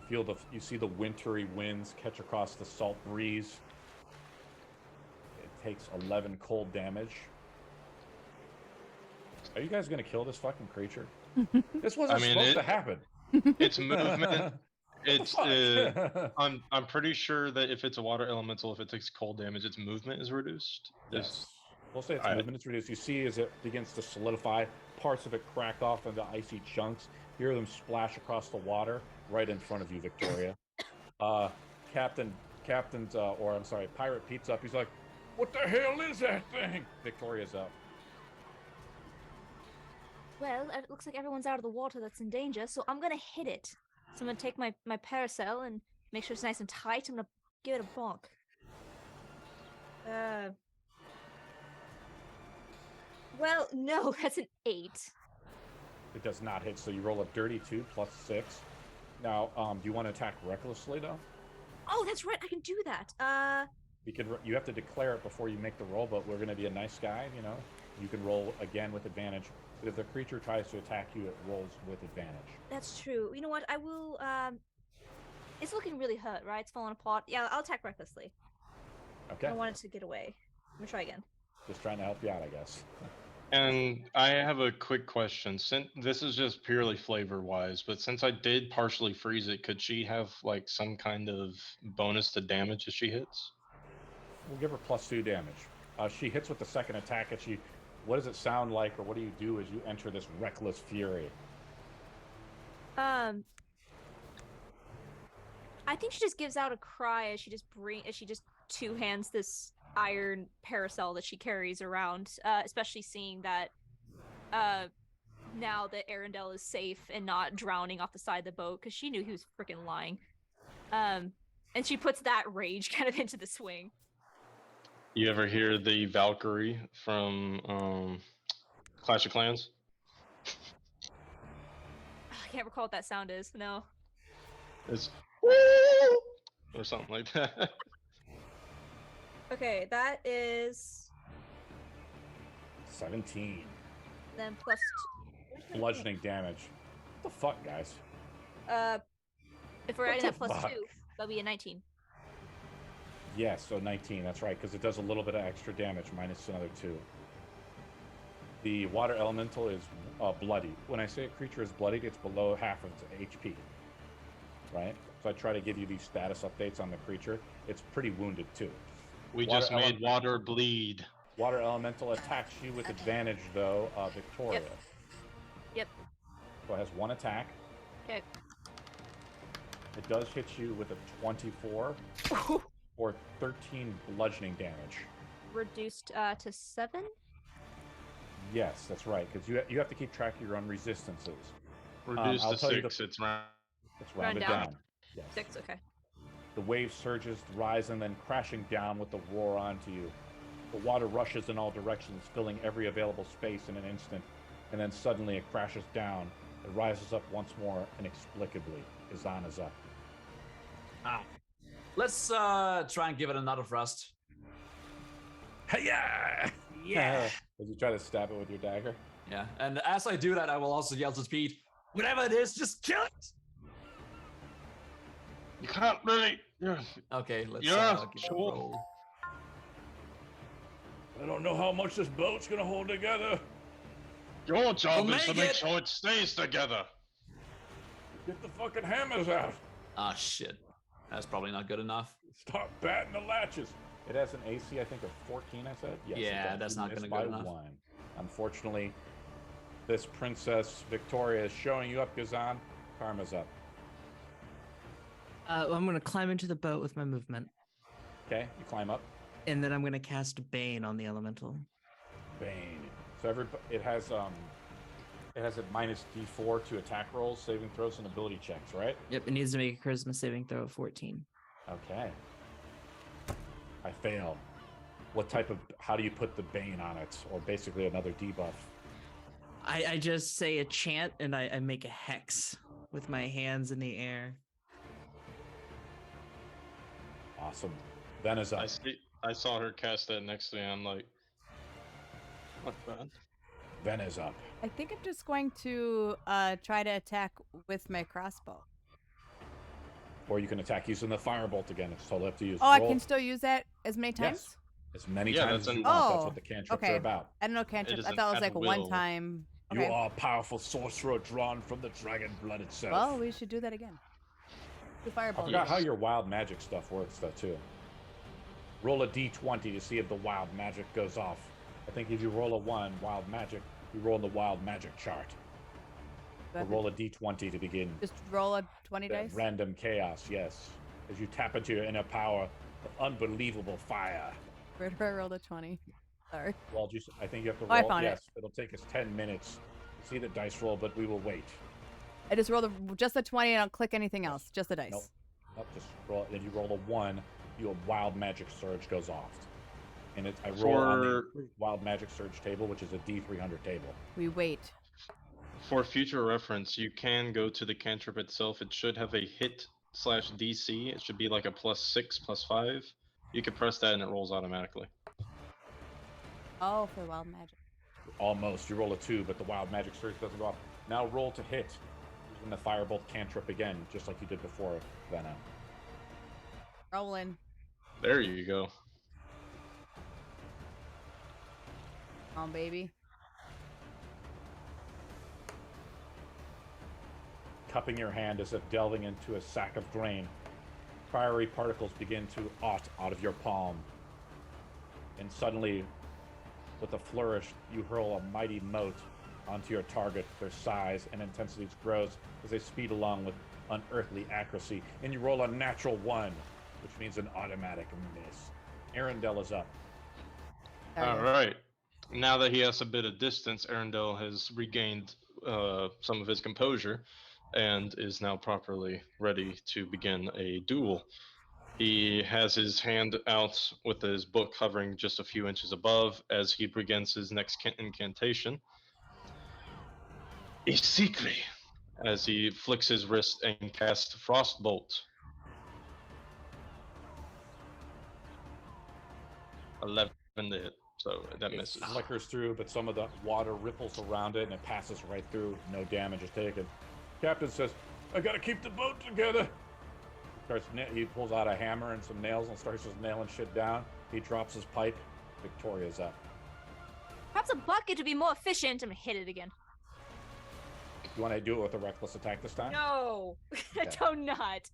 You see the wintry winds catch across the salt breeze. It takes 11 cold damage. Are you guys gonna kill this fucking creature? This wasn't supposed to happen. It's movement. It's I'm pretty sure that if it's a water elemental, if it takes cold damage, its movement is reduced. Yes. We'll say its movement is reduced. You see as it begins to solidify, parts of it crack off into icy chunks. You hear them splash across the water right in front of you, Victoria. Pirate Pete's up. He's like, "What the hell is that thing?" Victoria's up. Well, it looks like everyone's out of the water that's in danger, so I'm gonna hit it. So I'm gonna take my parasol and make sure it's nice and tight. I'm gonna give it a bonk. Well, no, that's an 8. It does not hit, so you roll a dirty 2 plus 6. Now, do you want to attack recklessly, though? Oh, that's right, I can do that. You have to declare it before you make the roll, but we're going to be a nice guy, you know? You can roll again with advantage. But if the creature tries to attack you, it rolls with advantage. That's true. You know what, I will, it's looking really hurt, right? It's falling apart. Yeah, I'll attack recklessly. Okay. I want it to get away. Let me try again. Just trying to help you out, I guess. And I have a quick question. Since this is just purely flavor-wise, but since I did partially freeze it, could she have like some kind of bonus to damage if she hits? We'll give her +2 damage. She hits with the second attack, and what does it sound like, or what do you do as you enter this reckless fury? I think she just gives out a cry as she just two-hands this iron parasol that she carries around, especially seeing that now that Arundel is safe and not drowning off the side of the boat, because she knew he was freaking lying. And she puts that rage kind of into the swing. You ever hear the Valkyrie from Clash of Clans? I can't recall what that sound is. No. It's or something like that. Okay, that is 17. then plus 2. Bludgeoning damage. What the fuck, guys? If we're adding that plus 2, that'll be a 19. Yes, so 19, that's right, because it does a little bit of extra damage, minus another 2. The water elemental is bloodied. When I say a creature is bloodied, it's below half of its HP, right? So I try to give you these status updates on the creature. It's pretty wounded, too. We just made water bleed. Water elemental attacks you with advantage, though, Victoria. Yep. So it has 1 attack. Okay. It does hit you with a 24 or 13 bludgeoning damage. Reduced to 7? Yes, that's right, because you have to keep track of your own resistances. Reduced to 6, it's rounded down. Yes. 6, okay. The wave surges, rise, and then crashing down with the roar onto you. The water rushes in all directions, filling every available space in an instant, and then suddenly it crashes down. It rises up once more, inexplicably. Izan is up. Let's try and give it another thrust. Hey-ya! Yeah! As you try to stab it with your dagger. Yeah, and as I do that, I will also yell to Pete, whatever it is, just kill it! You can't really. Okay, let's give it a roll. I don't know how much this boat's gonna hold together. Your job is to make sure it stays together. Get the fucking hammers out. Ah, shit. That's probably not good enough. Start batting the latches. It has an AC, I think, of 14, I said? Yes, yeah, that's not going to go enough. 1. Unfortunately, this Princess Victoria is showing you up, Gazan. Karma's up. I'm going to climb into the boat with my movement. Okay, you climb up. And then I'm going to cast Bane on the elemental. Bane. So it has a minus D4 to attack rolls, saving throws, and ability checks, right? Yep, it needs to make a charisma saving throw of 14. Okay. I fail. What type of... How do you put the Bane on it? Or basically another debuff? I just say a chant and I make a hex with my hands in the air. Awesome. Ven is up. I saw her cast that next to me. I'm like, not bad. Ven is up. I think I'm just going to try to attack with my crossbow. Or you can attack using the firebolt again. It's totally up to you. Oh, I can still use that as many times? Yes. As many Yeah, times that's as you an- want. That's Oh, what the cantrips okay. are about. I don't know cantrips. is I an thought it was like a at-will. one-time. You Okay. are a powerful sorcerer drawn from the dragon blood itself. Well, we should do that again. The I fireball. forgot how your wild magic stuff works, though, too. Roll a d20 to see if the wild magic goes off. I think if you roll a 1, wild magic, you roll in the wild magic chart. So roll a d20 to begin. Just roll a 20 dice? Random chaos, yes. As you tap into your inner power of unbelievable fire. Where do I roll the 20? Sorry. Well, I think you have to I roll. found it. Yes, it'll take us 10 minutes to see the dice roll, but we will wait. I just roll just the 20 and I don't click anything else. Just the dice. Nope, just roll. Then you roll a 1, your wild magic surge goes off. And I roll on the wild magic surge table, which is a D300 table. We wait. For future reference, you can go to the cantrip itself. It should have a hit/DC. It should be like a +6, +5. You can press that and it rolls automatically. Oh, for wild magic. Almost. You roll a 2, but the wild magic surge doesn't go off. Now roll to hit. Using the firebolt cantrip again, just like you did before, Venom. Rolling. There you go. Come on, baby. Cupping your hand as if delving into a sack of grain. Fiery particles begin to out of your palm. And suddenly, with a flourish, you hurl a mighty mote onto your target. Their size and intensity grows as they speed along with unearthly accuracy. And you roll a natural 1, which means an automatic miss. Arundel is up. All right. Now that he has a bit of distance, Arundel has regained some of his composure and is now properly ready to begin a duel. He has his hand out with his book hovering just a few inches above as he begins his next incantation. Isikri, as he flicks his wrist and casts Frostbolt. 11 to hit, so that misses. It flickers through, but some of the water ripples around it and it passes right through. No damage is taken. Captain says, I gotta keep the boat together. He pulls out a hammer and some nails and starts just nailing shit down. He drops his pipe. Victoria's up. Perhaps a bucket to be more efficient. I'm gonna hit it again. You want to do it with a reckless attack this time? No, I do not.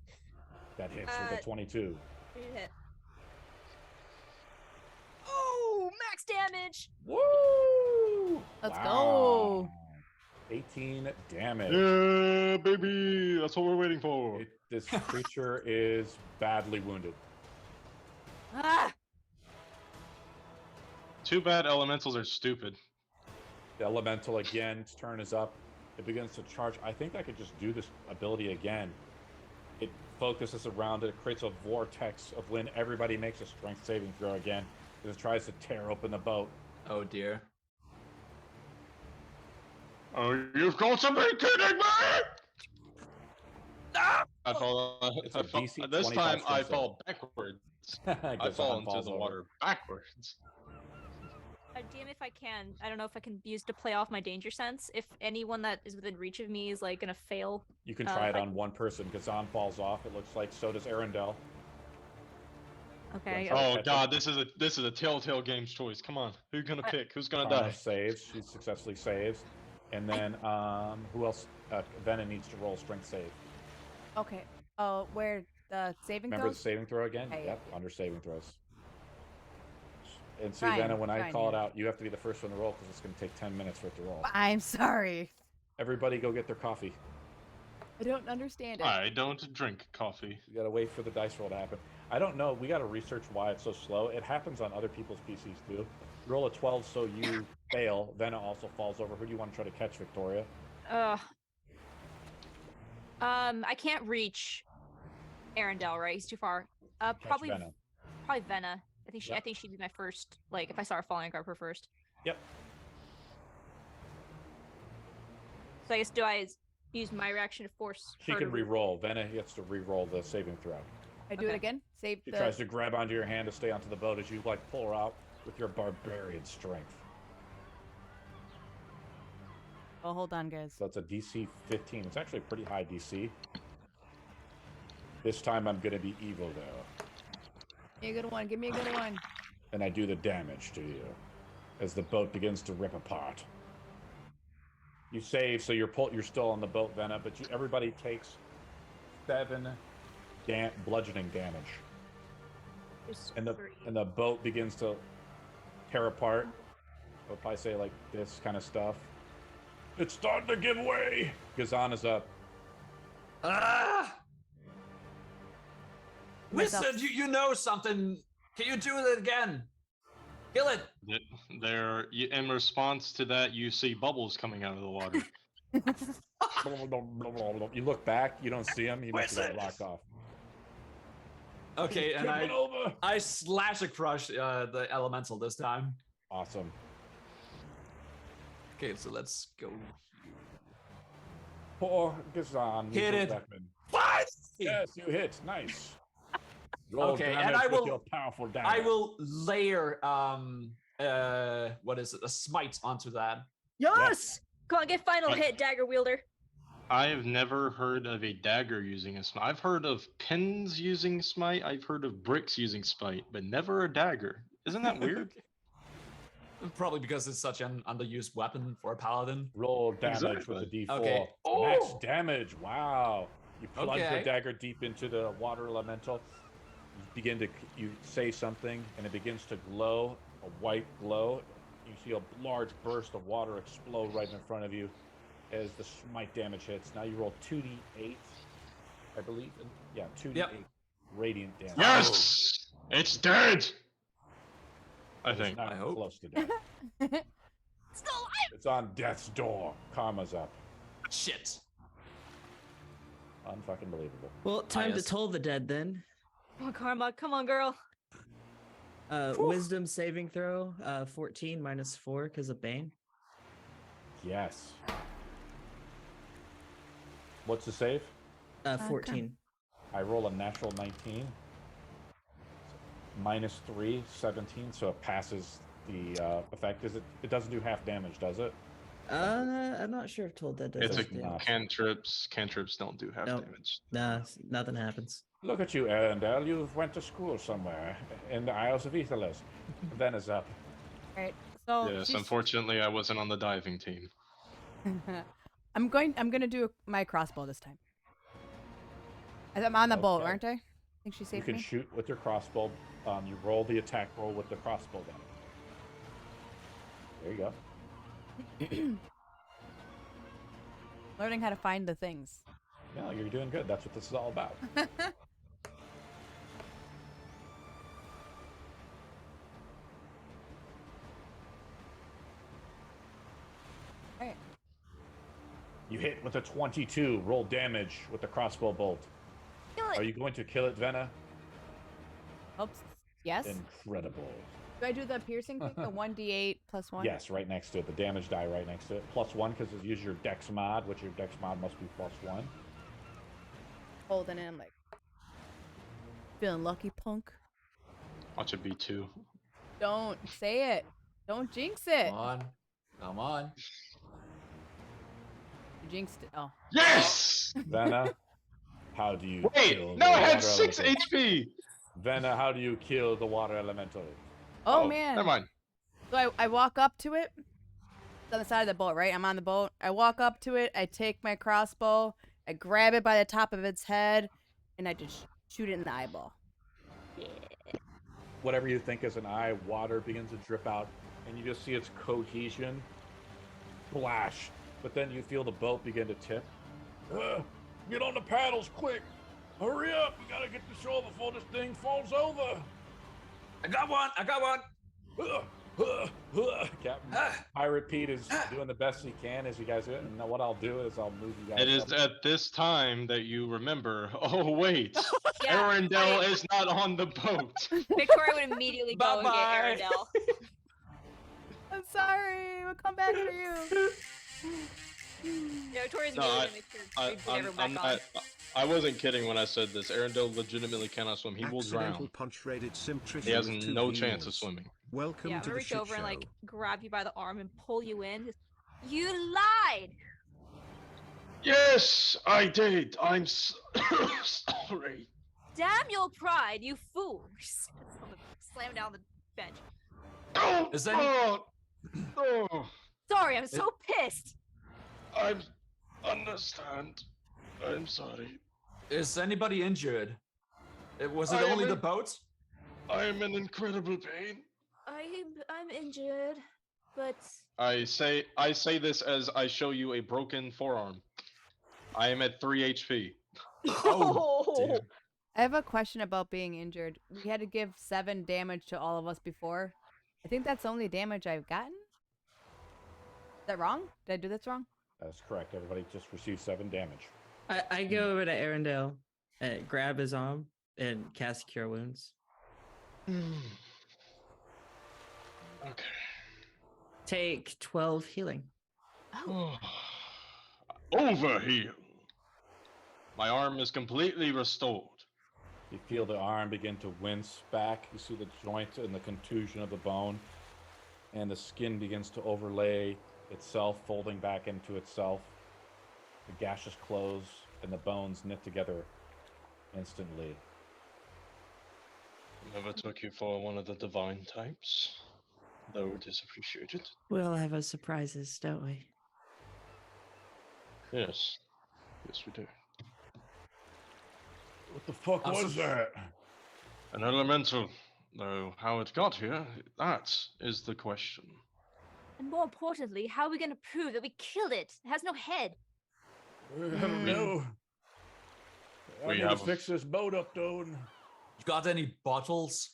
That hits with a 22. Hit. Oh, max damage! Woo! Let's go. 18 damage. Yeah, baby! That's what we're waiting for. This creature is badly wounded. Ah! Too bad elementals are stupid. The elemental again's turn is up. It begins to charge. I think I could just do this ability again. It focuses around it, creates a vortex of wind. Everybody makes a strength saving throw again. It tries to tear open the boat. Oh dear. Oh, you've got to be kidding me! Ah! I fall. This time I fall backwards. I fall into the water backwards. DM, if I can, I don't know if I can use to play off my danger sense. If anyone that is within reach of me is like gonna fail, you can try it on one person. Kazan falls off. It looks like so does Arundel. Okay. Oh god, this is a Telltale Games choice. Come on, who's gonna pick? Who's gonna die? Saves. She successfully saves. And then who else? Venom needs to roll strength save. Okay. Oh, where the saving Remember throws? the saving throw again? Okay, Yep, under saving throws. And see, Trying, Venom, when I call trying, it out, you have to be the first one to roll because it's going to take 10 minutes for it to roll. I'm sorry. Everybody go get their coffee. I don't understand it. I don't drink coffee. You got to wait for the dice roll to happen. I don't know. We got to research why it's so slow. It happens on other people's PCs too. You roll a 12 so you fail. Venom also falls over. Who do you want to try to catch, Victoria? I can't reach Arundel, right? He's too far. Catch Probably Venom. Venna. I think she'd be my first. Like, if I saw her falling, I'd grab her first. Yep. So I guess do I use my reaction to force? She can re-roll. Venna gets to re-roll the saving throw. I do it again. Save She the. tries to grab onto your hand to stay onto the boat as you like pull her out with your barbarian strength. Oh, hold on, guys. So it's a DC 15. It's actually a pretty high DC. This time I'm gonna be evil though. Give me a good one. Give me a good one. And I do the damage to you as the boat begins to rip apart. You save, so you're still on the boat, Venna, but everybody takes 7 bludgeoning damage. And the boat begins to tear apart. I'll probably say like this kind of stuff. It's starting to give way. Gazan is up. Ah! Listen, you know something. Can you do it again? Kill it. In response to that, you see bubbles coming out of the water. You look back, you don't see him. He must have got locked off. Okay, and I slash across the elemental this time. Awesome. Okay, so let's go. Poor Gazan. Hit it. What? Yes, you hit. Nice. Roll Okay, and I will. Your powerful damage. I will layer what is it? A smite onto that. Yes. Come on, get final hit, dagger wielder. I have never heard of a dagger using a smite. I've heard of pins using smite. I've heard of bricks using smite, but never a dagger. Isn't that weird? Probably because it's such an underused weapon for a paladin. Roll damage with a D4. Okay. Max damage. Wow. You plunge Okay. the dagger deep into the water elemental. You say something, and it begins to glow, a white glow. You see a large burst of water explode right in front of you as the smite damage hits. Now you roll 2d8, I believe. Yeah, 2d8 radiant damage. Yes! It's dead! I It's think. not I hope. close to death. Still alive. It's on death's door. Karma's up. Shit. Unfucking believable. Well, time to yes. toll the dead then. Come on, Karma. Come on, girl. Wisdom saving throw, 14 minus 4 because of Bane. Yes. What's the save? 14. I roll a natural 19. Minus 3, 17, so it passes the effect. It doesn't do half damage, does it? I'm not sure if toll dead does. It's a half damage. cantrips. Cantrips don't do half Nope. damage. Nah, nothing happens. Look at you, Arendelle. You went to school somewhere in the Isles of Aetherless. Then is up. All right. So Yes, unfortunately, I wasn't on the diving team. I'm gonna do my crossbow this time. I'm on the boat, aren't I? I think she You saved can me. shoot with your crossbow. You roll the attack roll with the crossbow then. There you go. Learning how to find the things. No, you're doing good. That's what this is all about. Alright. You hit with a 22. Roll damage with the crossbow bolt. Kill Are it. you going to kill it, Venna? Oops. Yes. Incredible. Do I do the piercing thing? The 1d8 plus 1? Yes, right next to it. The damage die right next to it. +1 because it uses your dex mod, which your dex mod must be +1. Holding in, like, feeling lucky, punk. Watch it be 2. Don't say it. Don't jinx it. Come on. Come on. You jinxed it. Oh. Yes! Venna, how do you Wait, kill no, the I had water 6 elemental? HP! Venna, how do you kill the water elemental? Oh, man. Never mind. So I walk up to it. It's on the side of the boat, right? I'm on the boat. I walk up to it. I take my crossbow. I grab it by the top of its head. And I just shoot it in the eyeball. Whatever you think is an eye, water begins to drip out. And you just see its cohesion splash. But then you feel the boat begin to tip. Get on the paddles, quick! Hurry up! We gotta get to shore before this thing falls over! I got one. I got one. Captain Pirate Pete is doing the best he can as you guys do it. And what I'll do is I'll move you guys. It is up. at this time that you remember. Oh wait, Yeah, Arendelle is not on the boat. Victoria would immediately go and get Bye-bye. Arendelle. I'm sorry. We'll come back for you. Yeah, Victoria's No, immediately gonna make sure we put everyone back on. I wasn't kidding when I said this. Arendelle legitimately cannot swim. He will Accidental drown. punch rated Simtrisha He has with 2 no chance of viewers. swimming. Welcome Yeah, I'm to gonna the reach shit over and show. like grab you by the arm and pull you in. You lied. Yes, I did. I'm sorry. Damn your pride, you fool! Slam down the bench. Oh, Is any- oh, Sorry, I'm so pissed. I understand. I'm sorry. Is anybody injured? Was it I only am the in- boat? I am in incredible pain. I'm injured, but I say this as I show you a broken forearm. I am at 3 HP. Oh, I have a question about being injured. We had to give 7 damage to all of us before. I think that's the only damage I've gotten. Is that wrong? Did I do this wrong? That's correct. Everybody just received 7 damage. I go over to Arendelle and grab his arm and cast Cure Wounds. Okay. Take 12 healing. Overheal. My arm is completely restored. You feel the arm begin to wince back. You see the joint and the contusion of the bone. And the skin begins to overlay itself, folding back into itself. The gashes close and the bones knit together instantly. Never took you for one of the divine types, though it is appreciated. We'll have our surprises, don't we? Yes. Yes, we do. What the fuck was that? An elemental. Though how it got here, that is the question. and more importantly, how are we gonna prove that we killed it? It has no head. I don't know. I We need have- to fix this boat up, though. And you got any bottles?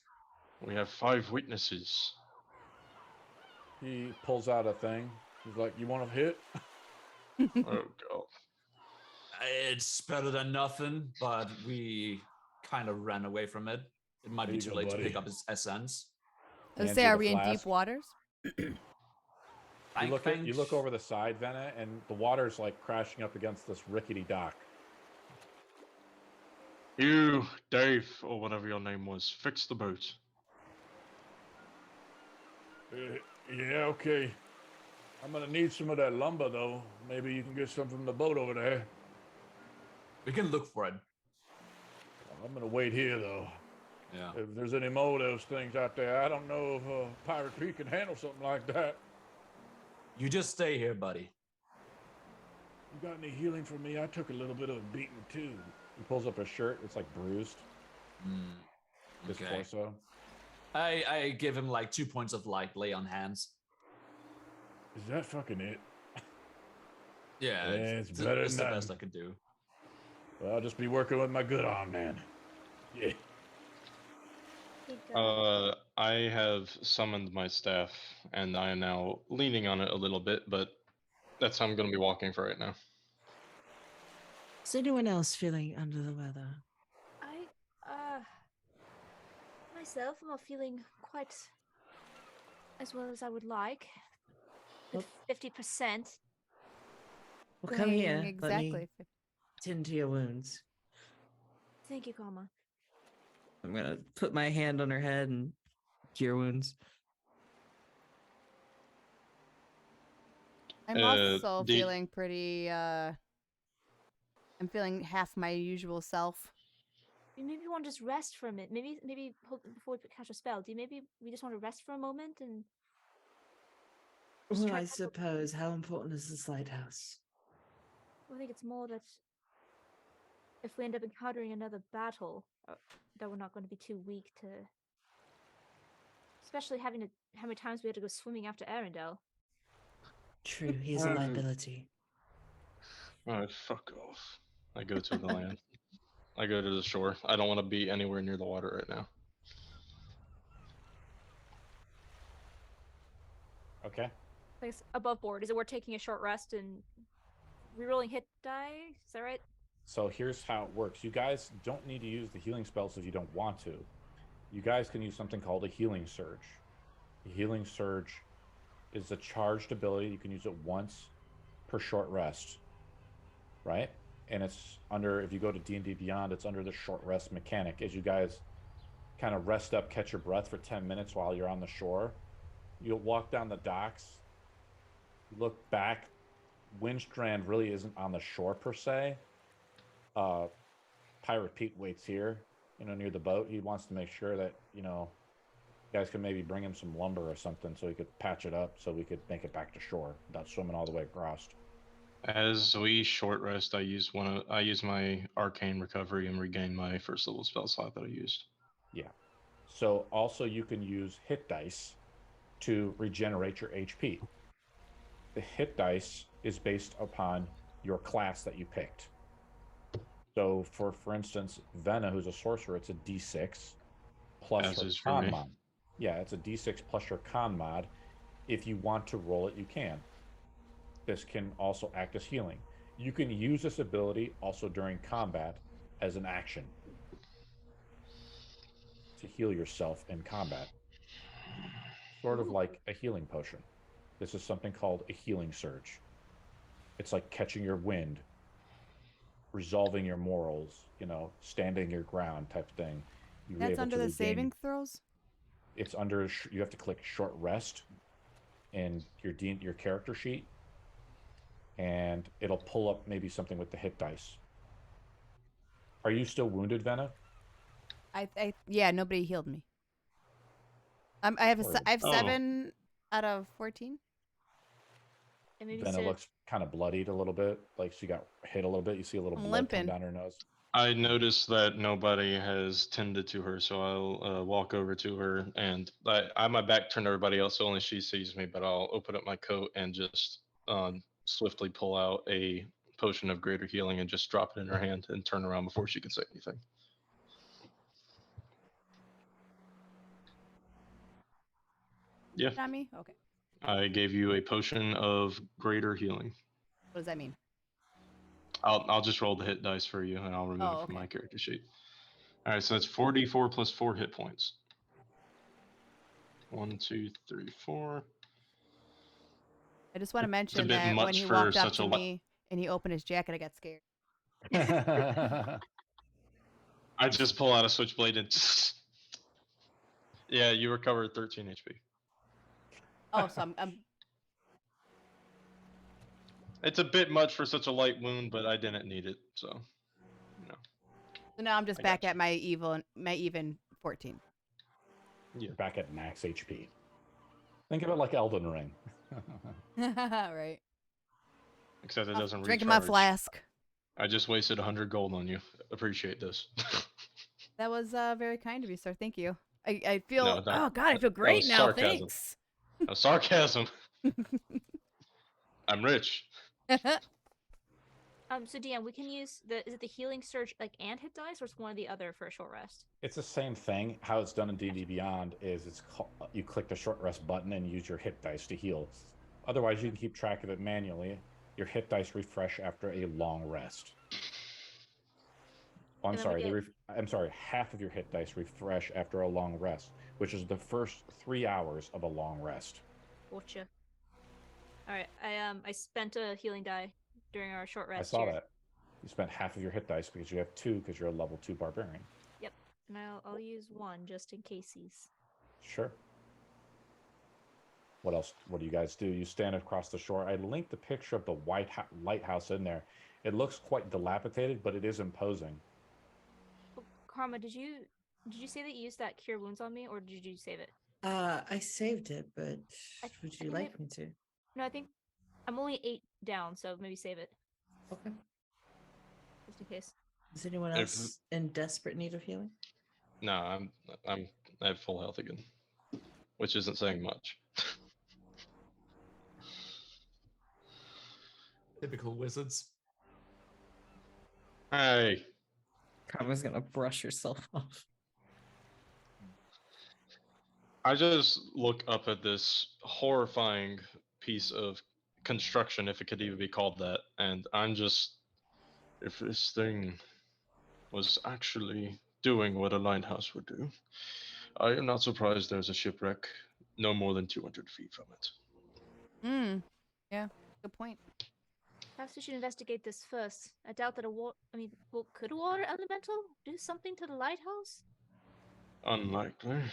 We have 5 witnesses. he pulls out a thing. He's like, "You want to hit?" Oh god. It's better than nothing, but we kind of ran away from it. It might There be you too go, late to buddy. pick up its essence. Let's Hands say, you are the we in deep flask. waters? You look over the side, Venna, and the water's like crashing up against this rickety dock. You, Dave, or whatever your name was, fix the boat. Yeah, okay. I'm gonna need some of that lumber, though. Maybe you can get some from the boat over there. We can look for it. I'm gonna wait here, though. Yeah. If there's any more of those things out there, I don't know if Pirate Pete can handle something like that. You just stay here, buddy. You got any healing for me? I took a little bit of a beating, too. He pulls up his shirt. It's like bruised. His Okay. torso. I give him like 2 points of light lay on hands. Is that fucking it? Yeah, it's better it's the than best I nothing. could do. Well, I'll just be working with my good arm, man. Yeah. I have summoned my staff, and I am now leaning on it a little bit, but that's how I'm going to be walking for right now. Is anyone else feeling under the weather? Myself, I'm not feeling quite as well as I would like. With 50%. Well, come here. Doing Let me exactly. tend to your wounds. Thank you, Karma. I'm gonna put my hand on her head and cure wounds. I'm also do you- feeling pretty. I'm feeling half my usual self. Maybe we want to just rest for a minute. Maybe before we catch a spell, maybe we just want to rest for a moment and. just Well, try I to- suppose. How important is this lighthouse? I think it's more that if we end up encountering another battle, that we're not going to be too weak to. Especially how many times we had to go swimming after Arendelle. True, he is a liability. Oh, fuck off. I go to the land. I go to the shore. I don't want to be anywhere near the water right now. Okay. Like it's above board. Is it worth taking a short rest and rerolling hit die? Is that right? So here's how it works. You guys don't need to use the healing spells if you don't want to. You guys can use something called a healing surge. A healing surge is a charged ability. You can use it once per short rest, right? And it's under, if you go to D&D Beyond, it's under the short rest mechanic. As you guys kind of rest up, catch your breath for 10 minutes while you're on the shore, you'll walk down the docks, look back. Windstrand really isn't on the shore per se. Pirate Pete waits here, near the boat. He wants to make sure that, you guys can maybe bring him some lumber or something so he could patch it up so we could make it back to shore without swimming all the way across. As we short rest, I use my arcane recovery and regain my first level spell slot that I used. Yeah. So also you can use hit dice to regenerate your HP. The hit dice is based upon your class that you picked. So for instance, Vena, who's a sorcerer, it's a D6 plus As her is for con me. mod. Yeah, it's a D6 plus your con mod. If you want to roll it, you can. This can also act as healing. You can use this ability also during combat as an action to heal yourself in combat. Sort of like a healing potion. This is something called a healing surge. It's like catching your wind, resolving your morals, standing your ground type thing. You're That's able under to the regain. saving throws? It's under, you have to click short rest in your character sheet, and it'll pull up maybe something with the hit dice. Are you still wounded, Vena? Yeah, nobody healed me. I have Or I have Oh. 7 out of 14. And maybe Vena sit. looks kind of bloodied a little bit, like she got hit a little bit. You see a little I'm blood come limping. down her nose. I noticed that nobody has tended to her, so I'll walk over to her, and I have my back turned to everybody else, so only she sees me. But I'll open up my coat and just swiftly pull out a potion of greater healing and just drop it in her hand and turn around before she can say anything. Yeah, Not me? Okay. I gave you a potion of greater healing. What does that mean? I'll just roll the hit dice for you, and I'll remove it from okay. my character sheet. All right, so that's 4d4 plus 4 hit points. 1, 2, 3, 4. I just want to It's a mention bit that when much he for walked up such to a me and he opened his jacket, I got scared. I just pull out a switchblade and yeah, you recovered 13 HP. Oh, so I'm It's a bit much for such a light wound, but I didn't need it, so so now I'm just I back gotcha. at my even 14. You're back at max HP. Think of it like Elden Ring. Right. Except it I'm doesn't drinking recharge. my flask. I just wasted 100 gold on you. Appreciate this. That was very kind of you, sir. Thank you. I feel No, oh god, I feel that great was now. sarcasm. Thanks. Sarcasm. I'm rich. So DM, we can use is it the healing surge and hit dice, or it's one or the other for a short rest? It's the same thing. How it's done in D&D Beyond is you click the short rest button and use your hit dice to heal. Otherwise, you can keep track of it manually. Your hit dice refresh after a long rest. Oh, I'm sorry. I'm sorry. Half of your hit dice refresh after a long rest, which is the first 3 hours of a long rest. Gotcha. All right, I spent a healing die during our short rest. I saw here. that. You spent half of your hit dice because you have 2 because you're a level 2 barbarian. Yep, and I'll use 1 just in cases. Sure. What else? What do you guys do? You stand across the shore. I linked the picture of the lighthouse in there. It looks quite dilapidated, but it is imposing. Oh, Karma, did you say that you used that cure wounds on me, or did you save it? I saved it, but would you like me to? No, I think I'm only 8 down, so maybe save it. Okay. Just in case. Is anyone else in desperate need of healing? No, I have full health again, which isn't saying much. Typical wizards. Hey, Karma's gonna brush herself off. I just look up at this horrifying piece of construction, if it could even be called that, and I'm just, if this thing was actually doing what a lighthouse would do, I am not surprised there's a shipwreck no more than 200 feet from it. Yeah, good point. Perhaps we should investigate this first. I doubt that could a water elemental do something to the lighthouse? Unlikely.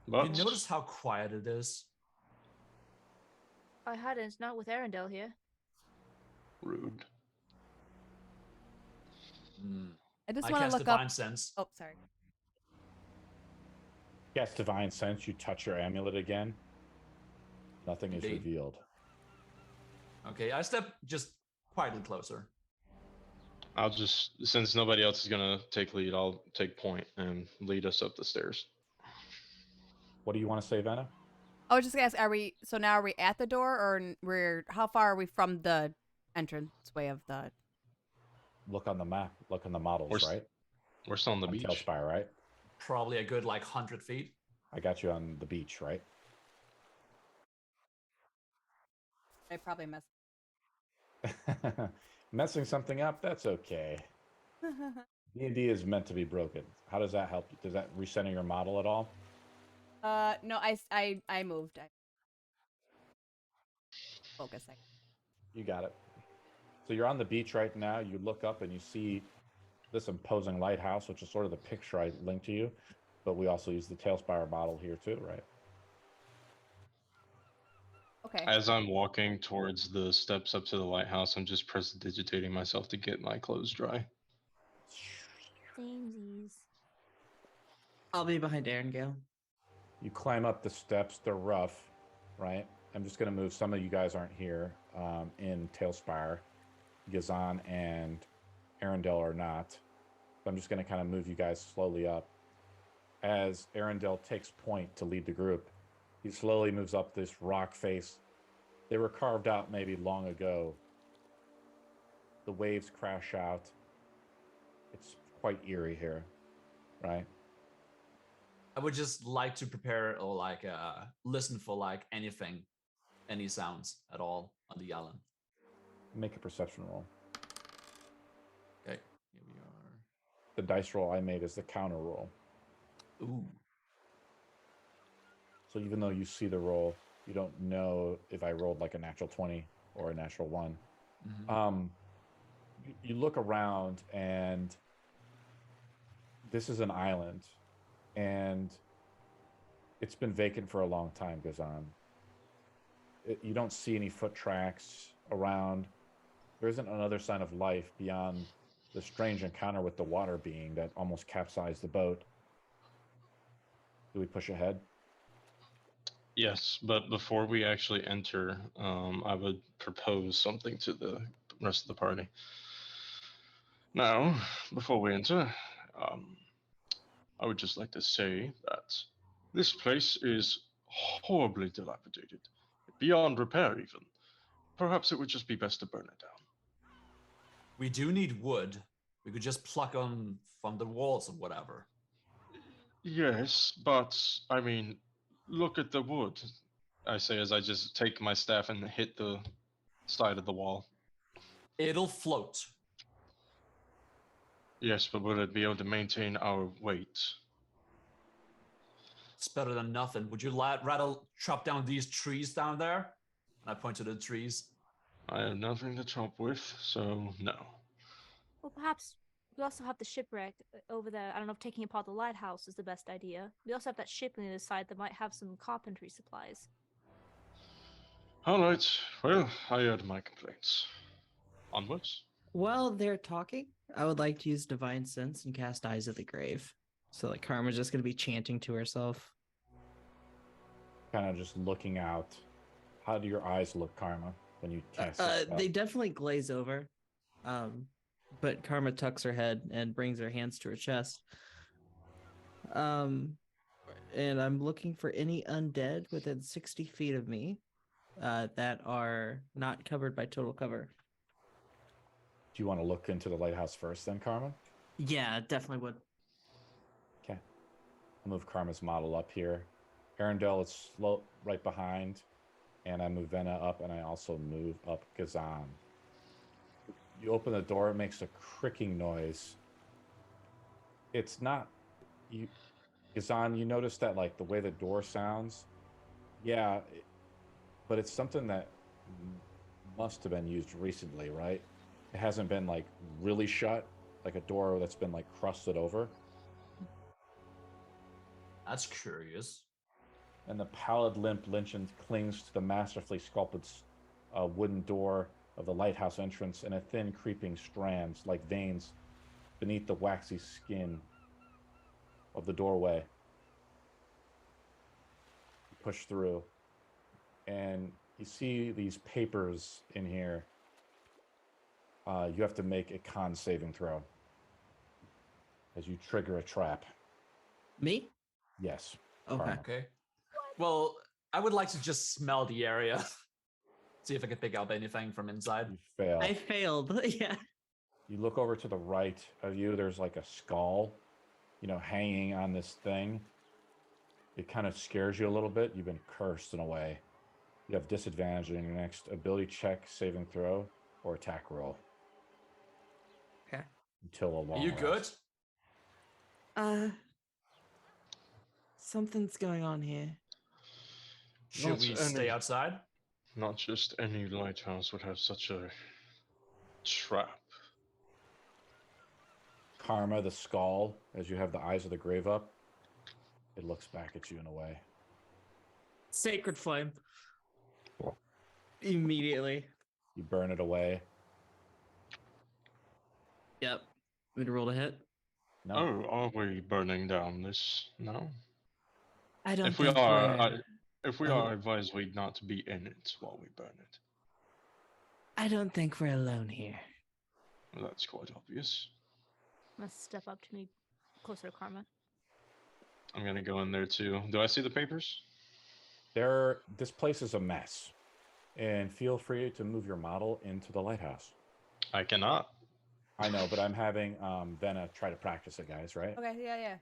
But You notice how quiet it is? I hadn't, not with Arendelle here. rude. I just I want to cast look Divine up. Sense. Oh, sorry. Cast Divine Sense, you touch your amulet again. Nothing is Indeed. revealed. Okay, I step just quietly closer. I'll just, since nobody else is gonna take lead, I'll take point and lead us up the stairs. What do you want to say, Venna? I was just gonna ask, are we at the door, or how far are we from the entranceway of the? Look on the map. Look on the models, right? We're still on the beach. Tailspire, right? Probably a good 100 feet. I got you on the beach, right? I probably messed. Messing something up, that's okay. D&D is meant to be broken. How does that help you? Does that recenter your model at all? No, I moved. Focusing. You got it. So you're on the beach right now. You look up and you see this imposing lighthouse, which is sort of the picture I linked to you. But we also use the Tailspire model here too, right? Okay. As I'm walking towards the steps up to the lighthouse, I'm just prestidigitating myself to get my clothes dry. Samesies. I'll be behind Arendelle. You climb up the steps. They're rough, right? I'm just going to move. Some of you guys aren't here in Tailspire. Gazan and Arendelle are not. So I'm just going to kind of move you guys slowly up. As Arendelle takes point to lead the group, he slowly moves up this rock face. They were carved out maybe long ago. The waves crash out. It's quite eerie here, right? I would just like to prepare or listen for anything, any sounds at all on the island. Make a perception roll. Okay, here we are. The dice roll I made is the counter roll. Ooh. So even though you see the roll, you don't know if I rolled like a natural 20 or a natural 1. Mm-hmm. You look around, and this is an island, and it's been vacant for a long time, Gazan. You don't see any foot tracks around. There isn't another sign of life beyond the strange encounter with the water being that almost capsized the boat. Do we push ahead? Yes, but before we actually enter, I would propose something to the rest of the party. Now, before we enter, I would just like to say that this place is horribly dilapidated, beyond repair even. Perhaps it would just be best to burn it down. We do need wood. We could just pluck on from the walls or whatever. Yes, but, I mean, look at the wood, I say as I just take my staff and hit the side of the wall. It'll float. Yes, but will it be able to maintain our weight? It's better than nothing. Would you rather chop down these trees down there? And I point to the trees. I have nothing to chop with, so no. Well, perhaps we also have the shipwreck over there. I don't know if taking apart the lighthouse is the best idea. We also have that ship on the other side that might have some carpentry supplies. All right, well, I heard my complaints. Onwards? While they're talking, I would like to use Divine Sense and cast Eyes of the Grave. So Karma's just going to be chanting to herself. Kind of just looking out. How do your eyes look, Karma, when you cast this spell? They definitely glaze over. But Karma tucks her head and brings her hands to her chest. And I'm looking for any undead within 60 feet of me that are not covered by total cover. Do you want to look into the lighthouse first then, Karma? Yeah, definitely would. Okay. I'll move Karma's model up here. Arendelle is slow right behind, and I move Venna up, and I also move up Gazan. You open the door, it makes a cricking noise. It's not you, Gazan. You notice that like the way the door sounds, yeah, but it's something that must have been used recently, right? It hasn't been like really shut, like a door that's been like crusted over. That's curious. And the pallid limp Lynchon clings to the masterfully sculpted wooden door of the lighthouse entrance in a thin, creeping strands like veins beneath the waxy skin of the doorway. You push through, and you see these papers in here. You have to make a con saving throw as you trigger a trap. Me? Yes. Okay. Karma. Okay. Well, I would like to just smell the area. See if I can pick up anything from inside. You fail. I failed. Yeah. You look over to the right of you. There's like a skull, hanging on this thing. It kind of scares you a little bit. You've been cursed in a way. You have disadvantage in your next ability check, saving throw, or attack roll. Okay. Until a long Are you good? rest. Something's going on here. Should Not we stay outside? Not just any lighthouse would have such a trap. Karma, the skull, as you have the eyes of the grave up, it looks back at you in a way. Sacred flame. Immediately. You burn it away. Yep. We'd roll to hit. No. Oh, are we burning down this now? I don't If we think are, we're... if we are, advise we not to be in it while we burn it. I don't think we're alone here. Well, that's quite obvious. I'm gonna step up to me closer to Karma. I'm gonna go in there too. Do I see the papers? This place is a mess. And feel free to move your model into the lighthouse. I cannot. I know, but I'm having Venna try to practice it, guys, right? Okay, yeah.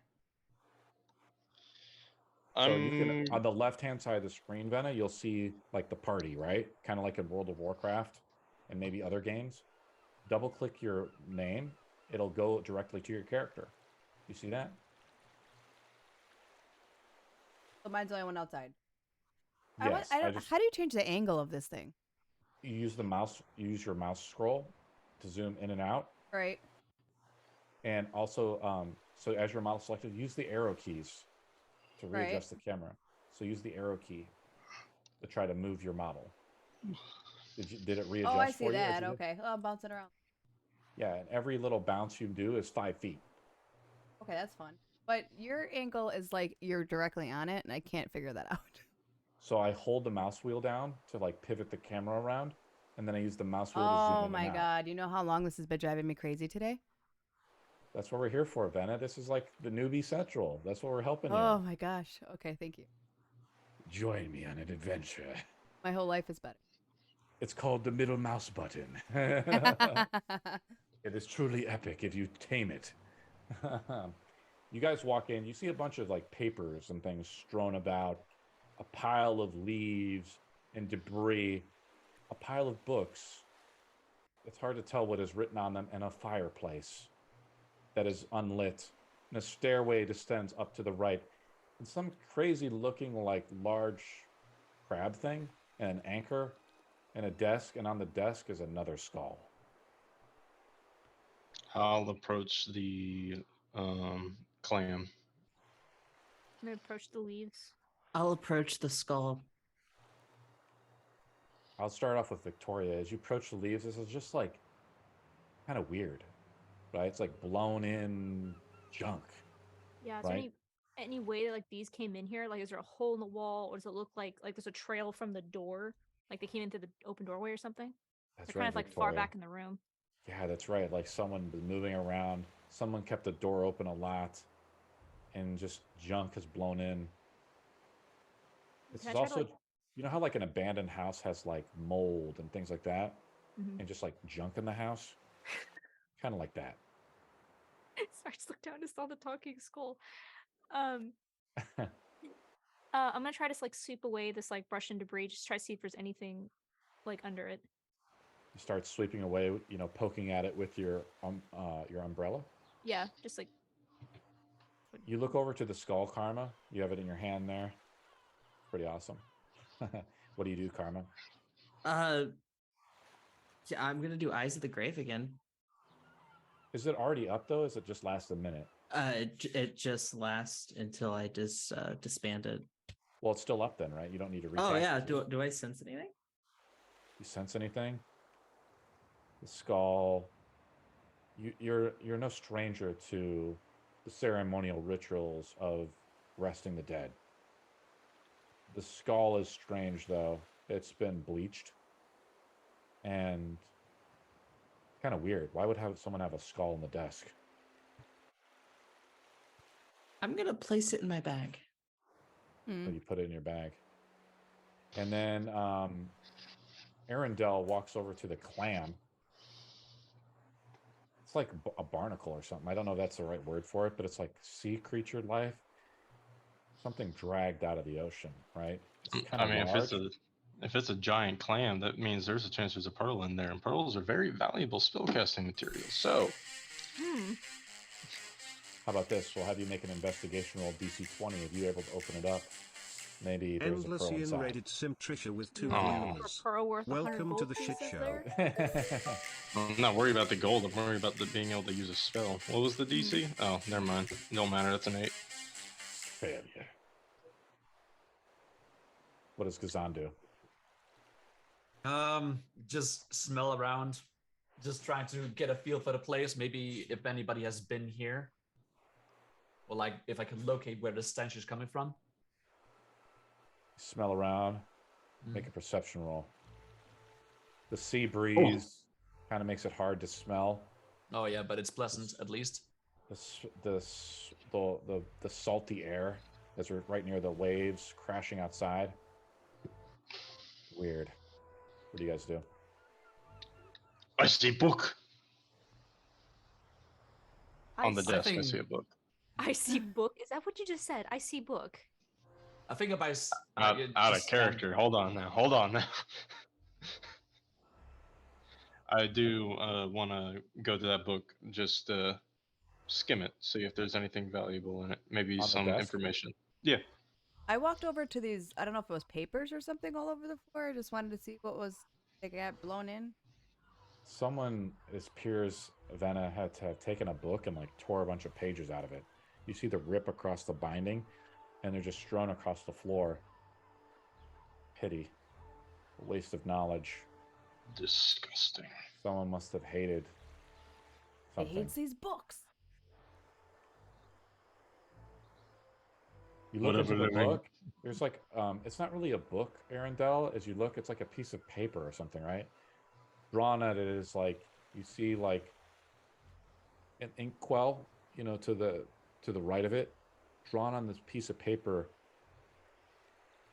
So you can, on the left-hand side of the screen, Venna, you'll see like the party, right? Kind of like in World of Warcraft and maybe other games. Double-click your name. It'll go directly to your character. You see that? So mine's the only one outside. Yes. How do you change the angle of this thing? You use the mouse. You use your mouse scroll to zoom in and out. Right. And also, so as your model selected, use the arrow keys to readjust the camera. So use the arrow key to try to move your model. Did it readjust for you? Oh, I see that. Okay. Oh, I'm bouncing around. Yeah, and every little bounce you do is 5 feet. Okay, that's fun. But your angle is like you're directly on it, and I can't figure that out. So I hold the mouse wheel down to like pivot the camera around, and then I use the mouse wheel to zoom in Oh and my out. god! You know how long this has been driving me crazy today? That's what we're here for, Venna. This is like the newbie central. That's what we're helping Oh you. my gosh. Okay, thank you. Join me on an adventure. My whole life is better. It's called the middle mouse button. It is truly epic if you tame it. You guys walk in, you see a bunch of like papers and things strewn about, a pile of leaves and debris, a pile of books. It's hard to tell what is written on them, and a fireplace that is unlit, and a stairway descends up to the right, and some crazy looking like large crab thing, and an anchor, and a desk, and on the desk is another skull. I'll approach the clam. I'm gonna approach the leaves. I'll approach the skull. I'll start off with Victoria. As you approach the leaves, this is just like kind of weird, right? It's like blown in junk. Yeah, is Right. there any way that like these came in here? Like, is there a hole in the wall, or does it look like there's a trail from the door? Like they came into the open doorway or something? That's They're kind right, of like far Victoria. back in the room. Yeah, that's right. Like someone was moving around. Someone kept the door open a lot, and just junk has blown in. This Can is I try to, also, like- you know how like an abandoned house has like mold and things like that, Mhm. and just like junk in the house? Kind of like that. Sorry, I just looked down and saw the talking skull. Um, I'm gonna try to like sweep away this like brush and debris. Just try to see if there's anything like under it. You start sweeping away, poking at it with your umbrella. Yeah, just like. You look over to the skull, Karma. You have it in your hand there. Pretty awesome. What do you do, Karma? Yeah, I'm gonna do Eyes of the Grave again. Is it already up though? Is it just last a minute? It just lasts until I disbanded. Well, it's still up then, right? You don't need to recast. Oh yeah. it. Do I sense anything? You sense anything? The skull. You're no stranger to the ceremonial rituals of resting the dead. The skull is strange though. It's been bleached. And kind of weird. Why would someone have a skull in the desk? I'm gonna place it in my bag. So you put it in your bag. And then Arundel walks over to the clam. It's like a barnacle or something. I don't know if that's the right word for it, but it's like sea creature life. Something dragged out of the ocean, right? I mean, if it's a giant clam, that means there's a chance there's a pearl in there, and pearls are very valuable spellcasting materials. So, how about this? We'll have you make an investigation roll DC 20. If you're able to open it up, maybe there's a pearl inside. Rated Simtrisha with 2 A pearl worth Welcome 100 to the gold shit pieces show. there? I'm not worried about the gold. I'm worried about being able to use a spell. What was the DC? Oh, never mind. Don't matter. That's an 8. Failure. What does Gazan do? Just smell around, just trying to get a feel for the place. Maybe if anybody has been here, or like if I can locate where the stench is coming from. Smell around, make a perception roll. The sea breeze kind of makes it hard to smell. Oh yeah, but it's pleasant at least. The salty air as we're right near the waves crashing outside. Weird. What do you guys do? I see book. On the see- desk, I see a book. I see book. Is that what you just said? I see book. I think if I Out of character. Hold on now. I do want to go to that book, just skim it, see if there's anything valuable in it. Maybe On the some desk? information. Yeah. I walked over to these, I don't know if it was papers or something all over the floor. I just wanted to see what was, they got blown in. Someone, it appears Vanna had to have taken a book and like tore a bunch of pages out of it. You see the rip across the binding, and they're just strewn across the floor. Pity. A waste of knowledge. Disgusting. Someone must have hated He something. hates these books. You look Whatever into the they're book. There's like, it's not really a book, Arundel. As you look, it's like a piece of paper or something, right? Drawn at it is like, you see like an inkwell, to the right of it, drawn on this piece of paper.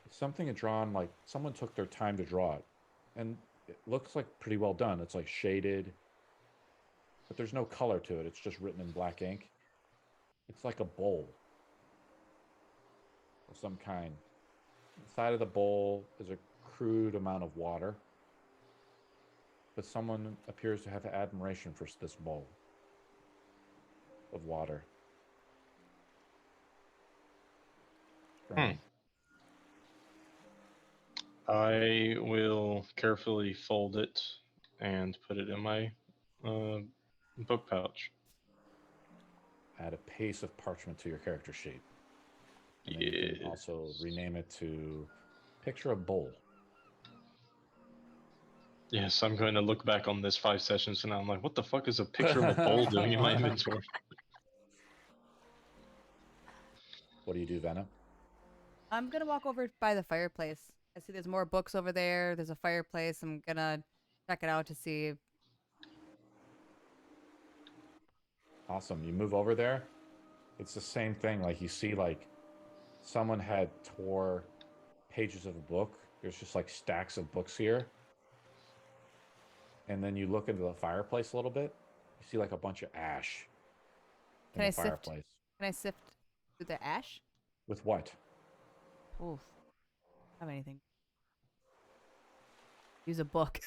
Something drawn like someone took their time to draw it, and it looks like pretty well done. It's like shaded, but there's no color to it. It's just written in black ink. It's like a bowl of some kind. Inside of the bowl is a crude amount of water, but someone appears to have admiration for this bowl of water. I will carefully fold it and put it in my book pouch. Add a piece of parchment to your character sheet. And then Yes. you can also rename it to Picture a Bowl. Yes, I'm going to look back on this 5 sessions and I'm like, what the fuck is a picture of a bowl doing in my inventory? What do you do, Venom? I'm gonna walk over by the fireplace. I see there's more books over there. There's a fireplace. I'm gonna check it out to see. Awesome. You move over there. It's the same thing. Like you see, like someone had tore pages of a book. There's just like stacks of books here. And then you look into the fireplace a little bit. You see like a bunch of ash in Can I the sift? fireplace. Can I sift through the ash? With what? Oof. Have anything? Use a book.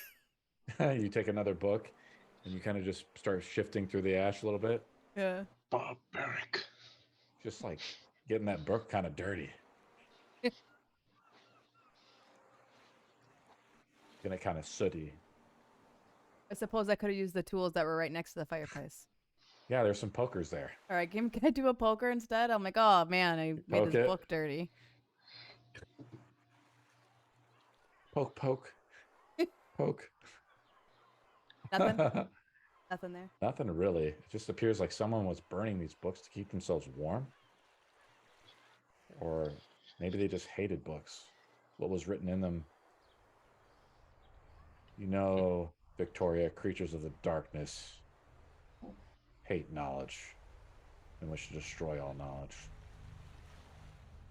You take another book, and you kind of just start shifting through the ash a little bit. Yeah. Barbaric. Just like getting that book kind of dirty. Getting it kind of sooty. I suppose I could have used the tools that were right next to the fireplace. Yeah, there's some pokers there. All right, can I do a poker instead? I'm like, oh man, I made Poke this it. book dirty. Poke, poke. Poke. Nothing? Nothing there. Nothing really. It just appears like someone was burning these books to keep themselves warm. Or maybe they just hated books. What was written in them? You know, Victoria, creatures of the darkness hate knowledge and wish to destroy all knowledge.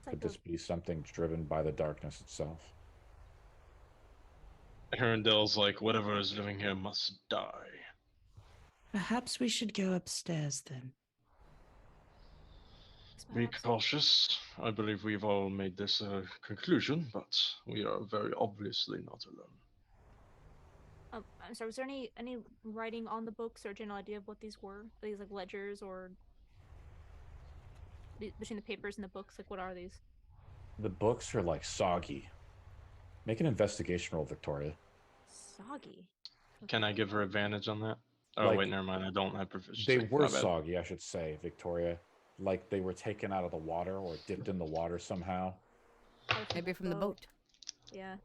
Could this be something driven by the darkness itself? Arundel's like, whatever is living here must die. Perhaps we should go upstairs then. Be cautious. I believe we've all made this conclusion, but we are very obviously not alone. I'm sorry, was there any writing on the books or general idea of what these were? These like ledgers or between the papers and the books? Like, what are these? The books are like soggy. Make an investigation roll, Victoria. Soggy. Can I give her advantage on that? Oh, Like, wait, never mind. I don't have proficiency. They were My bad. soggy, I should say, Victoria. Like they were taken out of the water or dipped in the water somehow. Maybe from the boat. Yeah.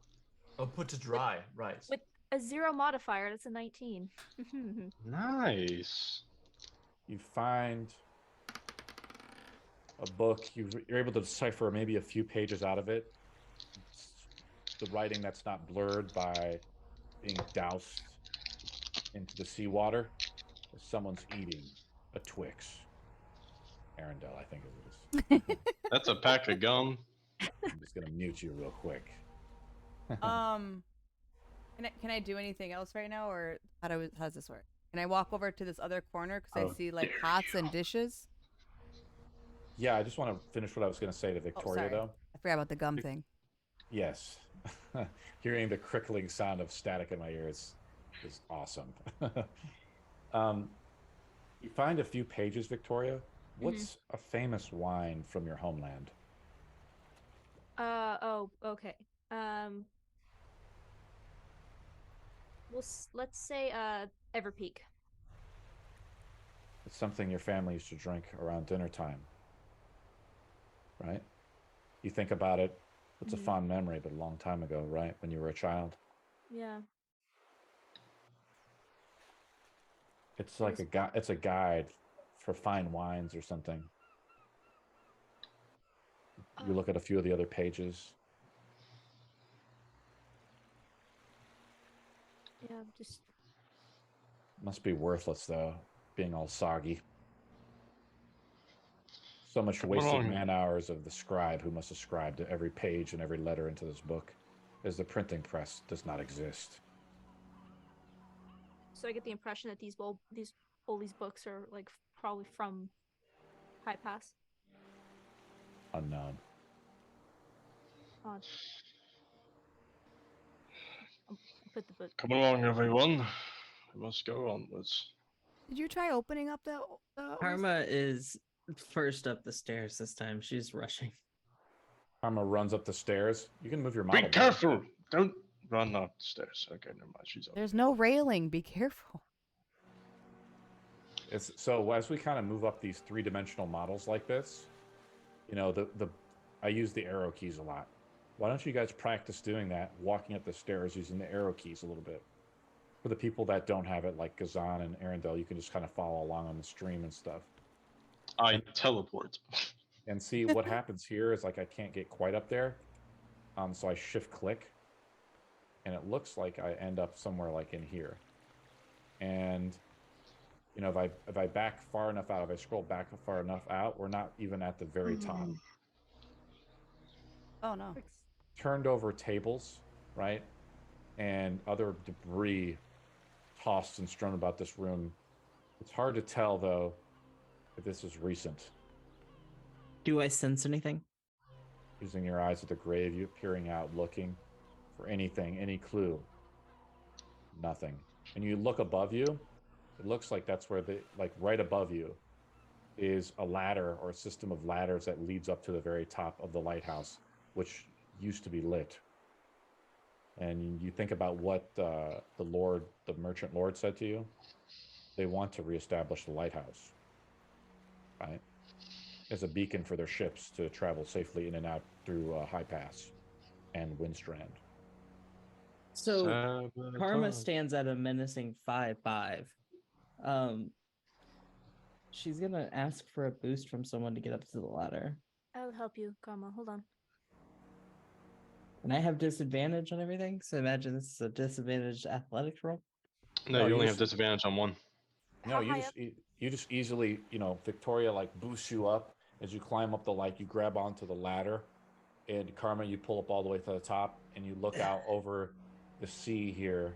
Oh, put to dry, right. With a 0 modifier, that's a 19. Nice. You find a book. You're able to decipher maybe a few pages out of it. It's the writing that's not blurred by being doused into the seawater. Someone's eating a Twix. Arundel, I think it is. That's a pack of gum. I'm just gonna mute you real quick. Can I do anything else right now, or how does this work? Can I walk over to this other corner because I see like pots and dishes? Yeah, I just want to finish what I was gonna say to Victoria, though. I forgot about the gum thing. Yes. Hearing the crickling sound of static in my ears is awesome. You find a few pages, Victoria. What's a famous wine from your homeland? Oh, okay. Let's say Everpeak. It's something your family used to drink around dinner time, right? You think about it, it's a fond memory, but a long time ago, right? When you were a child. Yeah. It's like it's a guide for fine wines or something. You look at a few of the other pages. Yeah, just Must be worthless, though, being all soggy. So much wasted man hours of the scribe who must ascribe to every page and every letter into this book, as the printing press does not exist. so I get the impression that all these books are like probably from Highpass. Unknown. I'll put the book. Come along, everyone. We must go onwards. Did you try opening up the Karma is first up the stairs this time. She's rushing. Karma runs up the stairs. You can move your model. Be careful! Don't run up the stairs. Okay, never mind. She's up. There's no railing. Be careful. So as we kind of move up these three-dimensional models like this, you know, I use the arrow keys a lot. Why don't you guys practice doing that, walking up the stairs using the arrow keys a little bit? For the people that don't have it, like Gazan and Arundel, you can just kind of follow along on the stream and stuff. I teleport. And see what happens here is like I can't get quite up there. So I shift click. And it looks like I end up somewhere like in here. And you know, if I back far enough out, if I scroll back far enough out, we're not even at the very top. Oh no. Turned over tables, right? And other debris tossed and strewn about this room. It's hard to tell, though, if this is recent. Do I sense anything? using your eyes at the grave, you peering out, looking for anything, any clue. Nothing. And you look above you, it looks like that's where like right above you is a ladder or a system of ladders that leads up to the very top of the lighthouse, which used to be lit. And you think about what the merchant lord said to you. They want to reestablish the lighthouse, right? As a beacon for their ships to travel safely in and out through Highpass and Windstrand. So Karma Sabotage. stands at a menacing 5'5". She's gonna ask for a boost from someone to get up to the ladder. I'll help you, Karma. Hold on. And I have disadvantage on everything, so imagine this is a disadvantaged athletics roll. No, No, you you only just- have disadvantage on one. No, How you high just you just easily, Victoria like boosts you up as you climb up the light. You grab onto the ladder, and Karma, you pull up all the way to the top, and you look out over the sea here,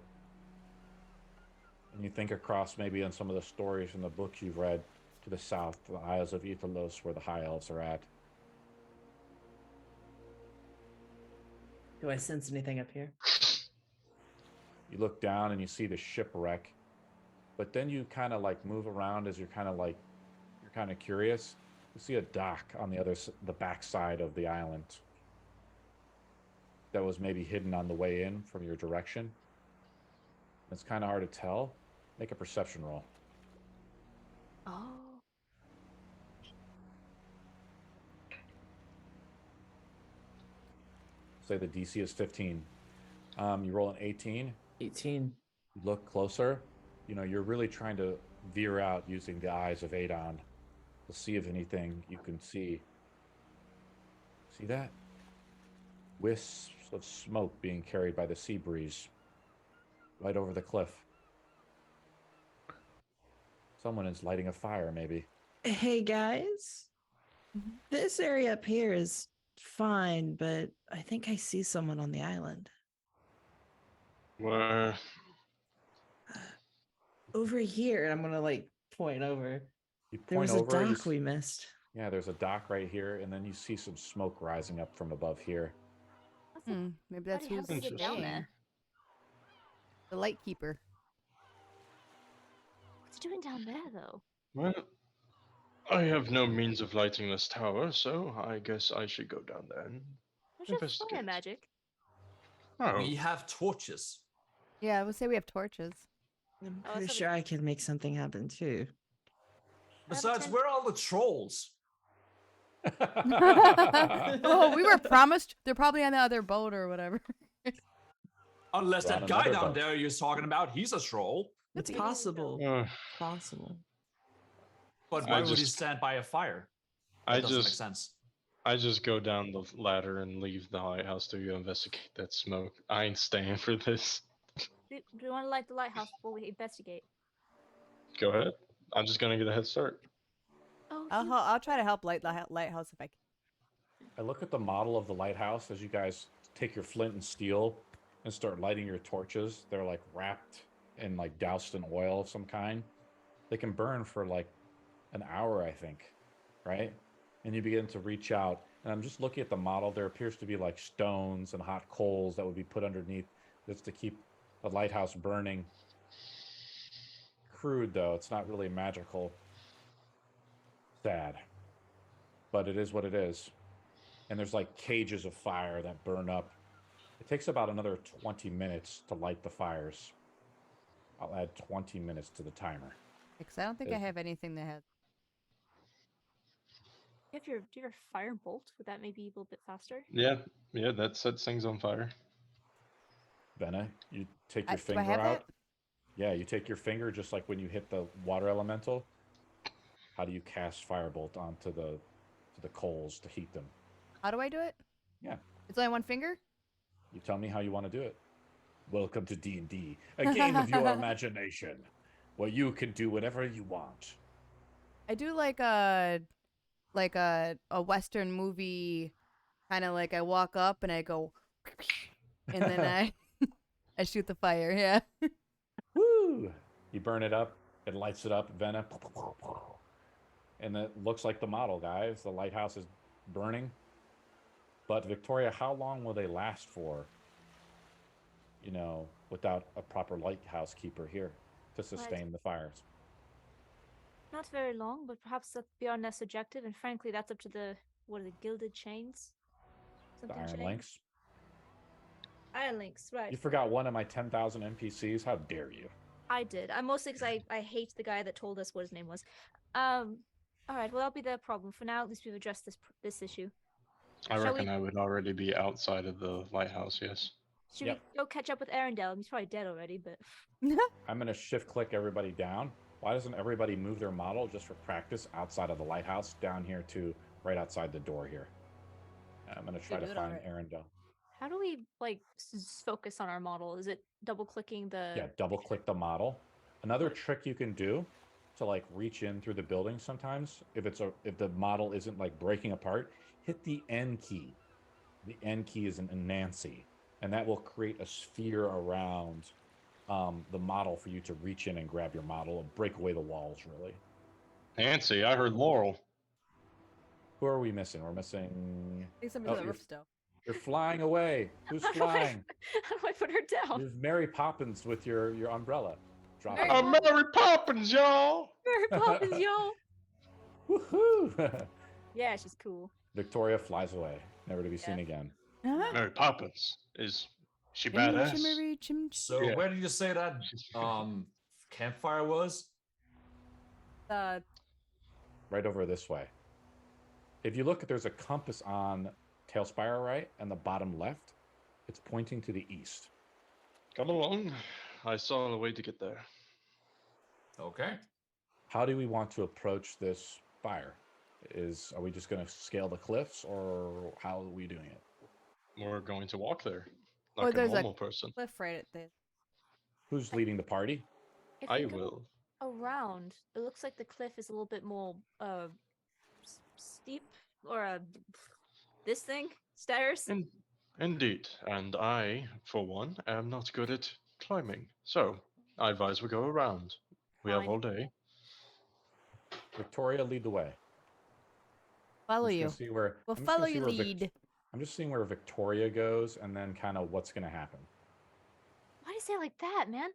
and you think across maybe on some of the stories in the books you've read to the south, the Isles of Aetherlos, where the High Elves are at. Do I sense anything up here? You look down and you see the shipwreck, but then you kind of like move around as you're kind of curious. You see a dock on the back side of the island that was maybe hidden on the way in from your direction. It's kind of hard to tell. Make a perception roll. Oh. Say the DC is 15. You roll an 18. 18. You look closer. You're really trying to veer out using the eyes of Adon to see if anything you can see. See that? Wisps of smoke being carried by the sea breeze right over the cliff. Someone is lighting a fire, maybe. Hey guys, this area up here is fine, but I think I see someone on the island. Where? Over here, and I'm gonna like point over. You There point was a over. dock we missed. Yeah, there's a dock right here, and then you see some smoke rising up from above here. Maybe that's Bloody hell who's did it get down staying. there? The lightkeeper. What's it doing down there, though? Well, I have no means of lighting this tower, so I guess I should go down there and What's your fire investigate. magic? Oh, We have torches. Yeah, I would say we have torches. I'm Oh, pretty so we- sure I can make something happen too. Besides, tent. where are all the trolls? Oh, we were promised they're probably on the other boat or whatever. Unless We're that on guy another down boat. there you're talking about, he's a troll. It's be easy, possible. Possible. But I why would he just- stand by a fire? That I doesn't make just sense. I just go down the ladder and leave the lighthouse to go investigate that smoke. I ain't staying for this. Do you want to light the lighthouse before we investigate? Go ahead. I'm just gonna get a head start. Oh, I'll try to help light the lighthouse if I can. I look at the model of the lighthouse as you guys take your flint and steel and start lighting your torches. They're like wrapped and like doused in oil of some kind. They can burn for like an hour, I think, right? And you begin to reach out. And I'm just looking at the model. There appears to be like stones and hot coals that would be put underneath just to keep the lighthouse burning. Crude, though. It's not really magical. Sad. But it is what it is. And there's like cages of fire that burn up. It takes about another 20 minutes to light the fires. I'll add 20 minutes to the timer. Because I don't think I have anything that has. do you have your fire bolt? Would that maybe be a little bit faster? Yeah, that sets things on fire. Venna, you take Do your I finger have out. that? Yeah, you take your finger just like when you hit the water elemental. How do you cast firebolt onto the coals to heat them? How do I do it? Yeah. It's only one finger? You tell me how you want to do it. Welcome to D&D, a game of your imagination, where you can do whatever you want. I do like a Western movie, kind of like I walk up and I go, and then I shoot the fire. Yeah. Woo! You burn it up, it lights it up, Venna. And it looks like the model, guys. The lighthouse is burning. But Victoria, how long will they last for? You know, without a proper lighthouse keeper here to sustain the fires. Not very long, but perhaps that's beyond their subjective, and frankly, that's up to the gilded chains? The Something Iron chains? Links. Iron links, right? You forgot one of my 10,000 NPCs. How dare you? I did. I mostly because I hate the guy that told us what his name was. All right. Well, that'll be the problem for now. At least we've addressed this issue. I Shall reckon we- I would already be outside of the lighthouse. Yes. Should Yep. we go catch up with Arendelle? He's probably dead already, but I'm going to shift click everybody down. Why doesn't everybody move their model just for practice outside of the lighthouse down here to right outside the door here? I'm going to try to do it find already. Arendelle. how do we focus on our model? Is it double clicking the? Yeah, double click the model. Another What? trick you can do to like reach in through the building sometimes, if the model isn't like breaking apart, hit the N key. The N key is an Nancy, and that will create a sphere around the model for you to reach in and grab your model and break away the walls, really. Nancy, I heard Laurel. Who are we missing? We're missing... I think somebody's Oh, on the roof still. You're flying away. Who's How do I- flying? How do I put her down? You're Mary Poppins with your umbrella. Drop Mary it. I'm Mary Poppins, y'all. Mary Poppins, yo. Woohoo! Yeah, she's cool. Victoria flies away, never to be seen Yeah. again. Mary Poppins is she Chimmery, badass? chimmery, chim. So Yeah. where did you say that campfire was? Right over this way. If you look, there's a compass on Tailspire right and the bottom left. It's pointing to the east. Come along. I saw a way to get there. Okay. How do we want to approach this fire? Are we just going to scale the cliffs, or how are we doing it? We're going to walk there, Or like a there's a normal person. Cliff right at the. Who's leading the party? If I we go will. around, it looks like the cliff is a little bit more steep, or this thing stairs. Indeed, and I, for one, am not good at climbing. So I advise we go around. We have Fine. all day. Victoria, lead the way. Follow I'm just you. gonna see where, We'll I'm just gonna follow see you where lead. I'm just seeing where Victoria goes, and then kind of what's going to happen. Why do you say it like that, man?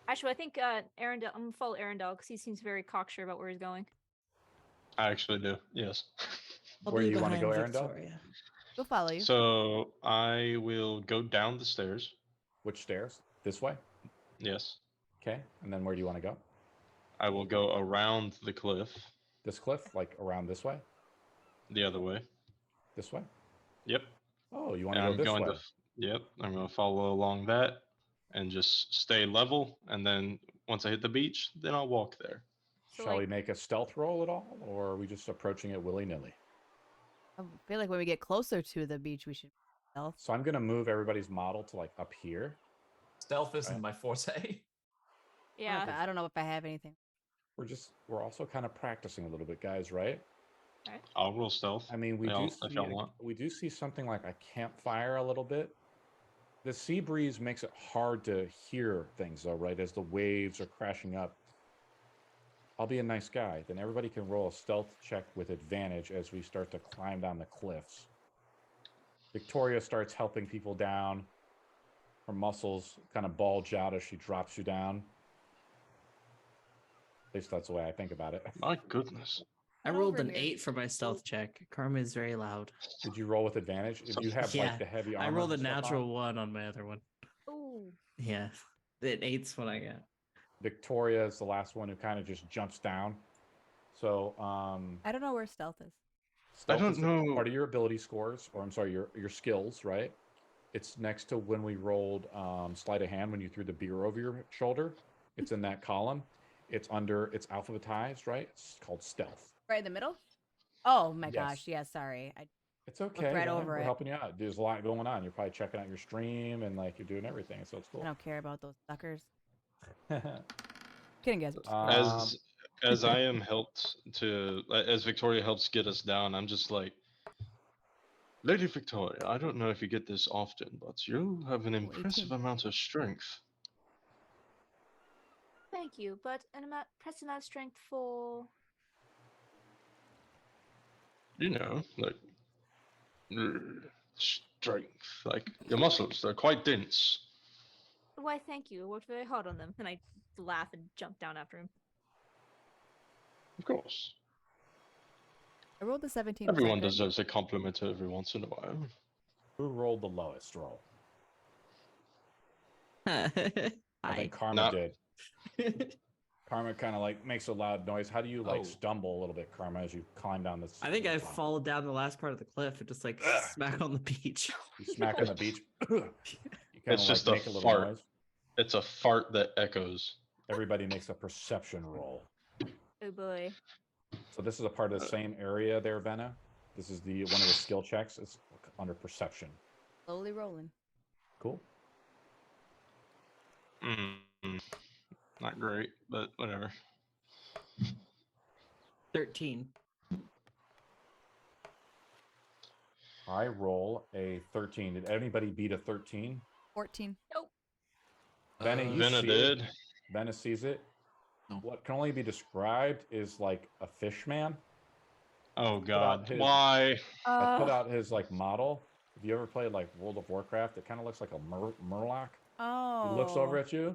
Actually, I think Arendelle. I'm gonna follow Arendelle because he seems very cocksure about where he's going. I actually do, yes. I'll Where be you wanna behind go, Arendelle? Victoria. We'll follow you. So I will go down the stairs. Which stairs? This way? Yes. Okay. And then where do you want to go? I will go around the cliff This cliff? Like around this way? the other way. This way? Yep. Oh, you want And to go I'm this going way? Yep, I'm going to follow along that and just stay level. And then once I hit the beach, then I'll walk there. So, Shall we like- make a stealth roll at all, or are we just approaching it willy-nilly? I feel like when we get closer to the beach, we should stealth. So I'm going to move everybody's model to like up here. Stealth isn't Right. my forte. Yeah. I don't know if I have anything. We're also kind of practicing a little bit, guys, right? I'll roll stealth. I mean, if y'all want. we do see something like a campfire a little bit. The sea breeze makes it hard to hear things, though, right? As the waves are crashing up. I'll be a nice guy. Then everybody can roll a stealth check with advantage as we start to climb down the cliffs. Victoria starts helping people down. Her muscles kind of bulge out as she drops you down. At least that's the way I think about it. My goodness. I Come rolled over an here. 8 for my stealth check. Karma is very loud. Did you roll with advantage? If you have Yeah, like the heavy armor, I rolled a stuff on, natural 1 on my other one. Ooh. Yeah, the 8's what I got. Victoria is the last one who kind of just jumps down. So, I don't know where stealth is. stealth don't is know- part of your ability scores, or I'm sorry, your skills, right? It's next to when we rolled sleight of hand when you threw the beer over your shoulder. It's in that column. It's alphabetized, right? It's called stealth. Right in the middle? Oh my Yes. gosh. Yeah, sorry. It's okay. right man. over We're it. helping you out. There's a lot going on. You're probably checking out your stream and like you're doing everything, so it's I cool. don't care about those suckers. Kidding, guys. As I am helped as Victoria helps get us down, I'm just like, Lady Victoria, I don't know if you get this often, but you have an impressive 18. amount of strength. Thank you, but an impressive amount of strength for. You know, like Strength. Like your muscles, they're quite dense. Why, thank you. I worked very hard on them. And I laugh and jump down after him. Of course. I rolled a 17. Everyone deserves a compliment every once in a while. Who rolled the lowest roll? I Hi. think Karma Not- did. Karma kind of like makes a loud noise. How do you like stumble a little bit, Karma, as you climb down this? I think I fall down the last part of the cliff and just like smack on the beach. You smack on the beach. You It's just make a little fart. noise. It's a fart that echoes. Everybody makes a perception roll. Oh boy. So this is a part of the same area there, Venna. This is the one of the skill checks. It's under perception. Slowly rolling. Cool. Not great, but whatever. 13. I roll a 13. Did anybody beat a 13? 14. Nope. Venna, you Venna see did. it. Venna sees it. No. What can only be described is like a fish man. Oh Put God! out his- Why? I put out his like model. If you ever played like World of Warcraft, it kind of looks like a Murloc. Oh. He looks over at you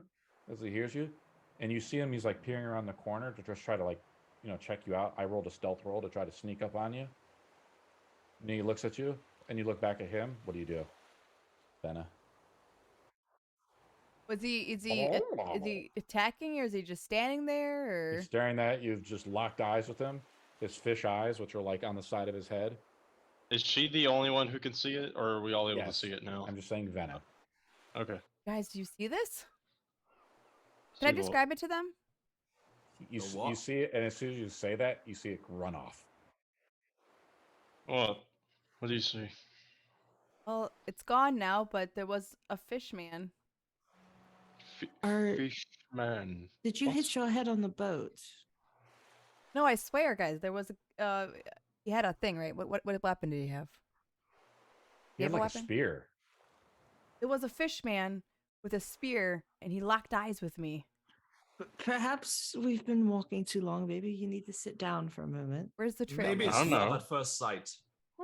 as he hears you, and you see him. He's like peering around the corner to just try to like, check you out. I rolled a stealth roll to try to sneak up on you. And he looks at you, and you look back at him. What do you do, Venna? Is he attacking, or is he just standing there, or? He's staring at you. You've just locked eyes with him. His fish eyes, which are like on the side of his head. Is she the only one who can see it, or are we all able to Yes. see it now? I'm just saying Venna. Okay. Guys, do you see this? Can I See what- describe it to them? You what? see it, and as soon as you say that, you see it run off. What? What do you see? Well, it's gone now, but there was a fish man. Are, Fishman. did you hit your head on the boat? No, I swear, guys, there was a. He had a thing, right? What weapon did he have? He Did had have a like a weapon? spear. There was a fish man with a spear, and he locked eyes with me. Perhaps we've been walking too long. Maybe you need to sit down for a moment. Where's the trail? Maybe I it's don't love know. at first sight.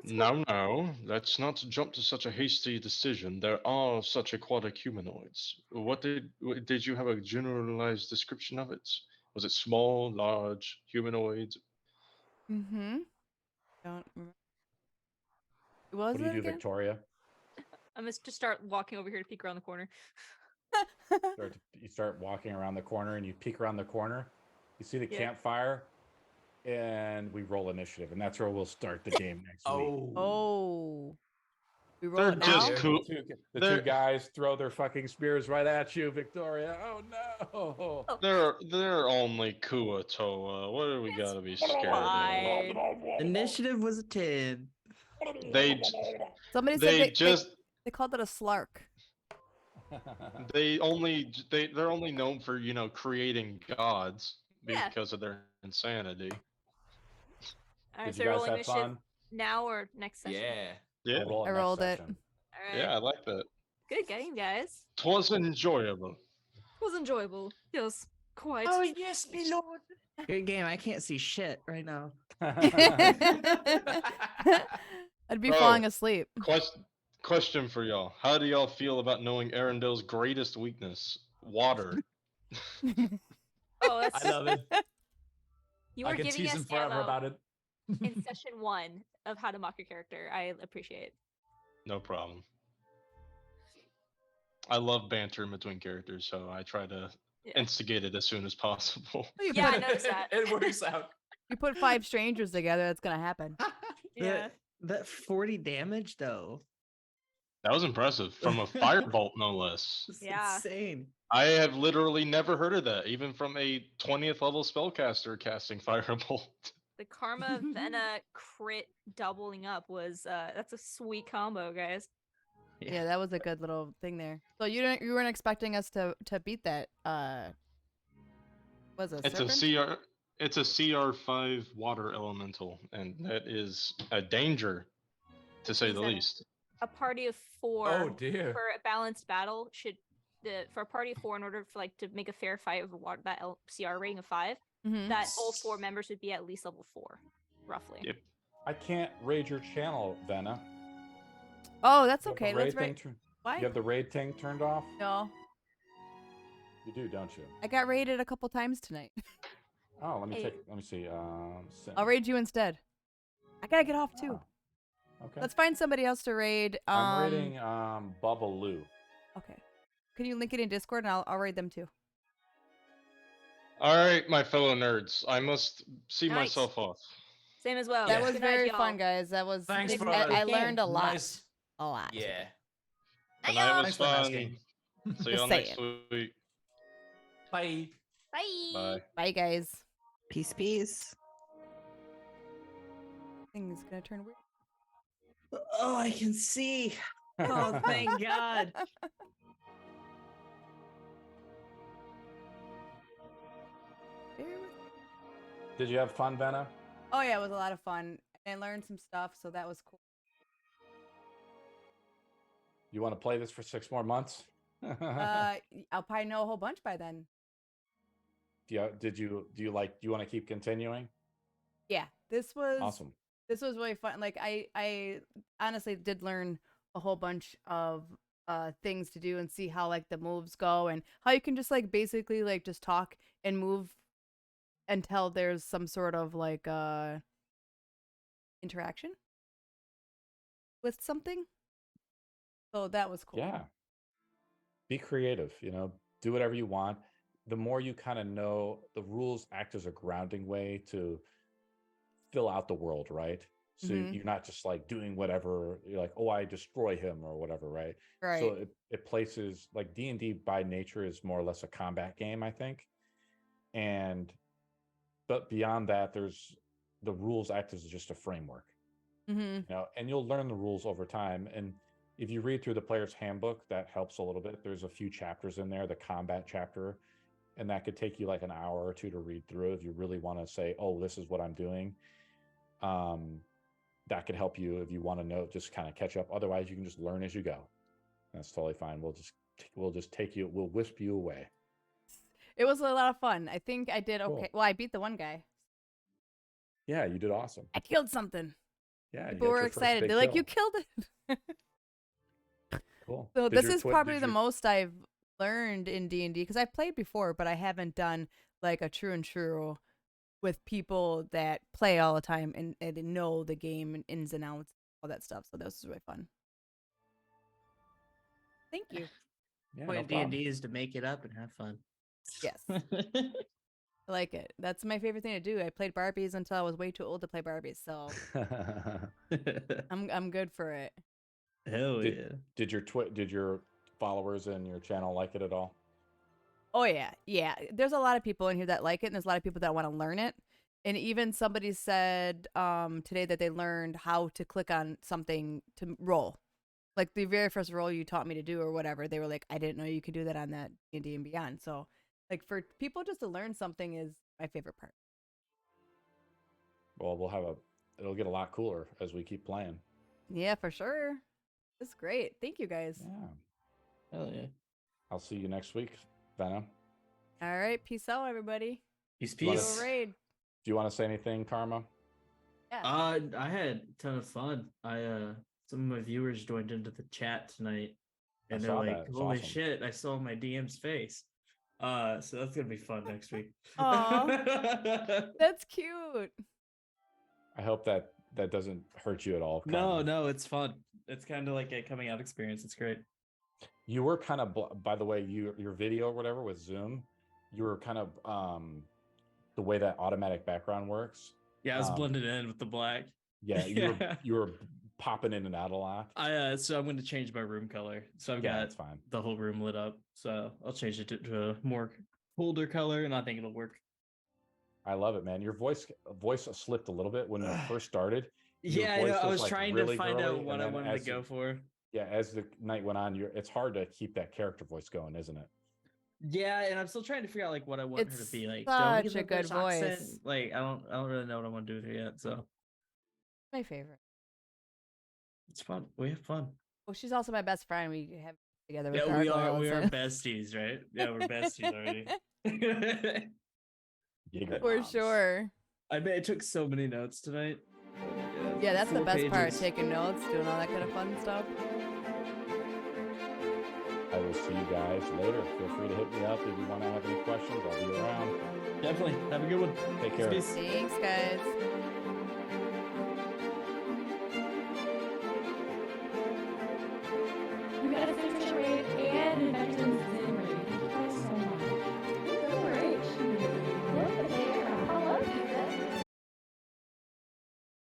No. Let's not jump to such a hasty decision. There are such aquatic humanoids. Did you have a generalized description of it? Was it small, large, humanoid? Mm-hmm. Don't remember. Was What do you it do, again? Victoria? I'm just to start walking over here to peek around the corner. You start walking around the corner, and you peek around the corner. You see the Yeah. campfire, and we roll initiative, and that's where we'll start the game next week. Oh. We roll They're it now? just cool. The They're- two guys throw their fucking spears right at you, Victoria. Oh no! They're only Kuatoa. What do we gotta be scared fine. of? Initiative was a 10. They Somebody said they just they called it a slark. they're only known for creating gods Yeah. because of their insanity. All right, Did so you guys rolling have initiative fun? now or next session? Yeah. Yeah, We'll roll I next rolled it. session. All right. yeah, I like that. Good game, guys. Twas enjoyable. It was enjoyable. Yes, quite. Oh, yes, me lord. Good game. I can't see shit right now. I'd be Bro. falling asleep. Question for y'all: how do y'all feel about knowing Arendel's greatest weakness, water? Oh, that's I love it. you I were can giving tease us him forever ammo about it. in session 1 of how to mock your character. I appreciate. No problem. I love banter in between characters, so I try to Yeah. instigate it as soon as possible. Yeah, I noticed that. It works out. You put 5 strangers together, it's gonna happen. Yeah. That 40 damage, though. That was impressive. From a firebolt, no less. It's Yeah. insane. I have literally never heard of that, even from a 20th level spellcaster casting firebolt. The Karma Vena crit doubling up was that's a sweet combo, guys. Yeah, that was a good little thing there. So you weren't expecting us to beat that was it It's a CR5 water elemental, and that is a danger, to say the Exactly. least. A party of 4 Oh dear. for a balanced battle should for a party of 4 in order for to make a fair fight of water that CR rating of 5, Mhm. that all 4 members would be at least level 4, roughly. Yep. I can't raid your channel, Venna. Oh, that's You have the okay. Let's raid raid. thing Why? You have the raid thing turned off? No, You do, don't you? I got raided a couple times tonight. Oh, let me Hey. see. I'll raid you instead. I gotta get off too. Okay. Let's find somebody else to raid. I'm raiding Bubba Lou. Okay. Can you link it in Discord and I'll raid them too. All right, my fellow nerds, I must see Nice. myself off. Same as well. That Yeah. was Good night, very y'all. fun, guys. That was. Thanks for I learned a lot. Nice. A lot. Yeah. The night was Thanks for fun. asking. See Just y'all next saying. week. Bye. Bye. Bye. Bye, guys. Peace, peace. Thing's gonna turn weird. Oh, I can see. Oh, thank God. Did you have fun, Venna? Oh yeah, it was a lot of fun. I learned some stuff, so that was cool. You want to play this for 6 more months? I'll probably know a whole bunch by then. Do you want to keep continuing? Yeah, this was Awesome. This was really fun. Like I honestly did learn a whole bunch of things to do and see how like the moves go and how you can just like basically like just talk and move until there's some sort of like interaction with something. So that was cool. Yeah. Be creative, do whatever you want. The more you kind of know, the rules act as a grounding way to fill out the world, right? So you're not just like doing whatever, you're like, oh, I destroy him or whatever, right? Right. So it places, like D&D by nature is more or less a combat game, I think. But beyond that, there's the rules act as just a framework, and you'll learn the rules over time. And if you read through the player's handbook, that helps a little bit. There's a few chapters in there, the combat chapter, and that could take you like an hour or two to read through if you really want to say, oh, this is what I'm doing. That could help you if you want to know, just kind of catch up. Otherwise, you can just learn as you go. That's totally fine. We'll just take you, we'll wisp you away. It was a lot of fun. I think I did okay. Cool. Well, I beat the one guy. Yeah, you did awesome. I killed something. Yeah, People were excited. They're like, "You killed it." Cool. So this is probably the most I've learned in D&D because I've played before, but I haven't done like a true and true with people that play all the time and know the game and ins and outs, all that stuff. So this is really fun. Thank you. Yeah, Point no D&D is to make it up and have fun. Yes. I like it. That's my favorite thing to do. I played Barbies until I was way too old to play Barbies, so I'm good for it. Hell yeah. Did your followers and your channel like it at all? Oh yeah. There's a lot of people in here that like it, and there's a lot of people that want to learn it. And even somebody said today that they learned how to click on something to roll. Like the very first roll you taught me to do or whatever, they were like, I didn't know you could do that on that D&D and Beyond. So like for people just to learn something is my favorite part. Well, it'll get a lot cooler as we keep playing. Yeah, for sure. It's great. Thank you guys. Yeah. Hell yeah. I'll see you next week, Venom. All right. Peace out, everybody. Peace, You wanna- peace. Go raid. Do you want to say anything, Karma? Yeah. I had a ton of fun. Some of my viewers joined into the chat tonight, and I they're saw like, that. It's "Holy awesome. shit! I saw my DM's face." So that's gonna be fun next week. Aw. That's cute. I hope that doesn't hurt you at all. No, Karma. no, it's fun. It's kind of like a coming out experience. It's great. You were kind of, by the way, your video or whatever with Zoom, you were kind of the way that automatic background works. Yeah, I was blended in with the black. Yeah, you were popping in and out a lot. So I'm going to change my room color. So I've Yeah, got that's fine. the whole room lit up. So I'll change it to a more colder color, and I think it'll work. I love it, man. Your voice slipped a little bit when you first started. Yeah, I voice know. I was, was like, trying really to find girly, out and what I then wanted to as go for. Yeah, as the night went on, it's hard to keep that character voice going, isn't it? Yeah, and I'm still trying to figure out like what I want her to be like. Such a good voice. Accent? Like I don't really know what I want to do with her yet. So My favorite. it's fun. We have fun. Well, she's also my best friend. We have together with Yeah, we are. We are gargoyles besties, right? Yeah, we're besties already. Giga For moms. sure. I took so many notes tonight. Oh my God. Yeah, that's the 4 best part. pages. Taking notes, doing all that kind of fun stuff. I will see you guys later. Feel free to hit me up if you want to have any questions. I'll be around. Definitely. Have a good one. Take care. Peace. Thanks, guys.